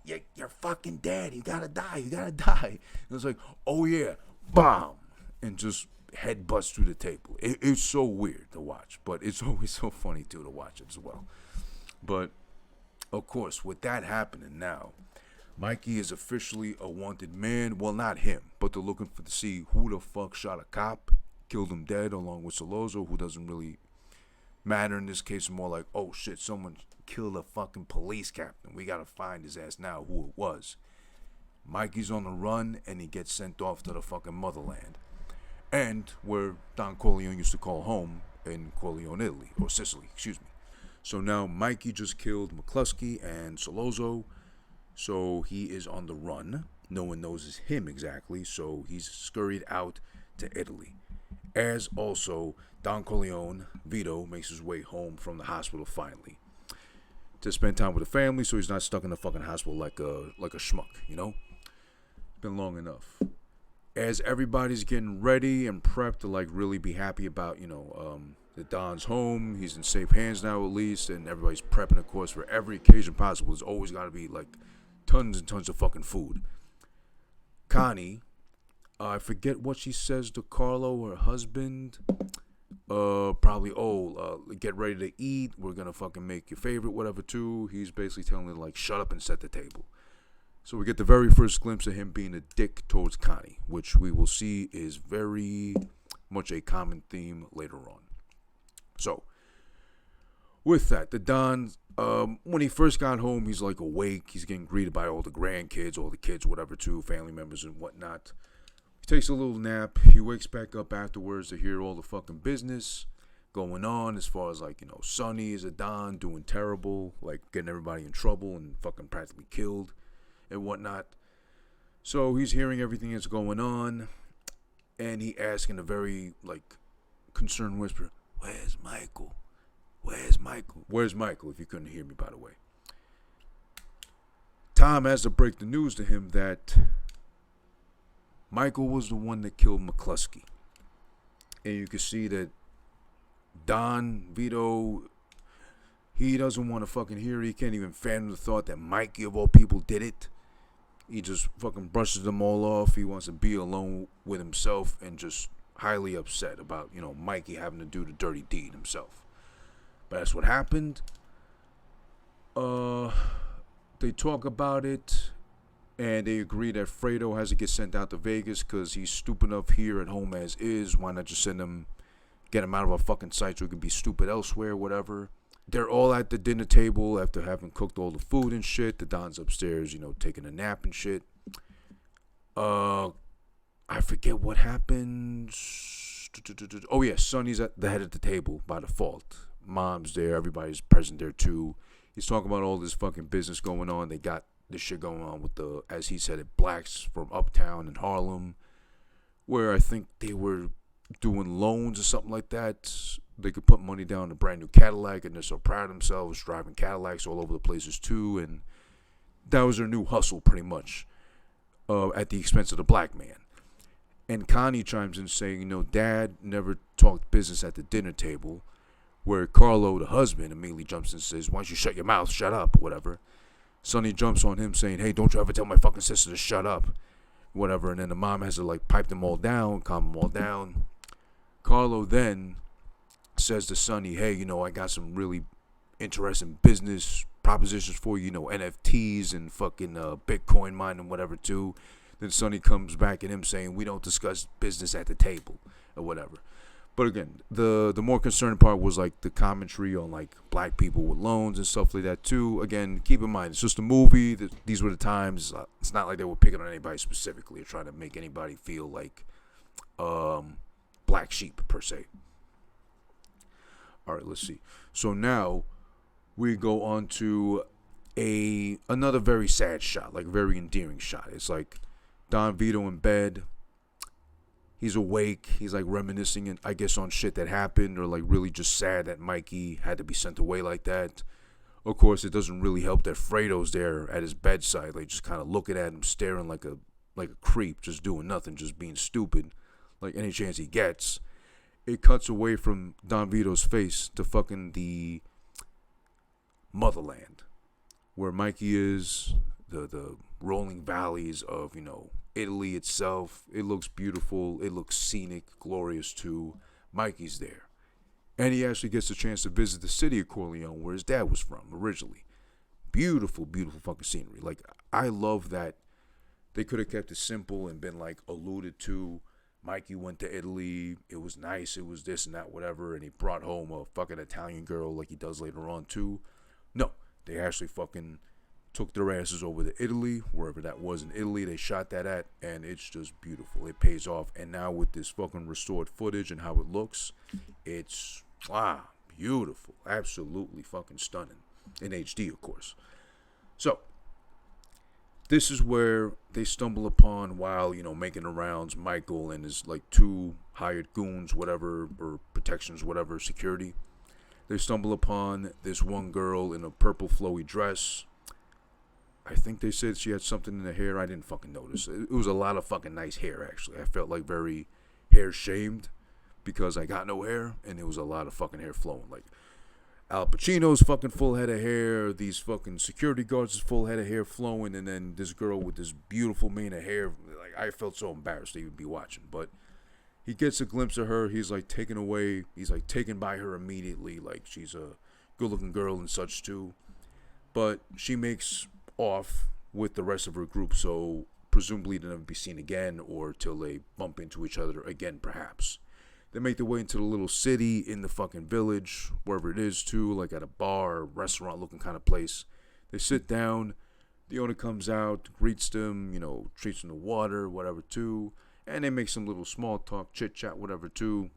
you're fucking dead. You gotta die. You gotta die. And it's like, oh, yeah, bomb. And just headbutts through the table. It's so weird to watch, but it's always so funny, too, to watch it as well. But, of course, with that happening now, Mikey is officially a wanted man. Well, not him, but they're looking to see who the fuck shot a cop, killed him dead, along with Solozzo, who doesn't really matter in this case. More like, oh shit, someone killed a fucking police captain. We gotta find his ass now, who it was. Mikey's on the run, and he gets sent off to the fucking motherland. And where Don Corleone used to call home, in Corleone, Italy, or Sicily, excuse me. So now Mikey just killed McCluskey and Solozzo. So he is on the run. No one knows it's him exactly, so he's scurried out to Italy. As also, Don Corleone, Vito, makes his way home from the hospital finally to spend time with the family, so he's not stuck in the fucking hospital like a schmuck, you know? Been long enough. As everybody's getting ready and prepped to like really be happy about, the Don's home, he's in safe hands now at least, and everybody's prepping, of course, for every occasion possible. There's always got to be like tons and tons of fucking food. Connie, I forget what she says to Carlo, her husband. Probably, get ready to eat. We're gonna fucking make your favorite, whatever, too. He's basically telling her, like, shut up and set the table. So we get the very first glimpse of him being a dick towards Connie, which we will see is very much a common theme later on. So, with that, the Don, when he first got home, he's like awake. He's getting greeted by all the grandkids, all the kids, whatever, too, family members and whatnot. He takes a little nap. He wakes back up afterwards to hear all the fucking business going on as far as, like, Sonny is a Don doing terrible, like getting everybody in trouble and fucking practically killed and whatnot. So he's hearing everything that's going on, and he asks in a very, like, concerned whisper, "Where's Michael? Where's Michael? Where's Michael?" If you couldn't hear me, by the way. Tom has to break the news to him that Michael was the one that killed McCluskey. And you can see that Don Vito, he doesn't want to fucking hear it. He can't even fathom the thought that Mikey, of all people, did it. He just fucking brushes them all off. He wants to be alone with himself and just highly upset about, Mikey having to do the dirty deed himself. But that's what happened. They talk about it, and they agree that Fredo has to get sent out to Vegas because he's stupid enough here at home as is. Why not just get him out of our fucking sight so he can be stupid elsewhere, whatever. They're all at the dinner table after having cooked all the food and shit. The Don's upstairs, taking a nap and shit. I forget what happens Oh yeah, Sonny's at the head of the table by default. Mom's there, everybody's present there too. He's talking about all this fucking business going on. They got this shit going on with the, as he said it, blacks from uptown in Harlem, where I think they were doing loans or something like that. They could put money down in a brand new Cadillac, and they're so proud of themselves driving Cadillacs all over the places too. And that was their new hustle, pretty much, at the expense of the black man. And Connie chimes in saying, Dad never talked business at the dinner table, where Carlo, the husband, immediately jumps in and says, why don't you shut your mouth, shut up, whatever. Sonny jumps on him saying, hey, don't you ever tell my fucking sister to shut up, whatever. And then the mom has to pipe them all down, calm them all down. Carlo then says to Sonny, hey, I got some really interesting business propositions for you, NFTs and fucking Bitcoin mining, whatever too. Then Sonny comes back at him saying, we don't discuss business at the table or whatever. But again, the more concerning part was the commentary on black people with loans and stuff like that too. Again, keep in mind, it's just a movie. These were the times. It's not like they were picking on anybody specifically or trying to make anybody feel like black sheep per se. All right, let's see. So now we go on to another very sad shot, very endearing shot. It's Don Vito in bed. He's awake. He's reminiscing, I guess, on shit that happened, or really just sad that Mikey had to be sent away like that. Of course, it doesn't really help that Fredo's there at his bedside, just kind of looking at him, staring like a creep, just doing nothing, just being stupid, any chance he gets. It cuts away from Don Vito's face to fucking the motherland, where Mikey is, the rolling valleys of, Italy itself. It looks beautiful. It looks scenic, glorious too. Mikey's there. And he actually gets a chance to visit the city of Corleone, where his dad was from originally. Beautiful, beautiful fucking scenery. I love that they could have kept it simple and been alluded to. Mikey went to Italy. It was nice. It was this and that, whatever. And he brought home a fucking Italian girl like he does later on too. No, they actually fucking took their asses over to Italy, wherever that was in Italy. They shot that at, and it's just beautiful. It pays off. And now with this fucking restored footage and how it looks, it's beautiful. Absolutely fucking stunning. In HD, of course. So, this is where they stumble upon, while, making the rounds, Michael and his, two hired goons, whatever, or protections, whatever, security. They stumble upon this one girl in a purple flowy dress. I think they said she had something in her hair. I didn't fucking notice. It was a lot of fucking nice hair, actually. I felt very hair shamed because I got no hair, and it was a lot of fucking hair flowing. Al Pacino's fucking full head of hair. These fucking security guards' full head of hair flowing, and then this girl with this beautiful mane of hair. I felt so embarrassed to even be watching. But he gets a glimpse of her. He's taken away. He's taken by her immediately. She's a good-looking girl and such too. But she makes off with the rest of her group, so presumably they'll never be seen again, or till they bump into each other again, perhaps. They make their way into the little city in the fucking village, wherever it is too, at a bar or restaurant looking kind of place. They sit down. The owner comes out, greets them, treats them to water, whatever too, and they make some little small talk, chit chat, whatever too.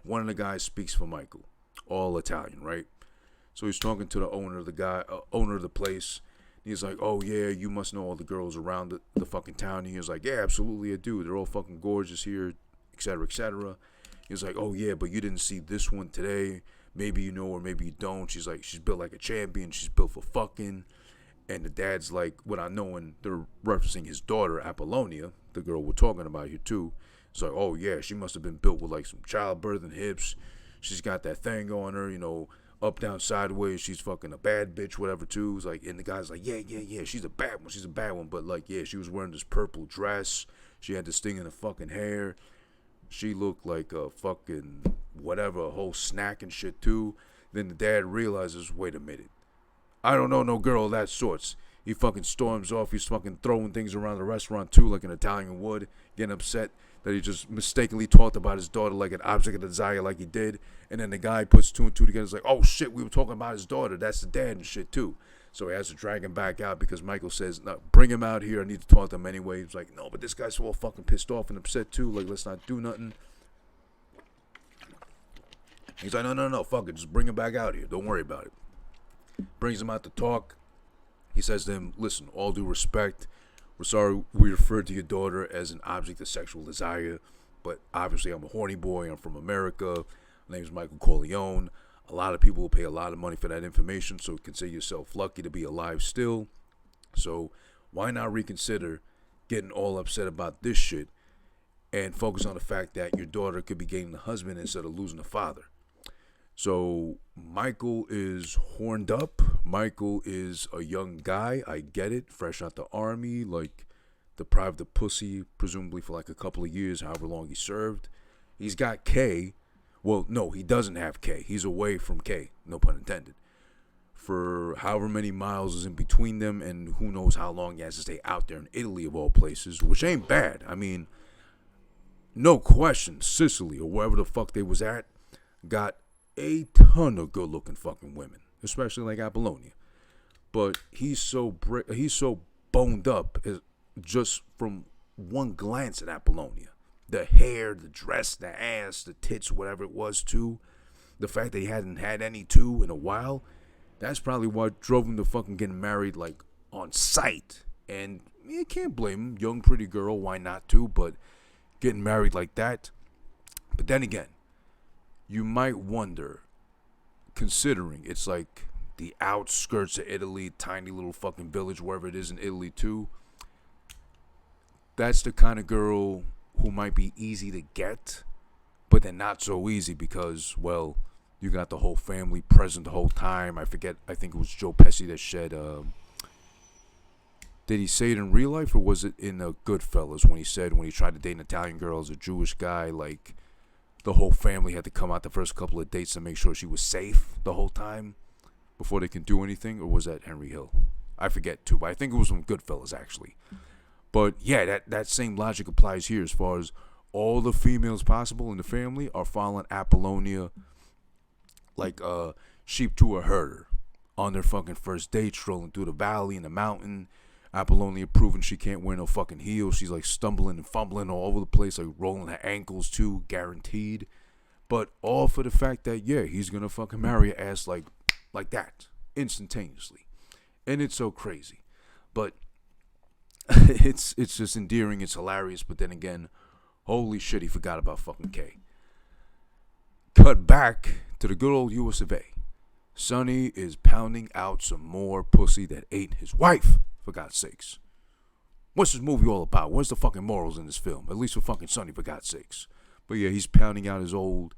One of the guys speaks for Michael, all Italian, right? So he's talking to the owner of the place. He's like, oh, yeah, you must know all the girls around the fucking town. And he was like, yeah, absolutely, I do. They're all fucking gorgeous here, etc., etc. He was like, oh, yeah, but you didn't see this one today. Maybe you know or maybe you don't. She's built like a champion. She's built for fucking. And the dad's without knowing, they're referencing his daughter, Apollonia, the girl we're talking about here, too. It's oh, yeah, she must have been built with, some childbirth and hips. She's got that thing on her, up, down, sideways. She's fucking a bad bitch, whatever, too. It's and the guy's yeah, she's a bad one. But, yeah, she was wearing this purple dress. She had this thing in her fucking hair. She looked like a fucking whatever, a whole snack and shit, too. Then the dad realizes, wait a minute. I don't know no girl of that sorts. He fucking storms off. He's fucking throwing things around the restaurant, too, like an Italian would. Getting upset that he just mistakenly talked about his daughter like an object of desire like he did. And then the guy puts two and two together. It's oh, shit, we were talking about his daughter. That's the dad and shit, too. So he has to drag him back out because Michael says, no, bring him out here. I need to talk to him anyway. He's no, but this guy's all fucking pissed off and upset, too. Let's not do nothing. He's like, no, fuck it. Just bring him back out here. Don't worry about it. Brings him out to talk. He says to him, listen, all due respect, we're sorry we referred to your daughter as an object of sexual desire, but obviously I'm a horny boy. I'm from America. My name's Michael Corleone. A lot of people will pay a lot of money for that information, so consider yourself lucky to be alive still. So why not reconsider getting all upset about this shit and focus on the fact that your daughter could be gaining a husband instead of losing a father? So Michael is horned up. Michael is a young guy. I get it. Fresh out the army, like deprived of pussy, presumably for like a couple of years, however long he served. He's got K. Well, no, he doesn't have K. He's away from K. No pun intended. For however many miles is in between them, and who knows how long he has to stay out there in Italy of all places, which ain't bad. I mean, no question, Sicily or wherever the fuck they was at got a ton of good-looking fucking women, especially like Apollonia. But he's so boned up just from one glance at Apollonia. The hair, the dress, the ass, the tits, whatever it was too. The fact that he hadn't had any too in a while, that's probably what drove him to fucking getting married like on sight. And you can't blame him. Young, pretty girl, why not too? But getting married like that. But then again, you might wonder, considering it's like the outskirts of Italy, tiny little fucking village, wherever it is in Italy too. That's the kind of girl who might be easy to get, but then not so easy because, well, you got the whole family present the whole time. I think it was Joe Pesci that shed, did he say it in real life or was it in Goodfellas when he tried to date an Italian girl as a Jewish guy, like, the whole family had to come out the first couple of dates to make sure she was safe the whole time before they can do anything? Or was that Henry Hill? I forget too, but I think it was from Goodfellas actually. But yeah, that same logic applies here as far as all the females possible in the family are following Apollonia like sheep to a herder on their fucking first date, strolling through the valley in the mountain. Apollonia proving she can't wear no fucking heels. She's like stumbling and fumbling all over the place, like rolling her ankles too, guaranteed. But all for the fact that, yeah, he's gonna fucking marry her ass like that, instantaneously. And it's so crazy. But it's just endearing, it's hilarious, but then again, holy shit, he forgot about fucking K. Cut back to the good old US of A. Sonny is pounding out some more pussy that ate his wife. For God's sakes. What's this movie all about? Where's the fucking morals in this film? At least for fucking Sonny, for God's sakes. But yeah, he's pounding out his old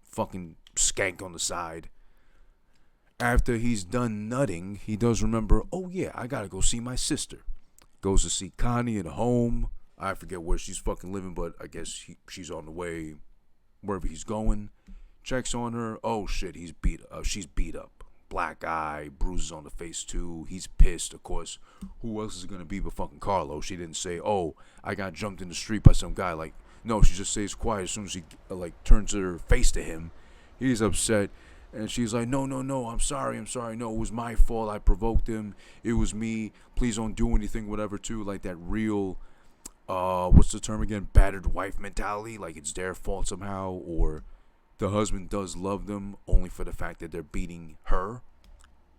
fucking skank on the side. After he's done nutting, he does remember, oh yeah, I gotta go see my sister. Goes to see Connie at home. I forget where she's fucking living, but I guess she's on the way wherever he's going. Checks on her. Oh shit, she's beat up. Black eye, bruises on the face too. He's pissed, of course. Who else is it gonna be but fucking Carlo? She didn't say, oh, I got jumped in the street by some guy. Like, no, she just stays quiet. As soon as she turns her face to him, he's upset. And she's like, no, I'm sorry. No, it was my fault. I provoked him. It was me. Please don't do anything, whatever too. Like that real, what's the term again? Battered wife mentality. Like it's their fault somehow, or the husband does love them only for the fact that they're beating her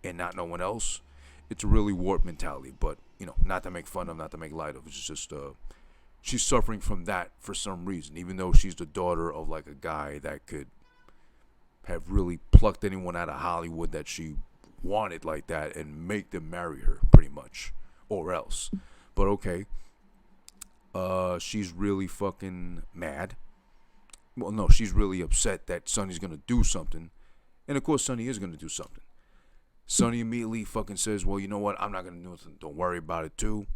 and not no one else. It's a really warped mentality, but, you know, not to make fun of, not to make light of. It's just, she's suffering from that for some reason, even though she's the daughter of, like, a guy that could have really plucked anyone out of Hollywood that she wanted like that and make them marry her, pretty much, or else. But, okay, she's really fucking mad. Well, no, she's really upset that Sonny's going to do something. And, of course, Sonny is going to do something. Sonny immediately fucking says, well, you know what? I'm not going to do nothing. Don't worry about it, too.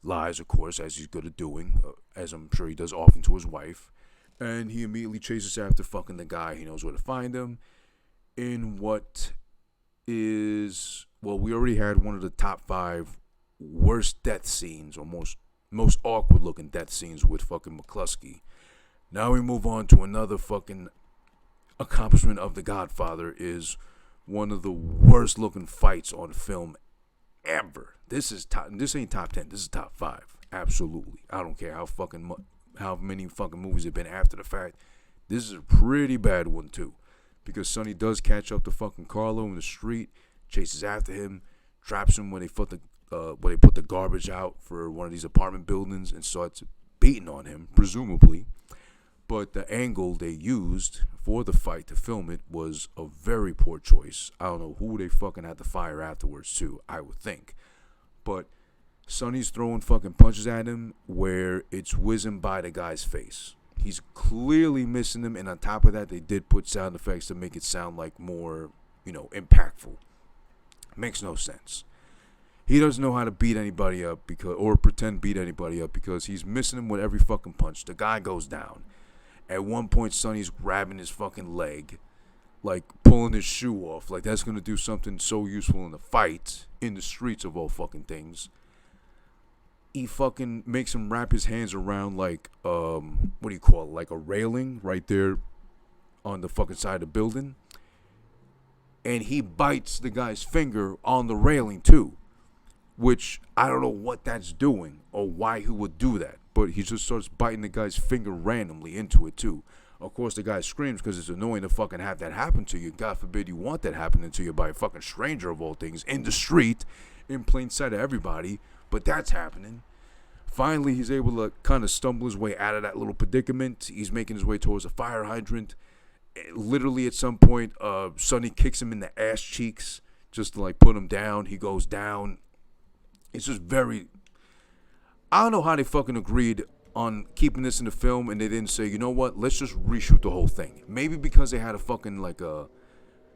Lies, of course, as he's good at doing, as I'm sure he does often to his wife. And he immediately chases after fucking the guy. He knows where to find him. In what is, well, we already had one of the top 5 worst death scenes, or most awkward-looking death scenes with fucking McCluskey. Now we move on to another fucking accomplishment of The Godfather, is one of the worst looking fights on film ever. This ain't top 10. This is top 5. Absolutely. I don't care how many fucking movies have been after the fact. This is a pretty bad one too. because Sonny does catch up to fucking Carlo in the street, chases after him, traps him when they put the garbage out for one of these apartment buildings and starts beating on him, presumably. But the angle they used for the fight to film it was a very poor choice. I don't know who they fucking had to fire afterwards too, I would think. But Sonny's throwing fucking punches at him where it's whizzing by the guy's face. He's clearly missing him, and on top of that, they did put sound effects to make it sound like more, impactful. Makes no sense. He doesn't know how to beat anybody up or pretend beat anybody up because he's missing him with every fucking punch. The guy goes down. At one point, Sonny's grabbing his fucking leg, like pulling his shoe off. Like that's going to do something so useful in the fight, in the streets of all fucking things. He fucking makes him wrap his hands around like, what do you call it? Like a railing right there on the fucking side of the building. And he bites the guy's finger on the railing too. Which I don't know what that's doing or why he would do that. But he just starts biting the guy's finger randomly into it too. Of course, the guy screams because it's annoying to fucking have that happen to you. God forbid you want that happening to you by a fucking stranger of all things in the street, in plain sight of everybody. But that's happening. Finally, he's able to kind of stumble his way out of that little predicament. He's making his way towards a fire hydrant. Literally, at some point, Sonny kicks him in the ass cheeks just to like put him down. He goes down. It's just very... I don't know how they fucking agreed on keeping this in the film and they didn't say, you know what, let's just reshoot the whole thing. Maybe because they had a fucking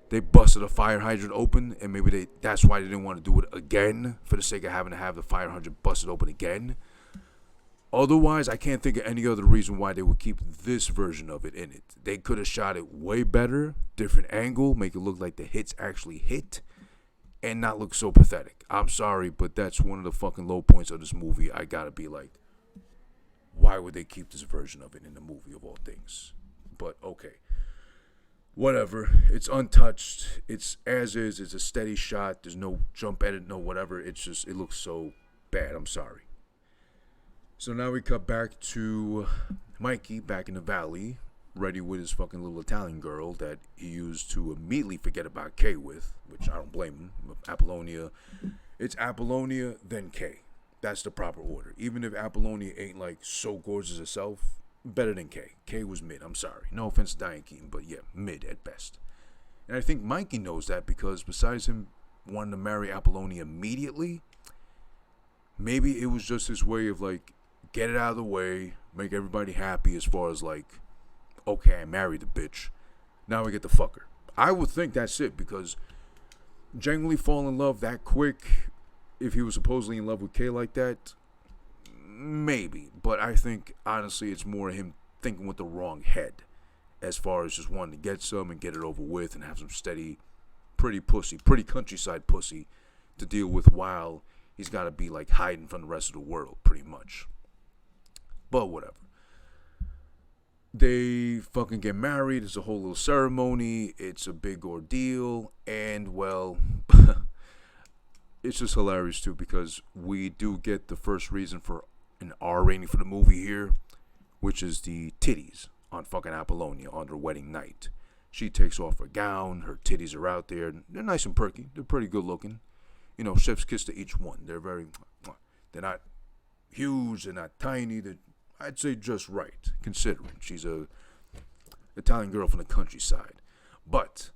they busted a fire hydrant open and maybe that's why they didn't want to do it again for the sake of having to have the fire hydrant busted open again. Otherwise, I can't think of any other reason why they would keep this version of it in it. They could have shot it way better, different angle, make it look like the hits actually hit. And not look so pathetic. I'm sorry, but that's one of the fucking low points of this movie. I gotta be like, why would they keep this version of it in the movie of all things? But okay. Whatever. It's untouched. It's as is. It's a steady shot. There's no jump edit, no whatever. It's just, it looks so bad. I'm sorry. So now we cut back to Mikey back in the valley, ready with his fucking little Italian girl that he used to immediately forget about Kay with, which I don't blame him. Apollonia. It's Apollonia, then Kay. That's the proper order. Even if Apollonia ain't like so gorgeous herself, better than Kay. Kay was mid, I'm sorry. No offense to Diane Keaton, but yeah, mid at best. And I think Mikey knows that because besides him wanting to marry Apollonia immediately, maybe it was just his way of like, get it out of the way, make everybody happy as far as like, okay, I married the bitch. Now we get the fucker. I would think that's it because genuinely fall in love that quick, if he was supposedly in love with Kay like that, maybe. But I think, honestly, it's more him thinking with the wrong head as far as just wanting to get some and get it over with and have some steady, pretty countryside pussy to deal with while he's got to be like hiding from the rest of the world, pretty much. But whatever. They fucking get married. It's a whole little ceremony. It's a big ordeal. And, well, it's just hilarious, too, because we do get the first reason for an R rating for the movie here, which is the titties on fucking Apollonia on their wedding night. She takes off her gown. Her titties are out there. They're nice and perky. They're pretty good looking. You know, chef's kiss to each one. They're not huge. They're not tiny. I'd say just right, considering she's a Italian girl from the countryside. But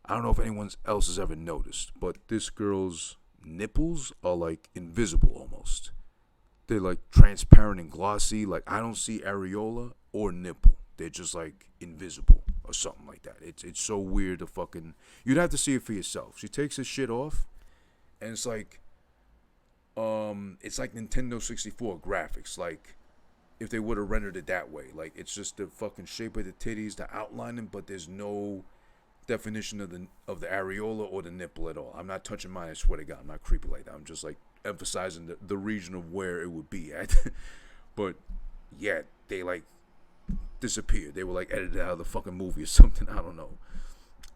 I don't know if anyone else has ever noticed, but this girl's nipples are like invisible almost. They're like transparent and glossy. Like I don't see areola or nipple. They're just like invisible or something like that. It's so weird to fucking... You'd have to see it for yourself. She takes this shit off, and it's like Nintendo 64 graphics. Like, if they would have rendered it that way. Like, it's just the fucking shape of the titties, the outlining, but there's no definition of the areola or the nipple at all. I'm not touching mine, I swear to God. I'm not creepy like that. I'm just, like, emphasizing the region of where it would be at. But, yeah, they, like, disappeared. They were, like, edited out of the fucking movie or something. I don't know.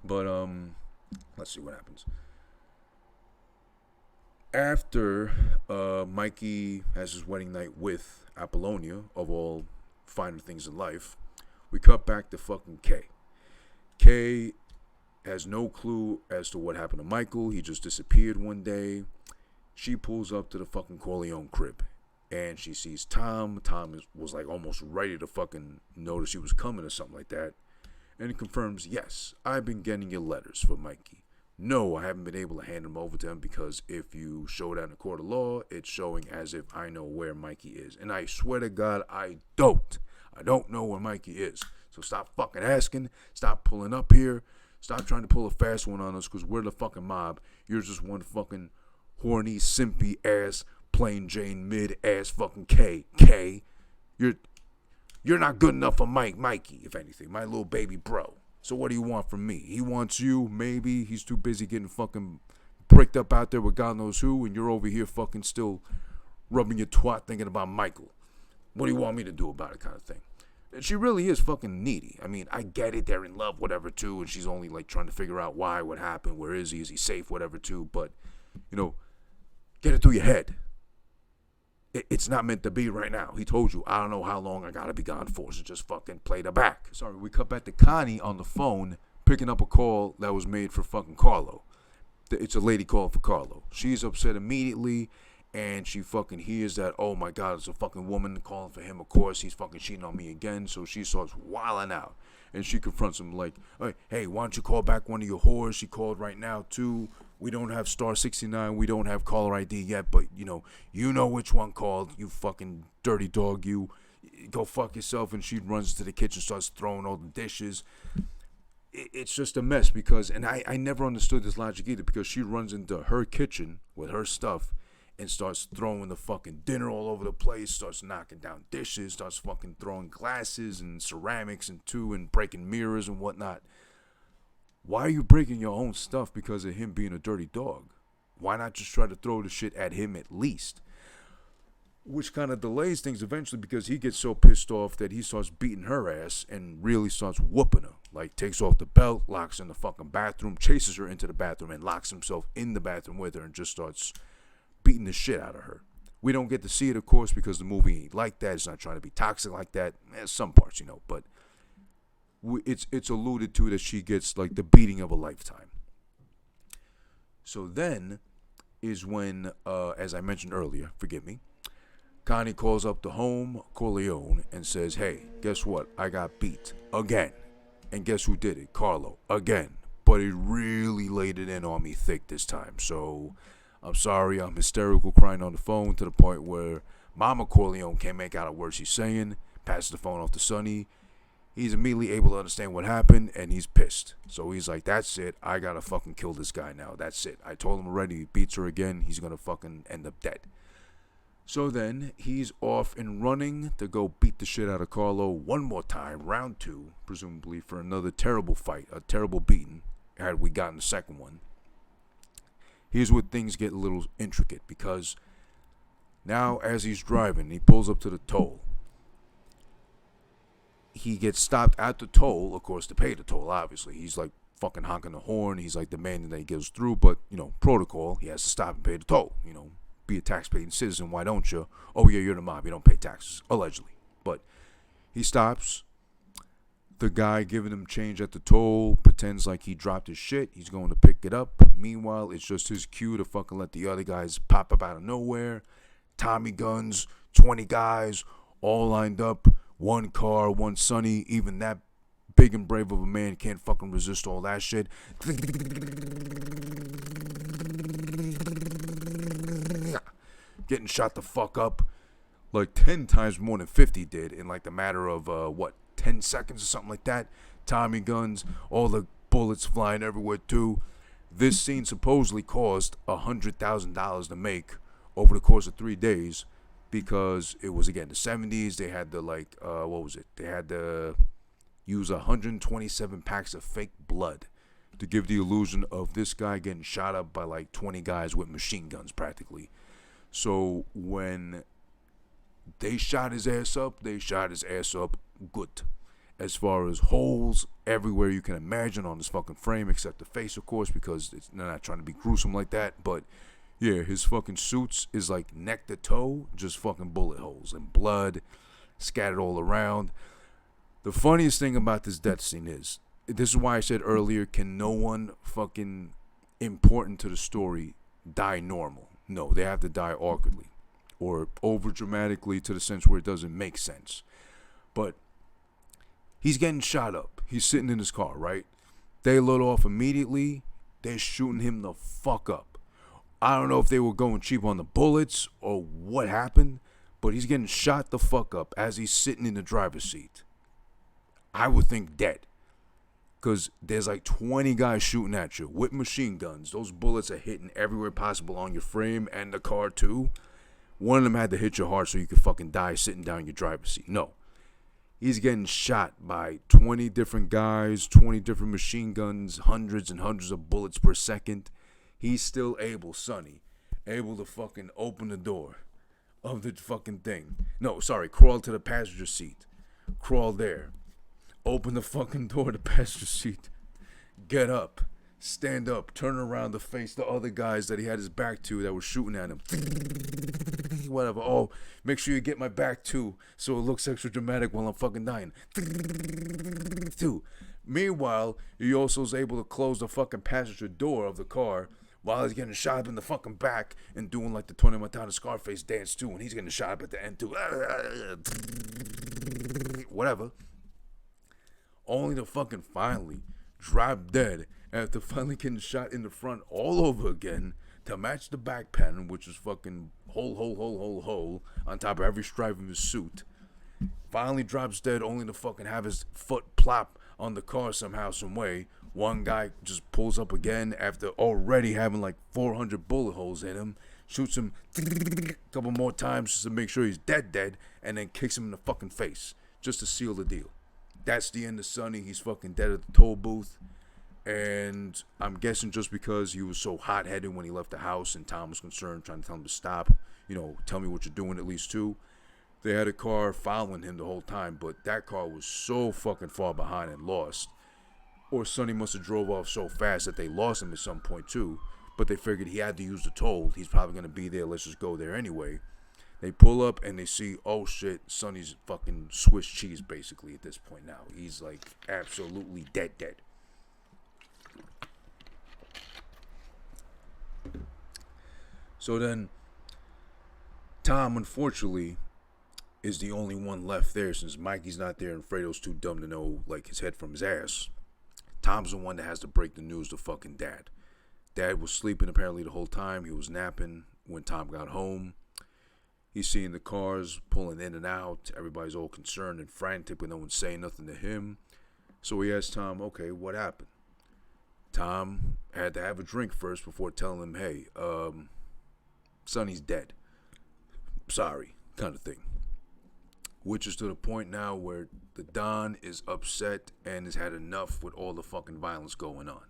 But, let's see what happens. After Mikey has his wedding night with Apollonia, of all finer things in life, we cut back to fucking Kay. Kay has no clue as to what happened to Michael. He just disappeared one day. She pulls up to the fucking Corleone crib, and she sees Tom. Tom was like almost ready to fucking notice she was coming or something like that. And it confirms, yes, I've been getting your letters for Mikey. No, I haven't been able to hand them over to him because if you show that in a court of law, it's showing as if I know where Mikey is. And I swear to God, I don't. I don't know where Mikey is. So stop fucking asking. Stop pulling up here. Stop trying to pull a fast one on us because we're the fucking mob. You're just one fucking horny, simpy ass, plain Jane mid ass fucking K. You're not good enough for Mikey, if anything. My little baby bro. So what do you want from me? He wants you, maybe. He's too busy getting fucking bricked up out there with God knows who, and you're over here fucking still rubbing your twat thinking about Michael. What do you want me to do about it, kind of thing? And she really is fucking needy. I mean, I get it, they're in love, whatever, too, and she's only, like, trying to figure out why, what happened, where is he safe, whatever, too, but, you know, get it through your head. It's not meant to be right now. He told you, I don't know how long I gotta be gone for, so just fucking play the back. Sorry, we cut back to Connie on the phone, picking up a call that was made for fucking Carlo. It's a lady calling for Carlo. She's upset immediately, and she fucking hears that, oh my God, it's a fucking woman calling for him. Of course, he's fucking cheating on me again, so she starts wilding out. And she confronts him like, hey, why don't you call back one of your whores? She called right now, too. We don't have star 69. We don't have caller ID yet, but, you know which one called. You fucking dirty dog, you. Go fuck yourself. And she runs to the kitchen, starts throwing all the dishes. It's just a mess because, and I never understood this logic either, because she runs into her kitchen with her stuff and starts throwing the fucking dinner all over the place, starts knocking down dishes, starts fucking throwing glasses and ceramics and breaking mirrors and whatnot. Why are you breaking your own stuff because of him being a dirty dog? Why not just try to throw the shit at him at least? Which kind of delays things eventually because he gets so pissed off that he starts beating her ass and really starts whooping her. Like, takes off the belt, locks in the fucking bathroom, chases her into the bathroom and locks himself in the bathroom with her and just starts beating the shit out of her. We don't get to see it, of course, because the movie ain't like that. It's not trying to be toxic like that. Some parts, but it's alluded to that she gets like the beating of a lifetime. So then is when, as I mentioned earlier, forgive me, Connie calls up the home Corleone and says, hey, guess what? I got beat again. And guess who did it? Carlo. Again. But he really laid it in on me thick this time. So I'm sorry, I'm hysterical crying on the phone to the point where Mama Corleone can't make out a word she's saying, passes the phone off to Sonny. He's immediately able to understand what happened, and he's pissed. So he's like, that's it. I gotta fucking kill this guy now. That's it. I told him already, he beats her again, he's gonna fucking end up dead. So then, he's off and running to go beat the shit out of Carlo one more time, round 2, presumably for another terrible fight, a terrible beating, had we gotten the second one. Here's where things get a little intricate, because now as he's driving, he pulls up to the toll. He gets stopped at the toll, of course, to pay the toll, obviously. He's like fucking honking the horn. He's like demanding that he goes through, but, protocol, he has to stop and pay the toll. Be a tax-paying citizen, why don't you? Oh, yeah, you're the mob, you don't pay taxes, allegedly. But he stops. The guy giving him change at the toll pretends like he dropped his shit. He's going to pick it up. Meanwhile, it's just his cue to fucking let the other guys pop up out of nowhere. Tommy guns, 20 guys, all lined up. One car, one Sonny. Even that big and brave of a man can't fucking resist all that shit. Getting shot the fuck up like 10 times more than 50 did in like the matter of 10 seconds or something like that. Tommy guns, all the bullets flying everywhere too. This scene supposedly cost $100,000 to make over the course of 3 days because it was, again, the 70s. They had to they had to use 127 packs of fake blood to give the illusion of this guy getting shot up by like 20 guys with machine guns practically. So when they shot his ass up good. As far as holes everywhere you can imagine on his fucking frame, except the face, of course, because they're not trying to be gruesome like that. But yeah, his fucking suits is like neck to toe, just fucking bullet holes and blood scattered all around. The funniest thing about this death scene is, this is why I said earlier, can no one fucking important to the story die normal? No, they have to die awkwardly or over dramatically to the sense where it doesn't make sense. But he's getting shot up. He's sitting in his car, right? They let off immediately. They're shooting him the fuck up. I don't know if they were going cheap on the bullets or what happened, but he's getting shot the fuck up as he's sitting in the driver's seat. I would think dead. Because there's like 20 guys shooting at you with machine guns. Those bullets are hitting everywhere possible on your frame and the car too. One of them had to hit your heart so you could fucking die sitting down in your driver's seat. No. He's getting shot by 20 different guys, 20 different machine guns, hundreds and hundreds of bullets per second. He's still able, Sonny, able to fucking open the door of the fucking thing. No, sorry, crawl to the passenger seat. Crawl there. Open the fucking door to the passenger seat. Get up. Stand up. Turn around to face the other guys that he had his back to that were shooting at him. Whatever. Oh, make sure you get my back too so it looks extra dramatic while I'm fucking dying. Meanwhile, he also is able to close the fucking passenger door of the car while he's getting shot up in the fucking back and doing like the Tony Montana Scarface dance too, and he's getting shot up at the end too. Whatever. Only to fucking finally drop dead after finally getting shot in the front all over again to match the back pattern, which is fucking hole on top of every stripe of his suit. Finally drops dead only to fucking have his foot plop on the car somehow, some way. One guy just pulls up again after already having like 400 bullet holes in him, shoots him a couple more times just to make sure he's dead, and then kicks him in the fucking face just to seal the deal. That's the end of Sonny. He's fucking dead at the toll booth. And I'm guessing just because he was so hot-headed when he left the house and Tom was concerned, trying to tell him to stop, tell me what you're doing at least too. They had a car following him the whole time, but that car was so fucking far behind and lost. Or Sonny must have drove off so fast that they lost him at some point too. But they figured he had to use the toll. He's probably going to be there. Let's just go there anyway. They pull up and they see, oh shit, Sonny's fucking Swiss cheese basically at this point now. He's like absolutely dead. So then, Tom, unfortunately, is the only one left there since Mikey's not there and Fredo's too dumb to know like his head from his ass. Tom's the one that has to break the news to fucking Dad. Dad was sleeping apparently the whole time. He was napping when Tom got home. He's seeing the cars pulling in and out. Everybody's all concerned and frantic, but no one's saying nothing to him. So he asked Tom, okay, what happened? Tom had to have a drink first before telling him, hey, Sonny's dead. Sorry, kind of thing. Which is to the point now where the Don is upset and has had enough with all the fucking violence going on.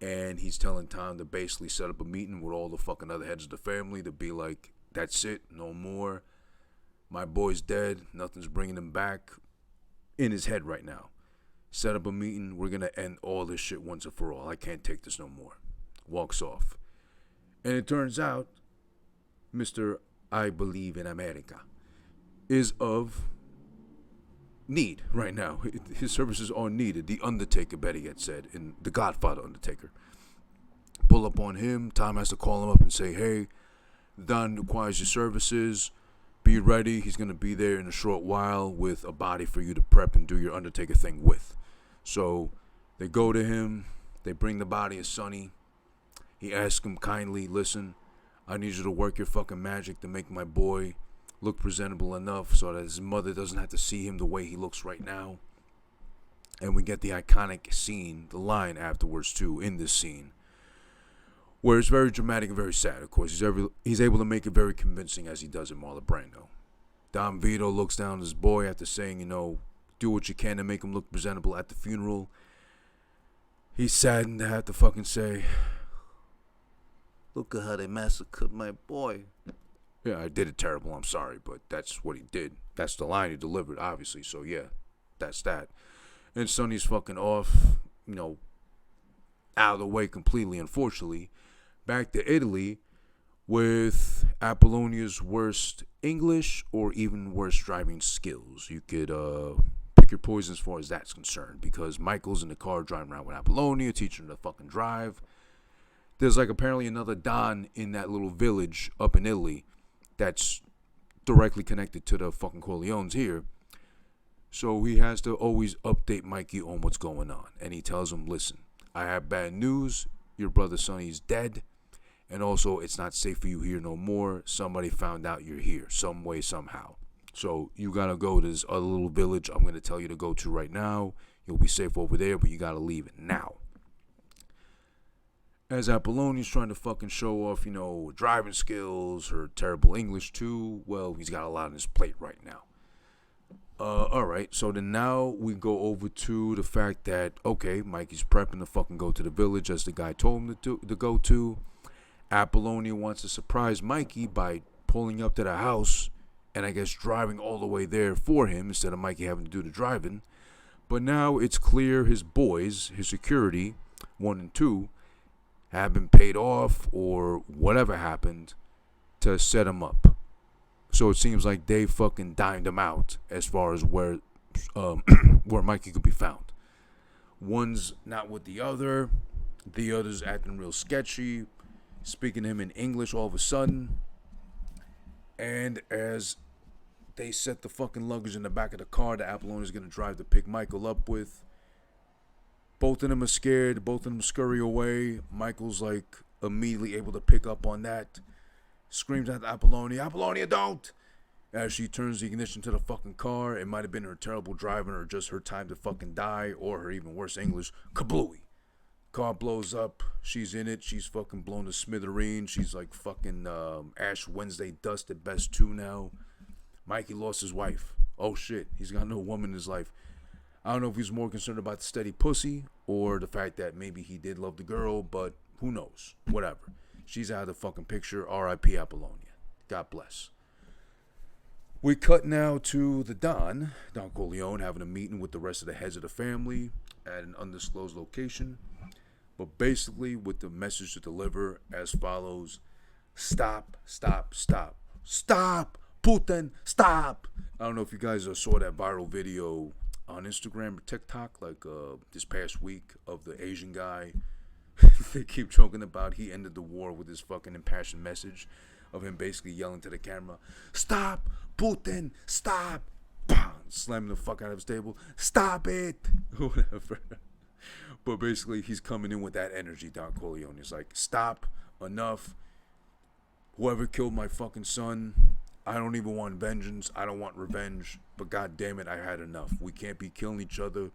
And he's telling Tom to basically set up a meeting with all the fucking other heads of the family to be like, that's it, no more. My boy's dead. Nothing's bringing him back. In his head right now. Set up a meeting. We're going to end all this shit once and for all. I can't take this no more. Walks off. And it turns out, Mr. I Believe in America is of need right now. His services are needed. The Undertaker, Betty had said, in the Godfather Undertaker. Pull up on him. Tom has to call him up and say, hey, Don requires your services. Be ready. He's going to be there in a short while with a body for you to prep and do your Undertaker thing with. So they go to him. They bring the body of Sonny. He asks him kindly, listen, I need you to work your fucking magic to make my boy look presentable enough so that his mother doesn't have to see him the way he looks right now. And we get the iconic scene, the line afterwards too, in this scene, where it's very dramatic and very sad, of course. He's able to make it very convincing as he does in Marlon Brando. Don Vito looks down at his boy after saying, do what you can to make him look presentable at the funeral. He's saddened to have to fucking say, look at how they massacred my boy. Yeah, I did it terrible, I'm sorry, but that's what he did. That's the line he delivered, obviously, so yeah, that's that. And Sonny's fucking off, out of the way completely, unfortunately. Back to Italy with Apollonia's worst English or even worse driving skills. You could pick your poison as far as that's concerned, because Michael's in the car driving around with Apollonia, teaching her to fucking drive. There's like apparently another Don in that little village up in Italy that's directly connected to the fucking Corleones here. So he has to always update Mikey on what's going on. And he tells him, listen, I have bad news. Your brother Sonny's dead. And also, it's not safe for you here no more. Somebody found out you're here some way, somehow. So you got to go to this other little village I'm going to tell you to go to right now. You'll be safe over there, but you got to leave it now. As Apollonia's trying to fucking show off, driving skills, her terrible English too, well, he's got a lot on his plate right now. Alright, so then now we go over to the fact that, okay, Mikey's prepping to fucking go to the village as the guy told him to go to. Apollonia wants to surprise Mikey by pulling up to the house and I guess driving all the way there for him instead of Mikey having to do the driving. But now it's clear his boys, his security, 1 and 2, have been paid off or whatever happened to set him up. So it seems like they fucking dined him out as far as where Mikey could be found. One's not with the other. The other's acting real sketchy. Speaking to him in English all of a sudden. And as they set the fucking luggage in the back of the car that Apollonia's going to drive to pick Michael up with, both of them are scared. Both of them scurry away. Michael's like immediately able to pick up on that. Screams at Apollonia, Apollonia, don't! As she turns the ignition to the fucking car. It might have been her terrible driving or just her time to fucking die, or her even worse English. Kablooey. Car blows up. She's in it. She's fucking blown to smithereens. She's like fucking Ash Wednesday dust at best too now. Mikey lost his wife. Oh shit. He's got no woman in his life. I don't know if he's more concerned about the steady pussy or the fact that maybe he did love the girl, but who knows? Whatever. She's out of the fucking picture. R.I.P. Apollonia. God bless. We cut now to the Don Corleone, having a meeting with the rest of the heads of the family at an undisclosed location. But basically with the message to deliver as follows. Stop, stop, stop. Stop! Putin, stop! I don't know if you guys saw that viral video on Instagram or TikTok like this past week of the Asian guy. They keep joking about he ended the war with his fucking impassioned message of him basically yelling to the camera, stop, Putin, stop, bam, slamming the fuck out of his table, stop it, whatever. But basically he's coming in with that energy, Don Corleone. He's like, stop, enough, whoever killed my fucking son, I don't even want vengeance, I don't want revenge, but god damn it, I had enough. We can't be killing each other.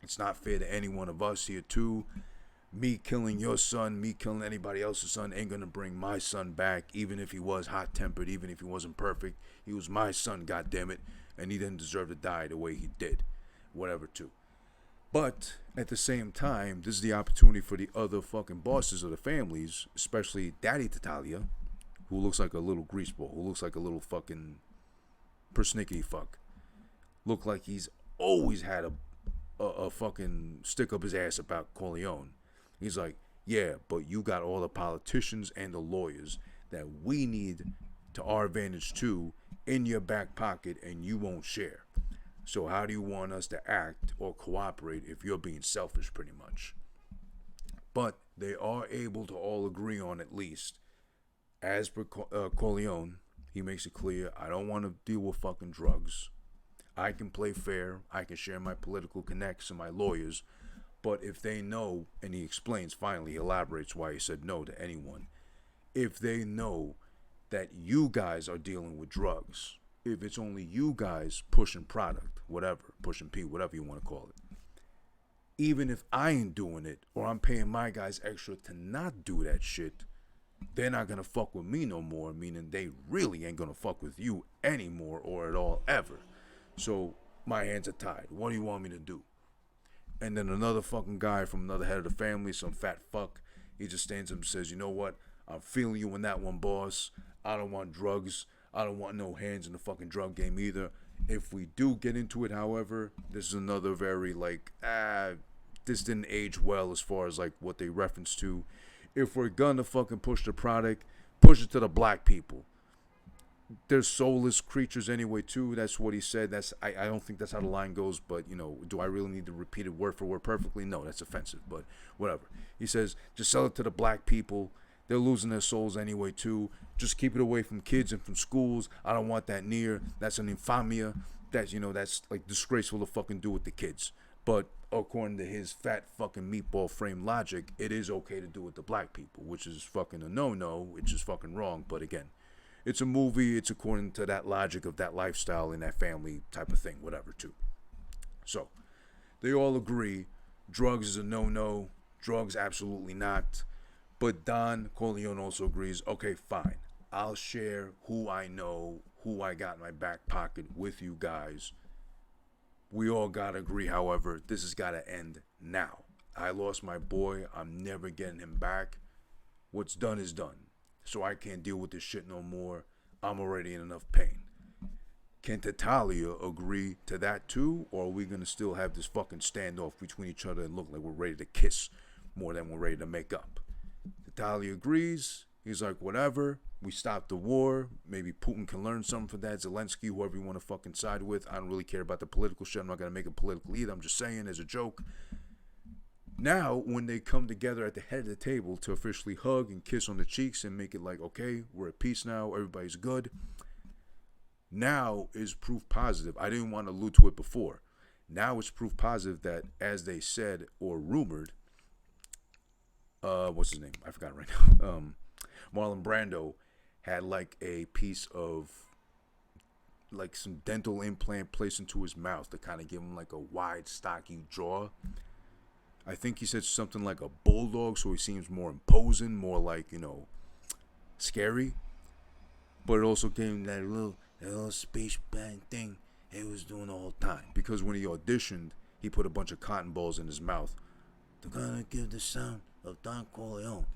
It's not fair to any one of us here too. Me killing your son, me killing anybody else's son ain't gonna bring my son back, even if he was hot-tempered, even if he wasn't perfect. He was my son, goddammit, and he didn't deserve to die the way he did. Whatever, too. But, at the same time, this is the opportunity for the other fucking bosses of the families, especially Daddy Tatalia, who looks like a little greaseball, who looks like a little fucking persnickety fuck. Look like he's always had a fucking stick up his ass about Corleone. He's like, yeah, but you got all the politicians and the lawyers that we need to our advantage too in your back pocket, and you won't share. So how do you want us to act or cooperate if you're being selfish, pretty much? But they are able to all agree on, at least, as per Corleone, he makes it clear, I don't want to deal with fucking drugs. I can play fair. I can share my political connects and my lawyers. But if they know, and he explains finally, he elaborates why he said no to anyone. If they know that you guys are dealing with drugs, if it's only you guys pushing product, whatever, pushing P, whatever you want to call it. Even if I ain't doing it, or I'm paying my guys extra to not do that shit, they're not going to fuck with me no more, meaning they really ain't going to fuck with you anymore or at all ever. So my hands are tied. What do you want me to do? And then another fucking guy from another head of the family, some fat fuck, he just stands up and says, you know what? I'm feeling you in that one, boss. I don't want drugs. I don't want no hands in the fucking drug game either. If we do get into it, however, this is another very this didn't age well as far as like what they reference to. If we're gonna fucking push the product, push it to the black people. they're soulless creatures anyway too. That's what he said. I don't think that's how the line goes, but do I really need to repeat it word for word perfectly? No, that's offensive, but whatever. He says, just sell it to the black people. They're losing their souls anyway too. Just keep it away from kids and from schools. I don't want that near. That's an infamia. That's like disgraceful to fucking do with the kids. But according to his fat fucking meatball frame logic, it is okay to do with the black people, which is fucking a no-no, which is fucking wrong. But again, it's a movie. It's according to that logic of that lifestyle and that family type of thing, whatever, too. So, they all agree drugs is a no-no. Drugs, absolutely not. But Don Corleone also agrees, okay, fine. I'll share who I know, who I got in my back pocket with you guys. We all gotta agree, however, this has gotta end now. I lost my boy. I'm never getting him back. What's done is done. So I can't deal with this shit no more. I'm already in enough pain. Can Tattaglia agree to that too? Or are we going to still have this fucking standoff between each other and look like we're ready to kiss more than we're ready to make up? Tattaglia agrees. He's like, whatever. We stop the war. Maybe Putin can learn something from that. Zelensky, whoever you want to fucking side with. I don't really care about the political shit. I'm not going to make it political either. I'm just saying as a joke. Now, when they come together at the head of the table to officially hug and kiss on the cheeks and make it like, okay, we're at peace now, everybody's good, now is proof positive. I didn't want to allude to it before. Now it's proof positive that, as they said or rumored, what's his name? I forgot it right now. Marlon Brando had like a piece of, like some dental implant placed into his mouth to kind of give him like a wide, stocky jaw. I think he said something like a bulldog, so he seems more imposing, more like, scary. But it also gave him that little speech bang thing he was doing the whole time. Because when he auditioned, he put a bunch of cotton balls in his mouth. They're gonna give the sound of Don Corleone.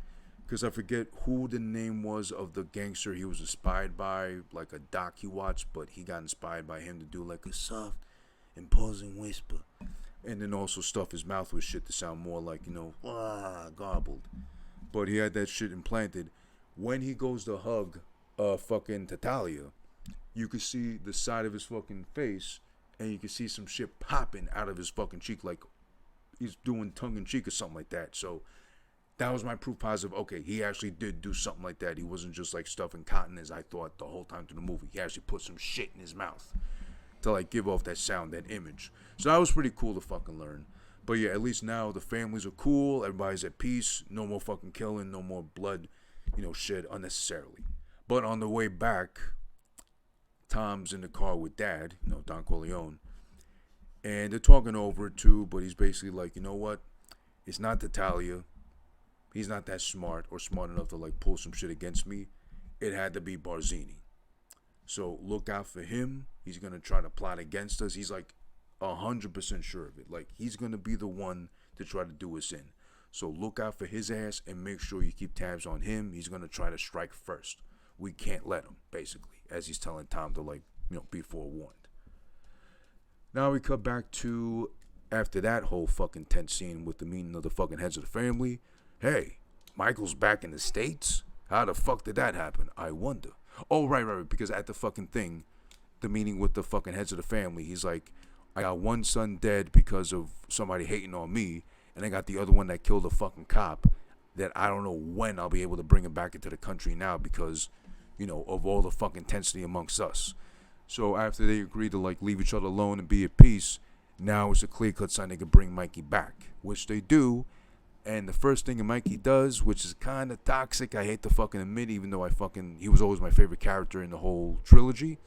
Because I forget who the name was of the gangster he was inspired by, like a doc he watched, but he got inspired by him to do like a soft, imposing whisper. And then also stuff his mouth with shit to sound more like, garbled. But he had that shit implanted. When he goes to hug fucking Tattaglia, you can see the side of his fucking face, and you can see some shit popping out of his fucking cheek, like he's doing tongue-in-cheek or something like that. So that was my proof positive. Okay, he actually did do something like that. He wasn't just like stuffing cotton as I thought the whole time through the movie. He actually put some shit in his mouth to like give off that sound, that image. So that was pretty cool to fucking learn. But yeah, at least now the families are cool. Everybody's at peace. No more fucking killing. No more blood, shed unnecessarily. But on the way back, Tom's in the car with Dad, Don Corleone. And they're talking over it too, but he's basically like, you know what? It's not Tattaglia. He's not that smart or smart enough to like pull some shit against me. It had to be Barzini. So look out for him. He's going to try to plot against us. He's like 100% sure of it. Like, he's going to be the one to try to do us in. So look out for his ass and make sure you keep tabs on him. He's going to try to strike first. We can't let him, basically, as he's telling Tom to, like, be forewarned. Now we cut back to after that whole fucking tense scene with the meeting of the fucking heads of the family. Hey, Michael's back in the States? How the fuck did that happen? I wonder. Oh, right, because at the fucking thing, the meeting with the fucking heads of the family, he's like, I got one son dead because of somebody hating on me, and I got the other one that killed a fucking cop that I don't know when I'll be able to bring him back into the country now because, of all the fucking intensity amongst us. So after they agree to, like, leave each other alone and be at peace, now it's a clear-cut sign they can bring Mikey back, which they do. And the first thing Mikey does, which is kind of toxic, I hate to fucking admit, even though he was always my favorite character in the whole trilogy.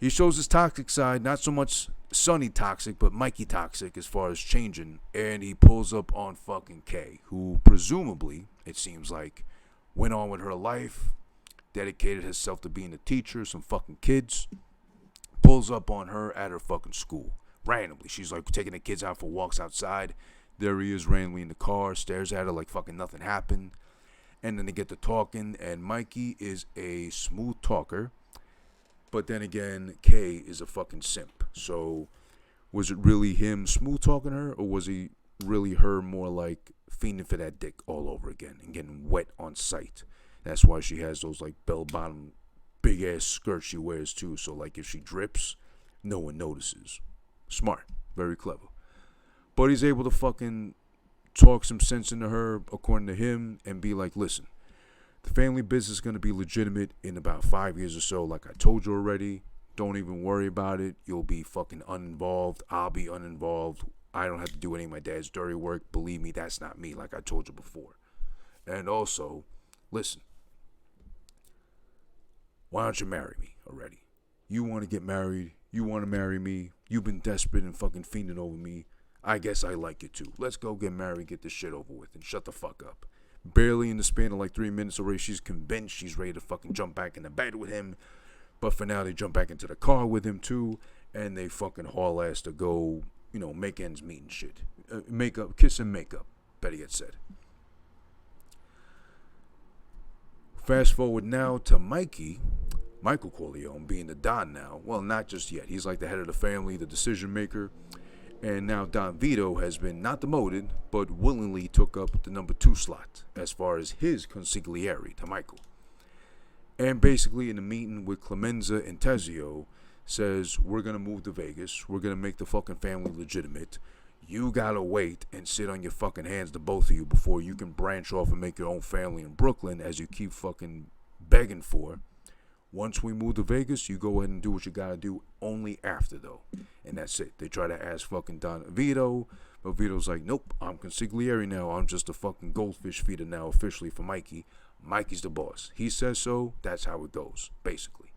He shows his toxic side, not so much Sonny toxic, but Mikey toxic as far as changing. And he pulls up on fucking Kay, who presumably, it seems like, went on with her life, dedicated herself to being a teacher, some fucking kids. Pulls up on her at her fucking school, randomly. She's like taking the kids out for walks outside. There he is randomly in the car, stares at her like fucking nothing happened. And then they get to talking, and Mikey is a smooth talker. But then again, Kay is a fucking simp. So, was it really him smooth talking her, or was he really her more like fiending for that dick all over again and getting wet on sight? That's why she has those like bell-bottom big ass skirt she wears too. So like if she drips, no one notices. Smart, very clever. But he's able to fucking talk some sense into her, according to him, and be like, listen, the family business is going to be legitimate in about 5 years or so. Like I told you already, don't even worry about it. You'll be fucking uninvolved. I'll be uninvolved. I don't have to do any of my dad's dirty work. Believe me, that's not me, like I told you before. And also, listen, why don't you marry me already? You want to get married. You want to marry me. You've been desperate and fucking fiending over me. I guess I like it too. Let's go get married, get this shit over with, and shut the fuck up. Barely in the span of like 3 minutes already, she's convinced she's ready to fucking jump back in the bed with him. But for now, they jump back into the car with him too, and they fucking haul ass to go, make ends meet and shit. Makeup, kiss and makeup, better yet said. Fast forward now to Michael Corleone being the Don now. Well, not just yet. He's like the head of the family, the decision maker. And now Don Vito has been not demoted, but willingly took up the number 2 slot as far as his consigliere to Michael. And basically in the meeting with Clemenza and Tezio, says, we're going to move to Vegas. We're going to make the fucking family legitimate. You got to wait and sit on your fucking hands, the both of you, before you can branch off and make your own family in Brooklyn, as you keep fucking begging for. Once we move to Vegas, you go ahead and do what you gotta do, only after, though. And that's it. They try to ask fucking Don Vito, but Vito's like, nope, I'm consigliere now. I'm just a fucking goldfish feeder now, officially, for Mikey. Mikey's the boss. He says so. That's how it goes, basically.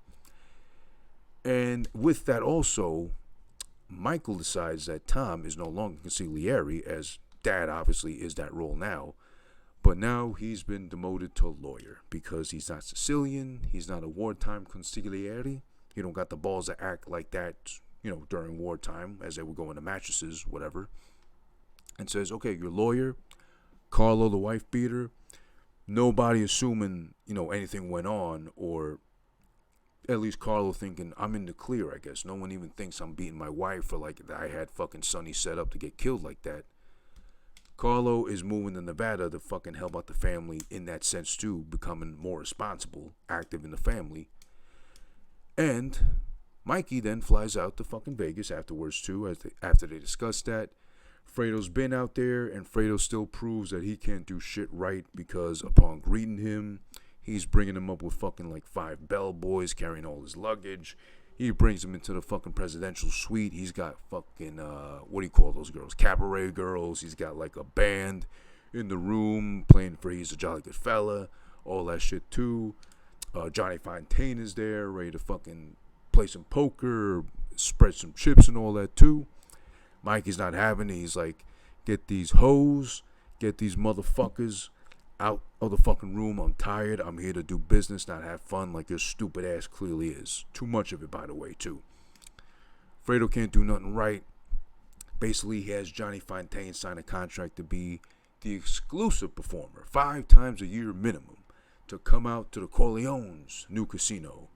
And with that also, Michael decides that Tom is no longer consigliere, as Dad obviously is that role now. But now he's been demoted to lawyer because he's not Sicilian. He's not a wartime consigliere. He don't got the balls to act like that, during wartime as they were going to mattresses, whatever. And says, okay, you're a lawyer. Carlo, the wife beater. Nobody assuming, anything went on, or at least Carlo thinking I'm in the clear, I guess. No one even thinks I'm beating my wife, or like I had fucking Sonny set up to get killed like that. Carlo is moving to Nevada to fucking help out the family in that sense too, becoming more responsible, active in the family. And Mikey then flies out to fucking Vegas afterwards too, after they discuss that. Fredo's been out there, and Fredo still proves that he can't do shit right, because upon greeting him, he's bringing him up with fucking like 5 bellboys carrying all his luggage. He brings him into the fucking presidential suite. He's got fucking, what do you call those girls? Cabaret girls. He's got like a band in the room playing for He's a Jolly Good Fella. All that shit too. Johnny Fontane is there, ready to fucking play some poker, spread some chips and all that too. Mikey's not having it. He's like, get these hoes, get these motherfuckers out of the fucking room. I'm tired. I'm here to do business, not have fun like your stupid ass clearly is. Too much of it, by the way, too. Fredo can't do nothing right. Basically, he has Johnny Fontane sign a contract to be the exclusive performer, 5 times a year minimum, to come out to the Corleone's new casino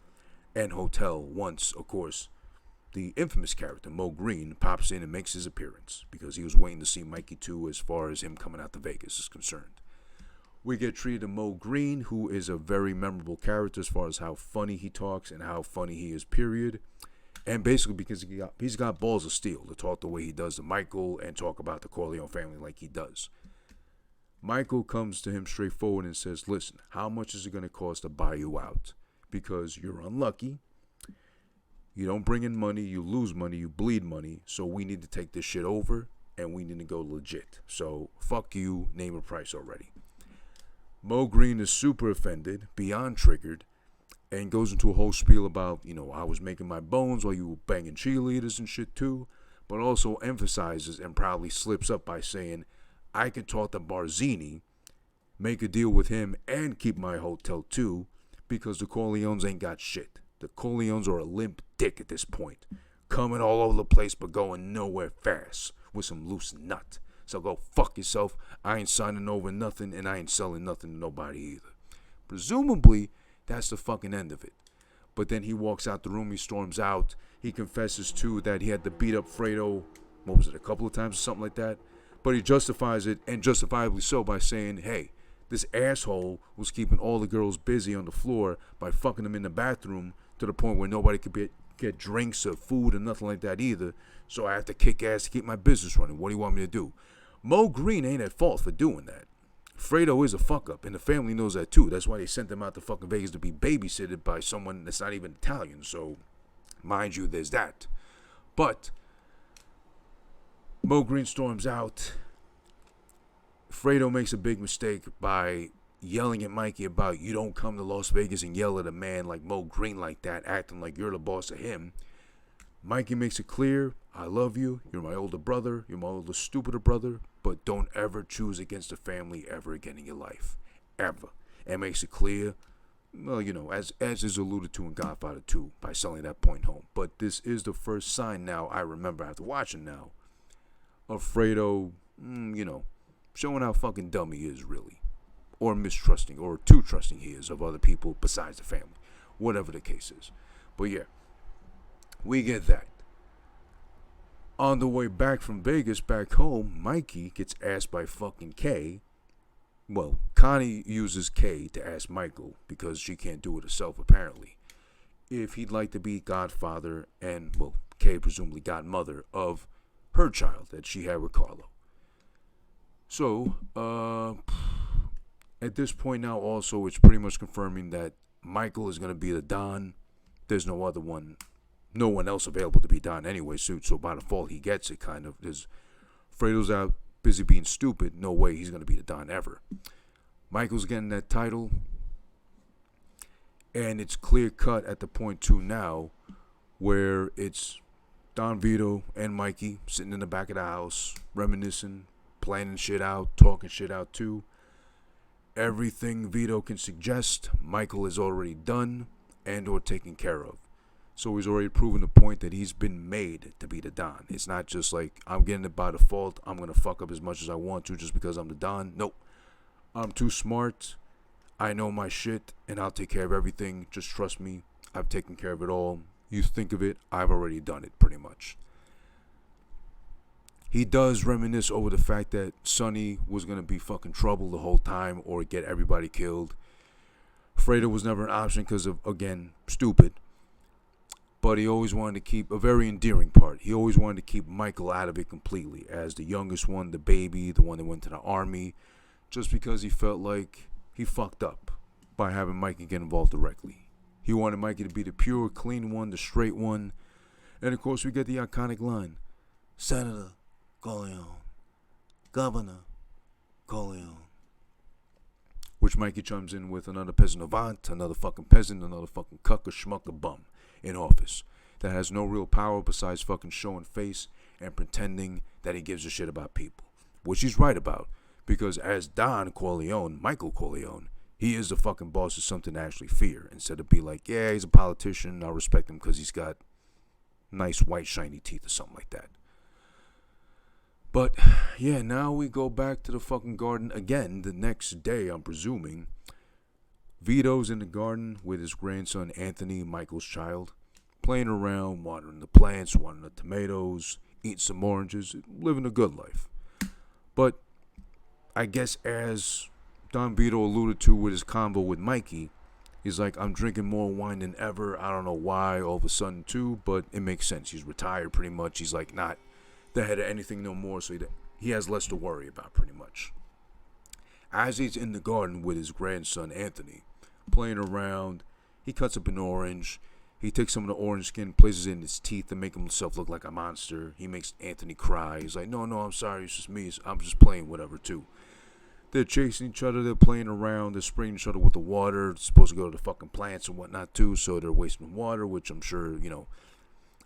and hotel once, of course, the infamous character, Mo Green, pops in and makes his appearance, because he was waiting to see Mikey too, as far as him coming out to Vegas is concerned. We get treated to Mo Green, who is a very memorable character as far as how funny he talks and how funny he is, period. And basically because he's got balls of steel to talk the way he does to Michael and talk about the Corleone family like he does. Michael comes to him straightforward and says, listen, how much is it going to cost to buy you out? Because you're unlucky. You don't bring in money, you lose money, you bleed money. So we need to take this shit over, and we need to go legit. So fuck you, name a price already. Mo Green is super offended, beyond triggered, and goes into a whole spiel about, I was making my bones while you were banging cheerleaders and shit too, but also emphasizes and proudly slips up by saying, I could talk to Barzini, make a deal with him, and keep my hotel too, because the Corleones ain't got shit. The Corleones are a limp dick at this point, coming all over the place but going nowhere fast with some loose nut. So go fuck yourself. I ain't signing over nothing, and I ain't selling nothing to nobody either. Presumably, that's the fucking end of it. But then he walks out the room, he storms out. He confesses too that he had to beat up Fredo, a couple of times or something like that. But he justifies it, and justifiably so, by saying, hey, This asshole was keeping all the girls busy on the floor by fucking them in the bathroom to the point where nobody could get drinks or food or nothing like that either. So I have to kick ass to keep my business running. What do you want me to do? Mo Green ain't at fault for doing that. Fredo is a fuck up, and the family knows that too. That's why they sent him out to fucking Vegas to be babysitted by someone that's not even Italian. So, mind you, there's that. But Mo Green storms out. Fredo makes a big mistake by yelling at Mikey about, you don't come to Las Vegas and yell at a man like Mo Green like that, acting like you're the boss of him. Mikey makes it clear, I love you, you're my older brother, you're my older stupider brother, but don't ever choose against the family ever again in your life. Ever. And makes it clear, well, you know, as is alluded to in Godfather 2, by selling that point home. But this is the first sign now, I remember after watching now, of Fredo, you know, showing how fucking dumb he is, really. Or mistrusting, or too trusting he is of other people besides the family. Whatever the case is. But yeah, we get that. On the way back from Vegas, back home, Mikey gets asked by fucking Kay. Well, Connie uses Kay to ask Michael, because she can't do it herself apparently, if he'd like to be godfather and, well, Kay presumably godmother of her child that she had with Carlo. So, at this point now also, it's pretty much confirming that Michael is going to be the Don. There's no other one, no one else available to be Don anyway, so by default he gets it kind of. There's Fredo's out busy being stupid. No way he's going to be the Don ever. Michael's getting that title. And it's clear cut at the point too now where it's Don Vito and Mikey sitting in the back of the house, reminiscing, planning shit out, talking shit out too. Everything Vito can suggest, Michael has already done and or taken care of. So he's already proven the point that he's been made to be the Don. It's not just like, I'm getting it by default, I'm going to fuck up as much as I want to just because I'm the Don. Nope. I'm too smart, I know my shit, and I'll take care of everything. Just trust me, I've taken care of it all. You think of it, I've already done it, pretty much. He does reminisce over the fact that Sonny was going to be fucking trouble the whole time or get everybody killed. Fredo was never an option because of, again, stupid. But he always wanted to keep, a very endearing part, he always wanted to keep Michael out of it completely. As the youngest one, the baby, the one that went to the army. Just because he felt like he fucked up by having Mikey get involved directly. He wanted Mikey to be the pure, clean one, the straight one. And of course we get the iconic line, Senator Corleone, Governor Corleone. Which Mikey chimes in with another peasant avant, another fucking peasant, another fucking cucker, schmucker, bum in office that has no real power besides fucking showing face and pretending that he gives a shit about people. Which he's right about, because as Don Corleone, Michael Corleone, he is the fucking boss of something to actually fear, instead of be like, yeah, he's a politician, I'll respect him because he's got nice white shiny teeth or something like that. But, yeah, now we go back to the fucking garden again the next day, I'm presuming. Vito's in the garden with his grandson Anthony, Michael's child, playing around, watering the plants, watering the tomatoes, eating some oranges, living a good life. But I guess as Don Vito alluded to with his combo with Mikey, he's like, I'm drinking more wine than ever. I don't know why all of a sudden too, but it makes sense. He's retired pretty much. He's like not the head of anything no more, so he has less to worry about pretty much. As he's in the garden with his grandson Anthony, playing around, he cuts up an orange. He takes some of the orange skin, places it in his teeth to make himself look like a monster. He makes Anthony cry. He's like, no, I'm sorry, it's just me. I'm just playing whatever too. They're chasing each other, they're playing around, they're spraying each other with the water. It's supposed to go to the fucking plants and whatnot too, so they're wasting water, which I'm sure, you know,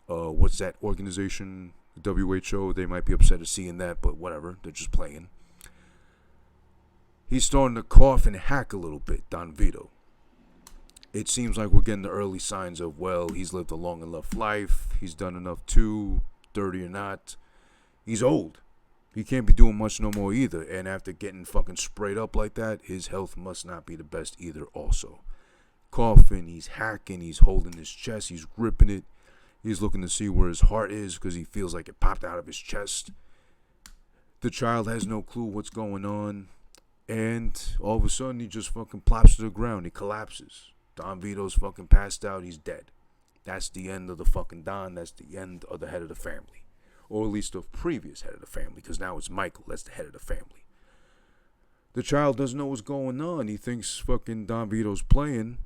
what's that organization, WHO, they might be upset at seeing that, but whatever, they're just playing. He's starting to cough and hack a little bit, Don Vito. It seems like we're getting the early signs of, well, he's lived a long enough life, he's done enough too, dirty or not. He's old. He can't be doing much no more either, and after getting fucking sprayed up like that, his health must not be the best either also. Coughing, he's hacking, he's holding his chest, he's gripping it. He's looking to see where his heart is because he feels like it popped out of his chest. The child has no clue what's going on. And all of a sudden, he just fucking plops to the ground. He collapses. Don Vito's fucking passed out. He's dead. That's the end of the fucking Don. That's the end of the head of the family. Or at least the previous head of the family, because now it's Michael. That's the head of the family. The child doesn't know what's going on. He thinks fucking Don Vito's playing.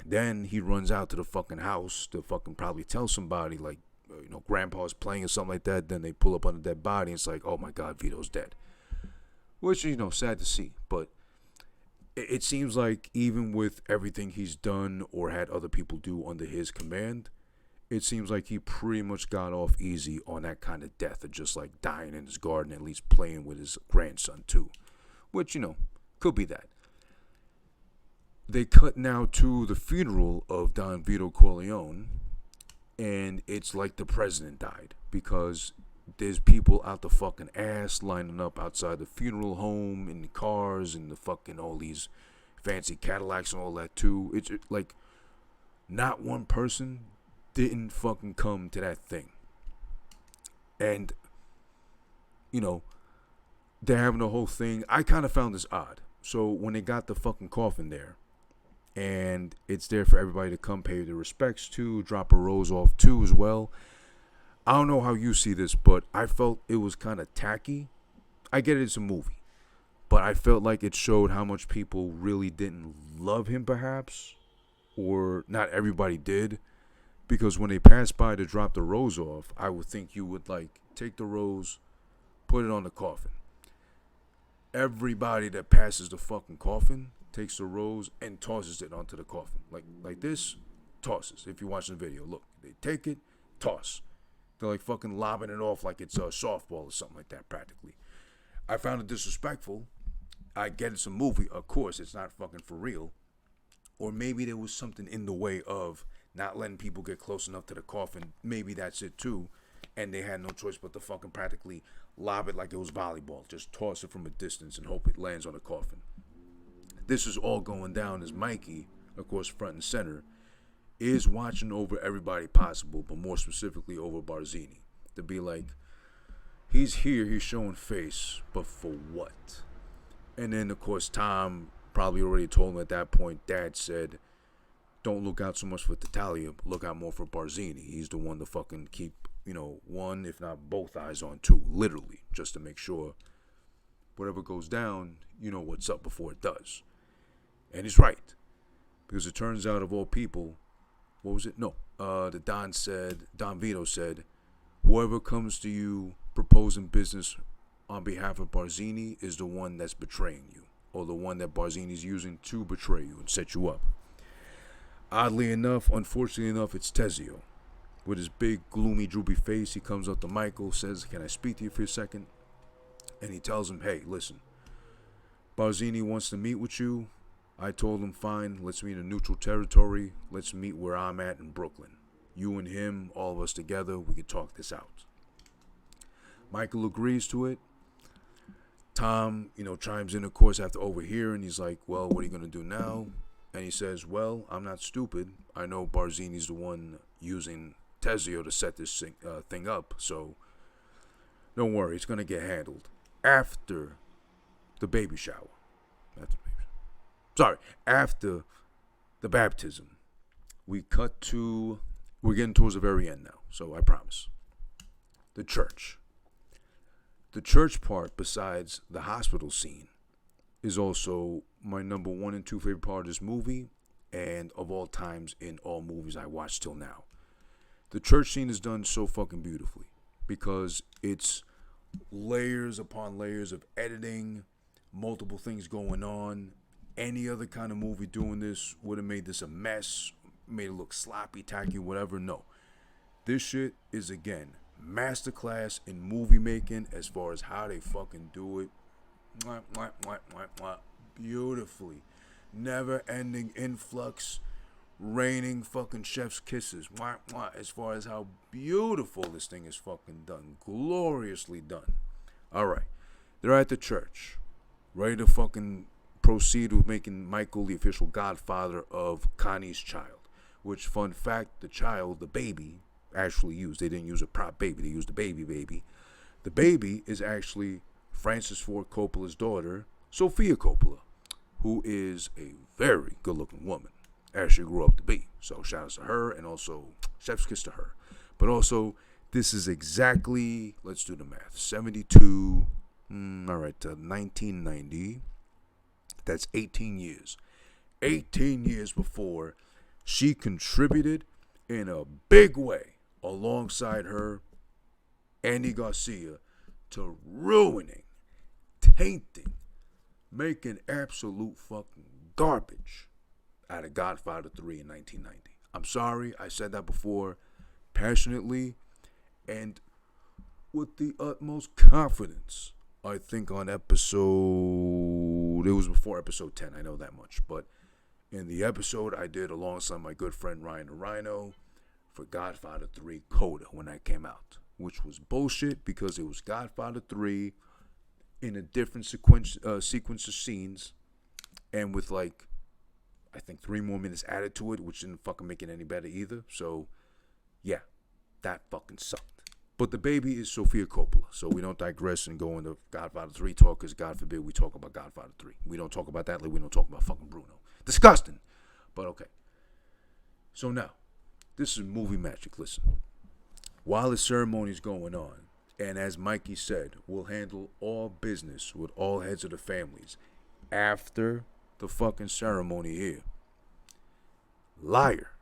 Then he runs out to the fucking house to fucking probably tell somebody, like, grandpa's playing or something like that. Then they pull up on a dead body, and it's like, oh my God, Vito's dead. Which, sad to see. But it seems like even with everything he's done or had other people do under his command, it seems like he pretty much got off easy on that kind of death of just like dying in his garden, at least playing with his grandson too. Which, could be that. They cut now to the funeral of Don Vito Corleone, and it's like the president died, because there's people out the fucking ass lining up outside the funeral home in the cars and the fucking all these fancy Cadillacs and all that too. It's like not one person didn't fucking come to that thing. And, they're having the whole thing. I kind of found this odd. So when they got the fucking coffin there, and it's there for everybody to come pay their respects to, drop a rose off to as well. I don't know how you see this, but I felt it was kind of tacky. I get it's a movie, but I felt like it showed how much people really didn't love him, perhaps, or not everybody did, because when they passed by to drop the rose off, I would think you would like take the rose, put it on the coffin. Everybody that passes the fucking coffin takes the rose and tosses it onto the coffin. Like this, tosses. If you're watching the video, look, they take it, toss. They're like fucking lobbing it off like it's a softball or something like that, practically. I found it disrespectful. I get it's a movie, of course, it's not fucking for real. Or maybe there was something in the way of not letting people get close enough to the coffin. Maybe that's it too. And they had no choice but to fucking practically lob it like it was volleyball. Just toss it from a distance and hope it lands on the coffin. This is all going down as Mikey, of course, front and center, is watching over everybody possible, but more specifically over Barzini. To be like, he's here, he's showing face, but for what? And then, of course, Tom probably already told him at that point, Dad said, don't look out so much for Tattaglia, look out more for Barzini. He's the one to fucking keep, one, if not both eyes on too, literally, just to make sure whatever goes down, you know what's up before it does. And he's right. Because it turns out, of all people, what was it? No. The Don Vito said, whoever comes to you proposing business on behalf of Barzini is the one that's betraying you. Or the one that Barzini's using to betray you and set you up. Oddly enough, unfortunately enough, it's Tezio. With his big, gloomy, droopy face, he comes up to Michael, says, can I speak to you for a second? And he tells him, hey, listen, Barzini wants to meet with you. I told him, fine, let's meet in neutral territory. Let's meet where I'm at in Brooklyn. You and him, all of us together, we could talk this out. Michael agrees to it. Tom, chimes in, of course, after overhearing. He's like, well, what are you going to do now? And he says, well, I'm not stupid. I know Barzini's the one using Tezio to set this thing up, so don't worry, it's going to get handled after the baby shower. After the baptism. We're getting towards the very end now, so I promise. The church. The church part, besides the hospital scene, is also my number 1 and 2 favorite part of this movie, and of all times in all movies I watched till now. The church scene is done so fucking beautifully, because it's layers upon layers of editing, multiple things going on. Any other kind of movie doing this would have made this a mess, made it look sloppy, tacky, whatever. No. This shit is, again, masterclass in movie making as far as how they fucking do it. Beautifully. Never ending influx, raining fucking chef's kisses. As far as how beautiful this thing is fucking done. Gloriously done. Alright. They're at the church. Ready to fucking proceed with making Michael the official godfather of Connie's child. Which, fun fact, the baby, actually used. They didn't use a prop baby. They used the baby. The baby is actually Francis Ford Coppola's daughter, Sofia Coppola, who is a very good-looking woman, as she grew up to be. So shout out to her, and also chef's kiss to her. But also, this is exactly, let's do the math, 72, 1990. That's 18 years. 18 years before she contributed in a big way alongside her, Andy Garcia, to ruining, tainting, making absolute fucking garbage out of Godfather 3 in 1990. I'm sorry, I said that before, passionately, and with the utmost confidence. I think on episode, it was before episode 10, I know that much, but in the episode I did alongside my good friend Ryan the Rhino for Godfather 3 Coda when that came out, which was bullshit because it was Godfather 3 in a different sequence of scenes, and with like, I think 3 more minutes added to it, which didn't fucking make it any better either. So yeah, that fucking sucked. But the baby is Sofia Coppola, so we don't digress and go into Godfather 3 talk, because God forbid we talk about Godfather 3. We don't talk about that like we don't talk about fucking Bruno. Disgusting. But okay. So now, this is movie magic. Listen. While the ceremony is going on, and as Mikey said, we'll handle all business with all heads of the families after the fucking ceremony here. Liar.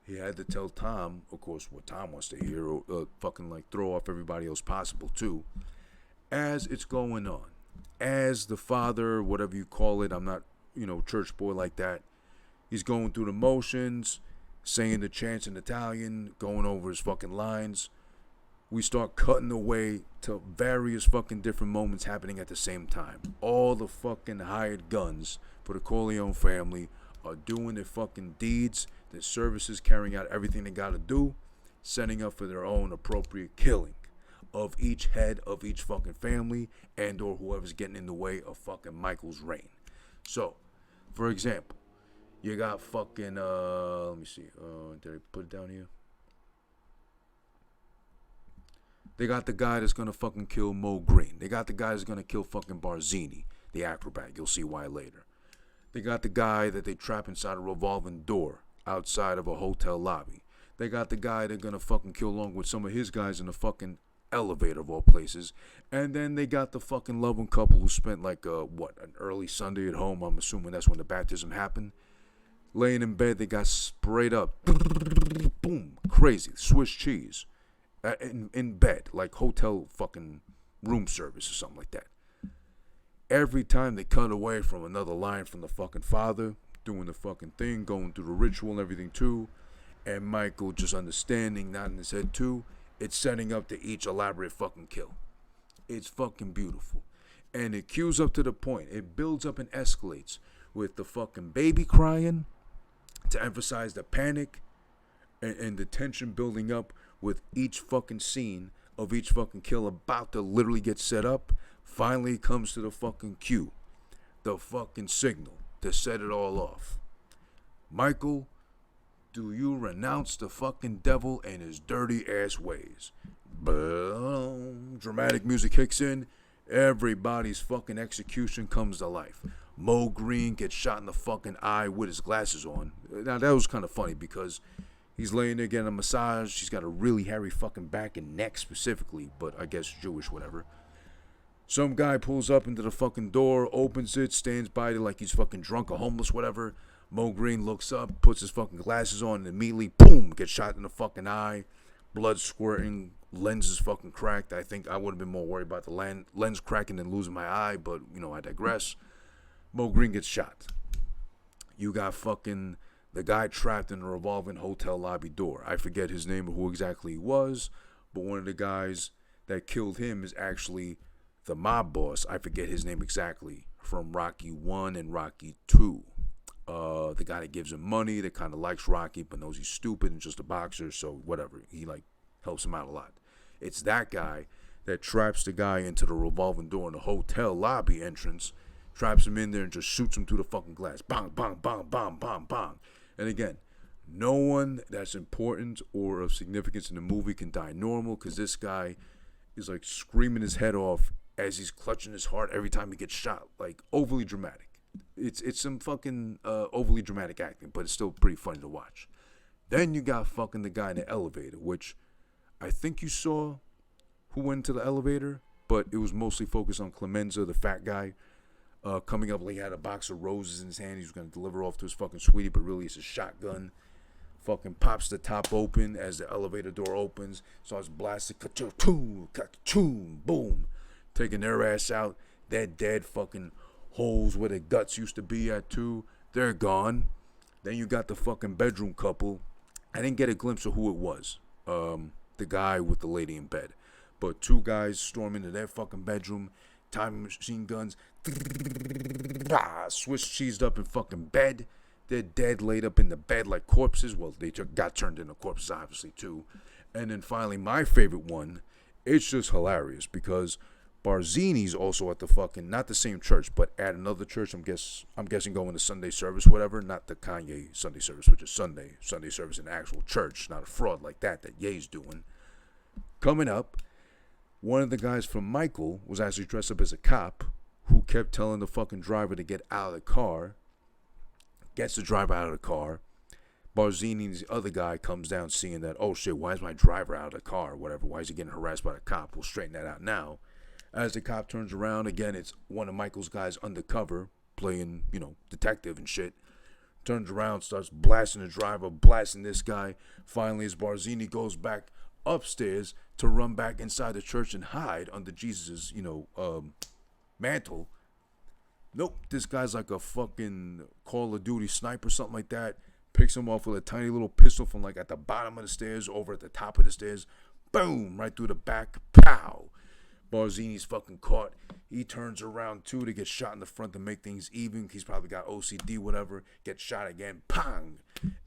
He had to tell Tom, of course, what Tom wants to hear, or fucking like throw off everybody else possible too, as it's going on. As the father, whatever you call it, I'm not, church boy like that. He's going through the motions, saying the chants in Italian, going over his fucking lines. We start cutting away to various fucking different moments happening at the same time. All the fucking hired guns for the Corleone family are doing their fucking deeds, their services, carrying out everything they gotta do, setting up for their own appropriate killing of each head of each fucking family, and or whoever's getting in the way of fucking Michael's reign. So, for example, you got fucking, let me see, did I put it down here? They got the guy that's gonna fucking kill Mo Green. They got the guy that's gonna kill fucking Barzini, the acrobat. You'll see why later. They got the guy that they trap inside a revolving door outside of a hotel lobby. They got the guy they're gonna fucking kill along with some of his guys in the fucking elevator of all places. And then they got the fucking loving couple who spent like, an early Sunday at home. I'm assuming that's when the baptism happened. Laying in bed, they got sprayed up. Boom. Crazy. Swiss cheese. In bed. Like hotel fucking room service or something like that. Every time they cut away from another line from the fucking father, doing the fucking thing, going through the ritual and everything too, and Michael just understanding, nodding his head too, it's setting up to each elaborate fucking kill. It's fucking beautiful. And it cues up to the point. It builds up and escalates with the fucking baby crying to emphasize the panic and the tension building up with each fucking scene of each fucking kill about to literally get set up. Finally comes to the fucking cue, the fucking signal to set it all off. Michael, do you renounce the fucking devil and his dirty ass ways? Boom. Dramatic music kicks in. Everybody's fucking execution comes to life. Mo Green gets shot in the fucking eye with his glasses on. Now that was kind of funny because he's laying there getting a massage. He's got a really hairy fucking back and neck specifically, but I guess Jewish, whatever. Some guy pulls up into the fucking door, opens it, stands by it like he's fucking drunk or homeless, whatever. Mo Green looks up, puts his fucking glasses on, and immediately, boom, gets shot in the fucking eye. Blood squirting, lenses fucking cracked. I think I would have been more worried about the lens cracking than losing my eye, but, I digress. Mo Green gets shot. You got fucking the guy trapped in a revolving hotel lobby door. I forget his name or who exactly he was, but one of the guys that killed him is actually the mob boss. I forget his name exactly, from Rocky 1 and Rocky 2. The guy that gives him money, that kind of likes Rocky, but knows he's stupid and just a boxer, so whatever. He, helps him out a lot. It's that guy that traps the guy into the revolving door in the hotel lobby entrance, traps him in there and just shoots him through the fucking glass. Bang, bang, bang, bang, bang, bang. And again, no one that's important or of significance in the movie can die normal, because this guy is screaming his head off as he's clutching his heart every time he gets shot. Like, overly dramatic. It's some fucking overly dramatic acting, but it's still pretty funny to watch. Then you got fucking the guy in the elevator, which I think you saw who went into the elevator, but it was mostly focused on Clemenza, the fat guy, coming up like he had a box of roses in his hand. He was going to deliver off to his fucking sweetie, but really it's a shotgun. Fucking pops the top open as the elevator door opens. Starts blasting, ka-choom, ka-choom, boom. Taking their ass out. They're dead. Fucking holes where their guts used to be at too. They're gone. Then you got the fucking bedroom couple. I didn't get a glimpse of who it was. The guy with the lady in bed. But two guys storm into their fucking bedroom. Time machine guns. Swiss cheesed up in fucking bed. They're dead, laid up in the bed like corpses. Well, they got turned into corpses, obviously, too. And then finally, my favorite one. It's just hilarious because Barzini's also at the fucking, not the same church, but at another church. I'm guessing going to Sunday service, whatever. Not the Kanye Sunday service, which is Sunday service in the actual church, not a fraud like that Ye's doing. Coming up, one of the guys from Michael was actually dressed up as a cop who kept telling the fucking driver to get out of the car. Gets the driver out of the car. Barzini's other guy comes down seeing that, oh shit, why is my driver out of the car or whatever? Why is he getting harassed by the cop? We'll straighten that out now. As the cop turns around, again, it's one of Michael's guys undercover, playing, detective and shit. Turns around, starts blasting the driver, blasting this guy. Finally, as Barzini goes back upstairs to run back inside the church and hide under Jesus' mantle. Nope, this guy's like a fucking Call of Duty sniper, something like that. Picks him off with a tiny little pistol from like at the bottom of the stairs over at the top of the stairs. Boom, right through the back. Pow. Barzini's fucking caught. He turns around too to get shot in the front to make things even. He's probably got OCD, whatever. Gets shot again. Pang.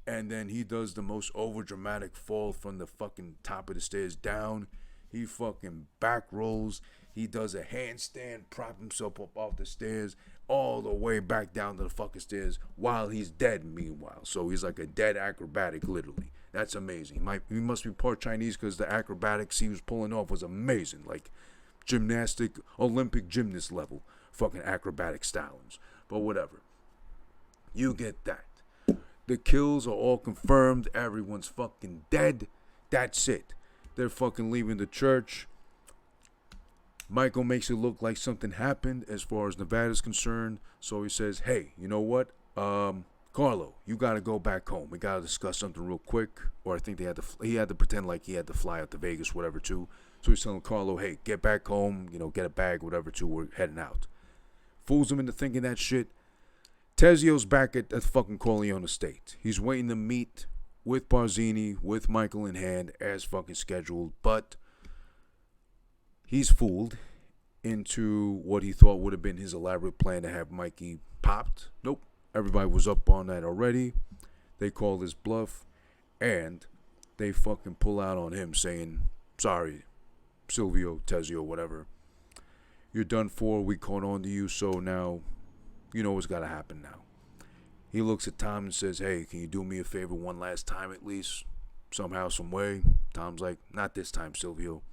And then he does the most over-dramatic fall from the fucking top of the stairs down. He fucking back rolls. He does a handstand, prop himself up off the stairs, all the way back down to the fucking stairs while he's dead, meanwhile. So he's like a dead acrobatic, literally. That's amazing. He must be part Chinese because the acrobatics he was pulling off was amazing. Like gymnastic, Olympic gymnast level fucking acrobatic stylings. But whatever. You get that. The kills are all confirmed. Everyone's fucking dead. That's it. They're fucking leaving the church. Michael makes it look like something happened as far as Nevada's concerned. So he says, hey, you know what? Carlo, you got to go back home. We got to discuss something real quick. Or I think he had to pretend like he had to fly out to Vegas, whatever, too. So he's telling Carlo, hey, get back home, get a bag, whatever, too. We're heading out. Fools him into thinking that shit. Tezio's back at the fucking Corleone estate. He's waiting to meet with Barzini, with Michael in hand, as fucking scheduled. But he's fooled into what he thought would have been his elaborate plan to have Mikey popped. Nope. Everybody was up on that already. They call his bluff. And they fucking pull out on him saying, sorry, Silvio, Tezio, whatever. You're done for. We caught on to you. So now, you know what's got to happen now. He looks at Tom and says, hey, can you do me a favor one last time at least? Somehow, some way. Tom's like, not this time, Silvio.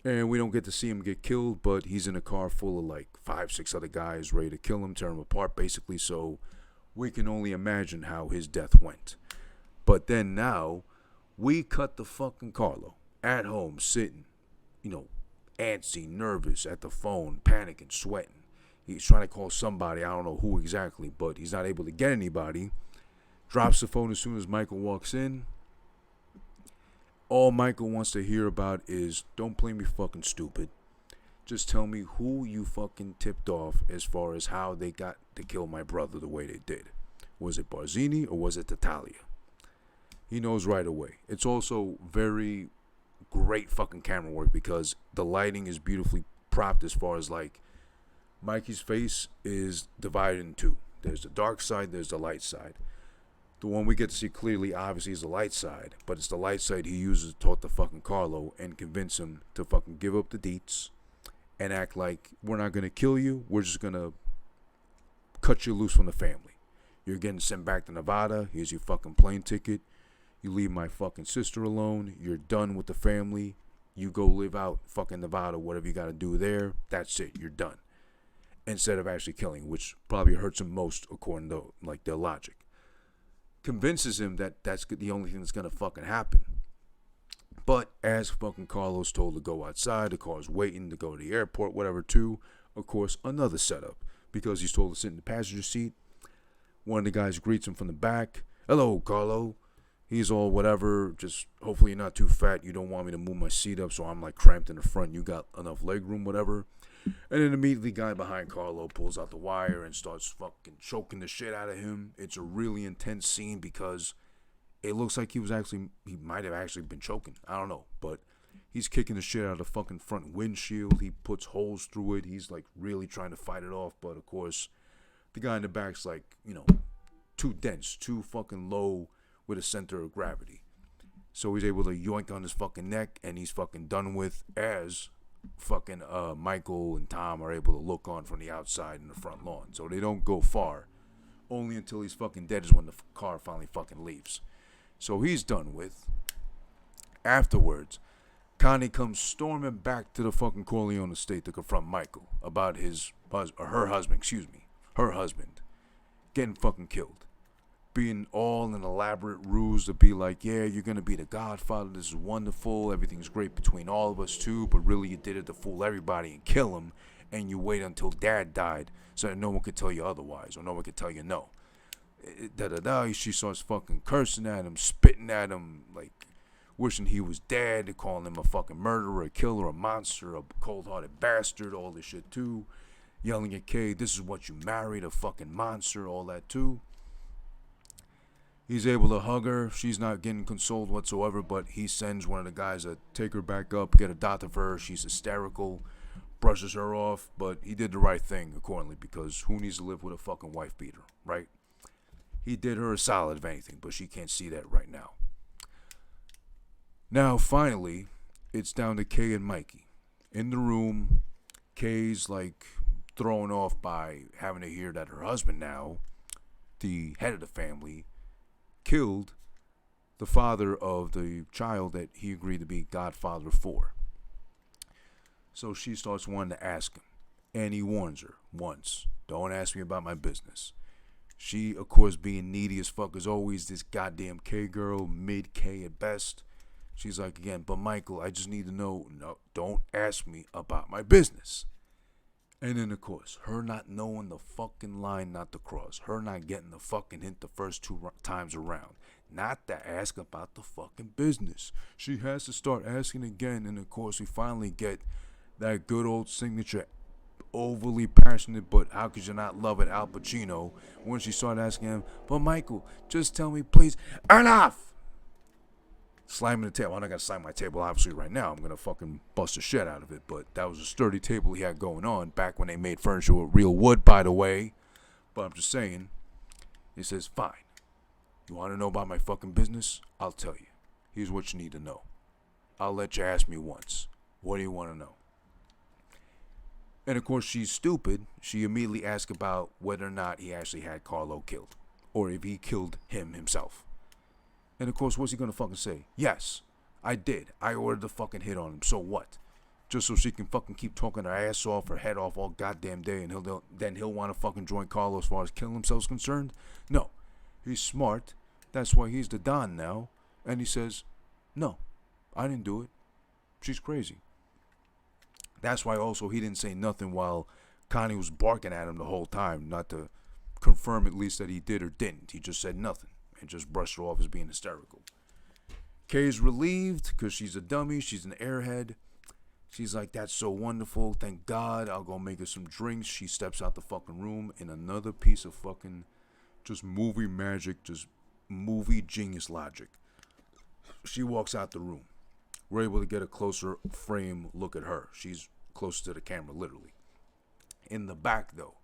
And we don't get to see him get killed, but he's in a car full of like 5-6 other guys ready to kill him, tear him apart basically. So we can only imagine how his death went. But then now we cut the fucking Carlo at home sitting, antsy, nervous at the phone, panicking, sweating. He's trying to call somebody, I don't know who exactly, but he's not able to get anybody. Drops the phone as soon as Michael walks in. All Michael wants to hear about is, don't play me fucking stupid. Just tell me who you fucking tipped off as far as how they got to kill my brother the way they did. Was it Barzini or was it Tattaglia? He knows right away. It's also very great fucking camera work because the lighting is beautifully propped as far as like Mikey's face is divided in two. There's the dark side, there's the light side. The one we get to see clearly, obviously, is the light side. But it's the light side he uses to talk to fucking Carlo and convince him to fucking give up the deets and act like we're not going to kill you. We're just going to cut you loose from the family. You're getting sent back to Nevada. Here's your fucking plane ticket. You leave my fucking sister alone. You're done with the family. You go live out fucking Nevada, whatever you got to do there. That's it. You're done. Instead of actually killing, which probably hurts him most according to like their logic. Convinces him that that's the only thing that's gonna fucking happen. But as fucking Carlos told to go outside, the car's waiting to go to the airport, whatever. Too, of course, another setup because he's told to sit in the passenger seat. One of the guys greets him from the back. Hello, Carlo. He's all whatever. Just hopefully you're not too fat. You don't want me to move my seat up, so I'm like cramped in the front. You got enough leg room, whatever. And then immediately, guy behind Carlo pulls out the wire and starts fucking choking the shit out of him. It's a really intense scene because it looks like he might have actually been choking. I don't know, but he's kicking the shit out of the fucking front windshield. He puts holes through it. He's like really trying to fight it off, but of course, the guy in the back's like, too dense, too fucking low with a center of gravity. So he's able to yoink on his fucking neck, and he's fucking done with as fucking Michael and Tom are able to look on from the outside in the front lawn. So they don't go far. Only until he's fucking dead is when the car finally fucking leaves. So he's done with. Afterwards, Connie comes storming back to the fucking Corleone estate to confront Michael about her husband getting fucking killed. Being all an elaborate ruse to be like, yeah, you're going to be the Godfather. This is wonderful. Everything's great between all of us too. But really you did it to fool everybody and kill him. And you wait until Dad died so that no one could tell you otherwise. Or no one could tell you no. She starts fucking cursing at him, spitting at him, like wishing he was dead, calling him a fucking murderer, a killer, a monster, a cold-hearted bastard, all this shit too. Yelling at Kay, this is what you married, a fucking monster, all that too. He's able to hug her. She's not getting consoled whatsoever, but he sends one of the guys to take her back up, get a doctor for her. She's hysterical, brushes her off, but he did the right thing accordingly because who needs to live with a fucking wife beater, right? He did her a solid if anything, but she can't see that right now. Now, finally, it's down to Kay and Mikey. In the room, Kay's like thrown off by having to hear that her husband now, the head of the family, killed the father of the child that he agreed to be Godfather for. So she starts wanting to ask him, and he warns her once, don't ask me about my business. She, of course, being needy as fuck as always, this goddamn K girl, mid-K at best. She's like, again, but Michael, I just need to know, no, don't ask me about my business. And then, of course, her not knowing the fucking line not to cross. Her not getting the fucking hint the first two times around. Not to ask about the fucking business. She has to start asking again. And, of course, we finally get that good old signature, overly passionate, but how could you not love it, Al Pacino, when she started asking him, but Michael, just tell me, please, enough! Slamming the table. I'm not going to slam my table, obviously, right now. I'm going to fucking bust the shit out of it. But that was a sturdy table he had going on back when they made furniture with real wood, by the way. But I'm just saying. He says, fine. You want to know about my fucking business? I'll tell you. Here's what you need to know. I'll let you ask me once. What do you want to know? And, of course, she's stupid. She immediately asks about whether or not he actually had Carlo killed. Or if he killed him himself. And, of course, what's he going to fucking say? Yes, I did. I ordered the fucking hit on him. So what? Just so she can fucking keep talking her ass off, her head off all goddamn day, and then he'll want to fucking join Carlo as far as killing himself is concerned? No. He's smart. That's why he's the Don now. And he says, no, I didn't do it. She's crazy. That's why also he didn't say nothing while Connie was barking at him the whole time, not to confirm at least that he did or didn't. He just said nothing. And just brushed her off as being hysterical. Kay's relieved because she's a dummy. She's an airhead. She's like, that's so wonderful. Thank God. I'll go make her some drinks. She steps out the fucking room in another piece of fucking just movie magic, just movie genius logic. She walks out the room. We're able to get a closer frame look at her. She's close to the camera, literally. In the back, though,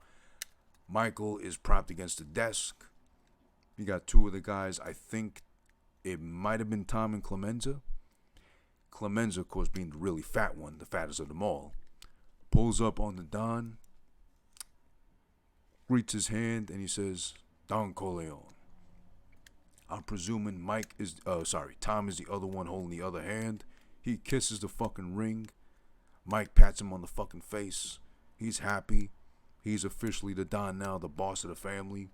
Michael is propped against the desk. You got two of the guys. I think it might have been Tom and Clemenza. Clemenza, of course, being the really fat one, the fattest of them all, pulls up on the Don, greets his hand, and he says, Don Corleone. I'm presuming Tom is the other one holding the other hand. He kisses the fucking ring. Mike pats him on the fucking face. He's happy. He's officially the Don now, the boss of the family.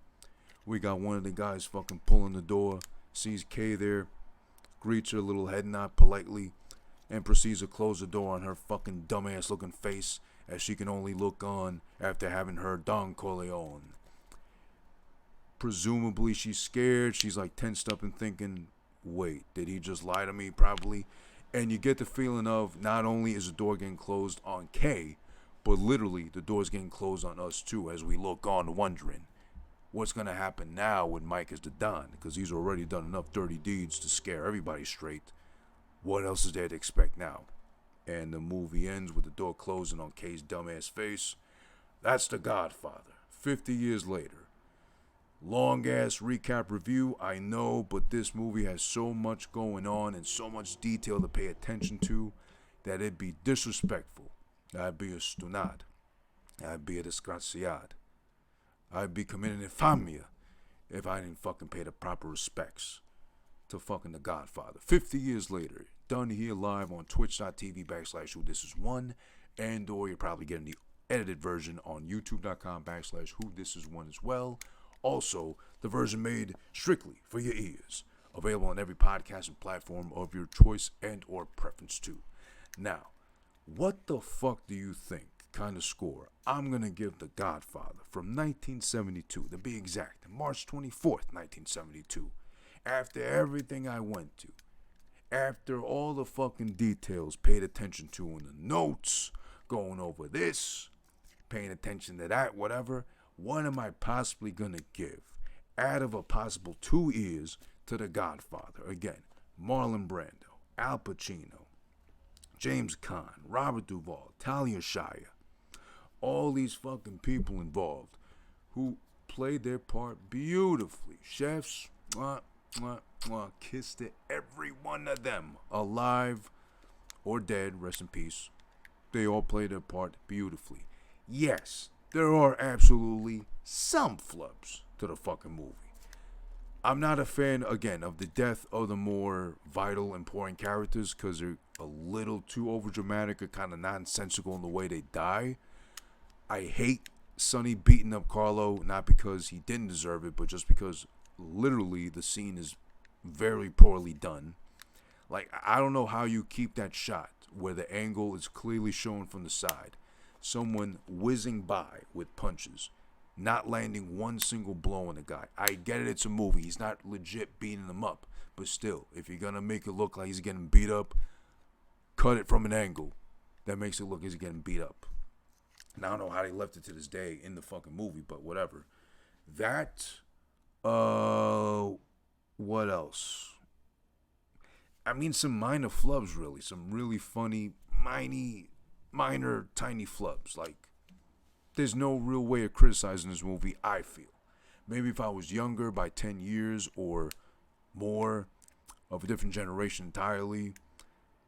We got one of the guys fucking pulling the door. Sees Kay there. Greets her, little head nod politely. And proceeds to close the door on her fucking dumbass looking face, as she can only look on after having heard Don Corleone. Presumably she's scared. She's like tensed up and thinking, wait, did he just lie to me? Probably. And you get the feeling of not only is the door getting closed on Kay, but literally the door's getting closed on us too, as we look on wondering what's going to happen now when Mike is the Don, because he's already done enough dirty deeds to scare everybody straight. What else is there to expect now? And the movie ends with the door closing on Kay's dumbass face. That's The Godfather, 50 years later. Long ass recap review, I know, but this movie has so much going on and so much detail to pay attention to that it'd be disrespectful. I'd be a stunad. I'd be a desgraciad. I'd be committing infamia if I didn't fucking pay the proper respects to fucking The Godfather. 50 years later, done here live on twitch.tv/whothisis1, and or you're probably getting the edited version on youtube.com/whothisis1 as well. Also, the version made strictly for your ears. Available on every podcasting platform of your choice and or preference too. Now, what the fuck do you think kind of score I'm going to give The Godfather from 1972, to be exact, March 24th, 1972, after everything I went to, after all the fucking details paid attention to in the notes, going over this, paying attention to that, whatever, what am I possibly going to give out of a possible 2 ears to The Godfather? Again, Marlon Brando, Al Pacino, James Caan, Robert Duvall, Talia Shire, all these fucking people involved who played their part beautifully. Chefs, kiss to every one of them, alive or dead, rest in peace. They all played their part beautifully. Yes, there are absolutely some flubs to the fucking movie. I'm not a fan, again, of the death of the more vital, important characters because they're a little too overdramatic or kind of nonsensical in the way they die. I hate Sonny beating up Carlo, not because he didn't deserve it, but just because literally the scene is very poorly done. Like, I don't know how you keep that shot where the angle is clearly shown from the side. Someone whizzing by with punches, not landing one single blow on the guy. I get it, it's a movie. He's not legit beating him up. But still, if you're going to make it look like he's getting beat up, cut it from an angle that makes it look like he's getting beat up. And I don't know how they left it to this day in the fucking movie, but whatever. That, what else? I mean, some minor flubs, really. Some really funny, minor, tiny flubs. Like, there's no real way of criticizing this movie, I feel. Maybe if I was younger by 10 years or more, of a different generation entirely,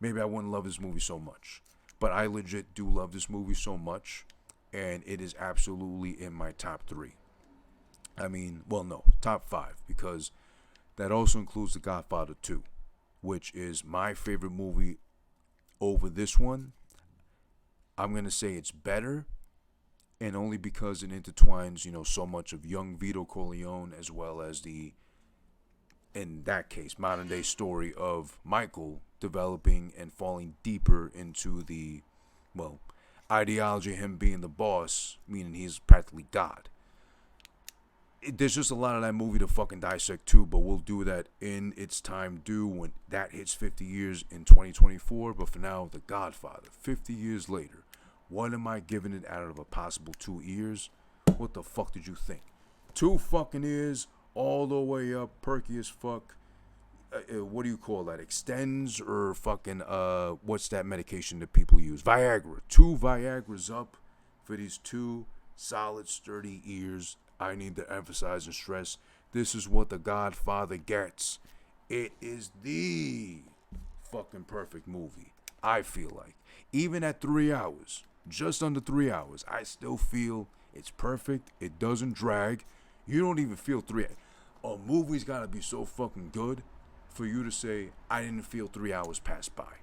maybe I wouldn't love this movie so much. But I legit do love this movie so much, and it is absolutely in my top 3. I mean, well, no, top 5, because that also includes The Godfather 2, which is my favorite movie over this one. I'm going to say it's better, and only because it intertwines, so much of young Vito Corleone as well as the, in that case, modern day story of Michael developing and falling deeper into the, ideology of him being the boss, meaning he's practically God. There's just a lot of that movie to fucking dissect too, but we'll do that in its time due when that hits 50 years in 2024. But for now, The Godfather, 50 years later. What am I giving it out of a possible 2 ears? What the fuck did you think? 2 fucking ears, all the way up, perky as fuck. What do you call that? Extends or fucking, what's that medication that people use? Viagra. 2 Viagras up for these 2 solid, sturdy ears. I need to emphasize and stress, this is what The Godfather gets. It is the fucking perfect movie, I feel like. Even at 3 hours, just under 3 hours, I still feel it's perfect. It doesn't drag. You don't even feel 3 hours. A movie's gotta be so fucking good for you to say, I didn't feel 3 hours pass by.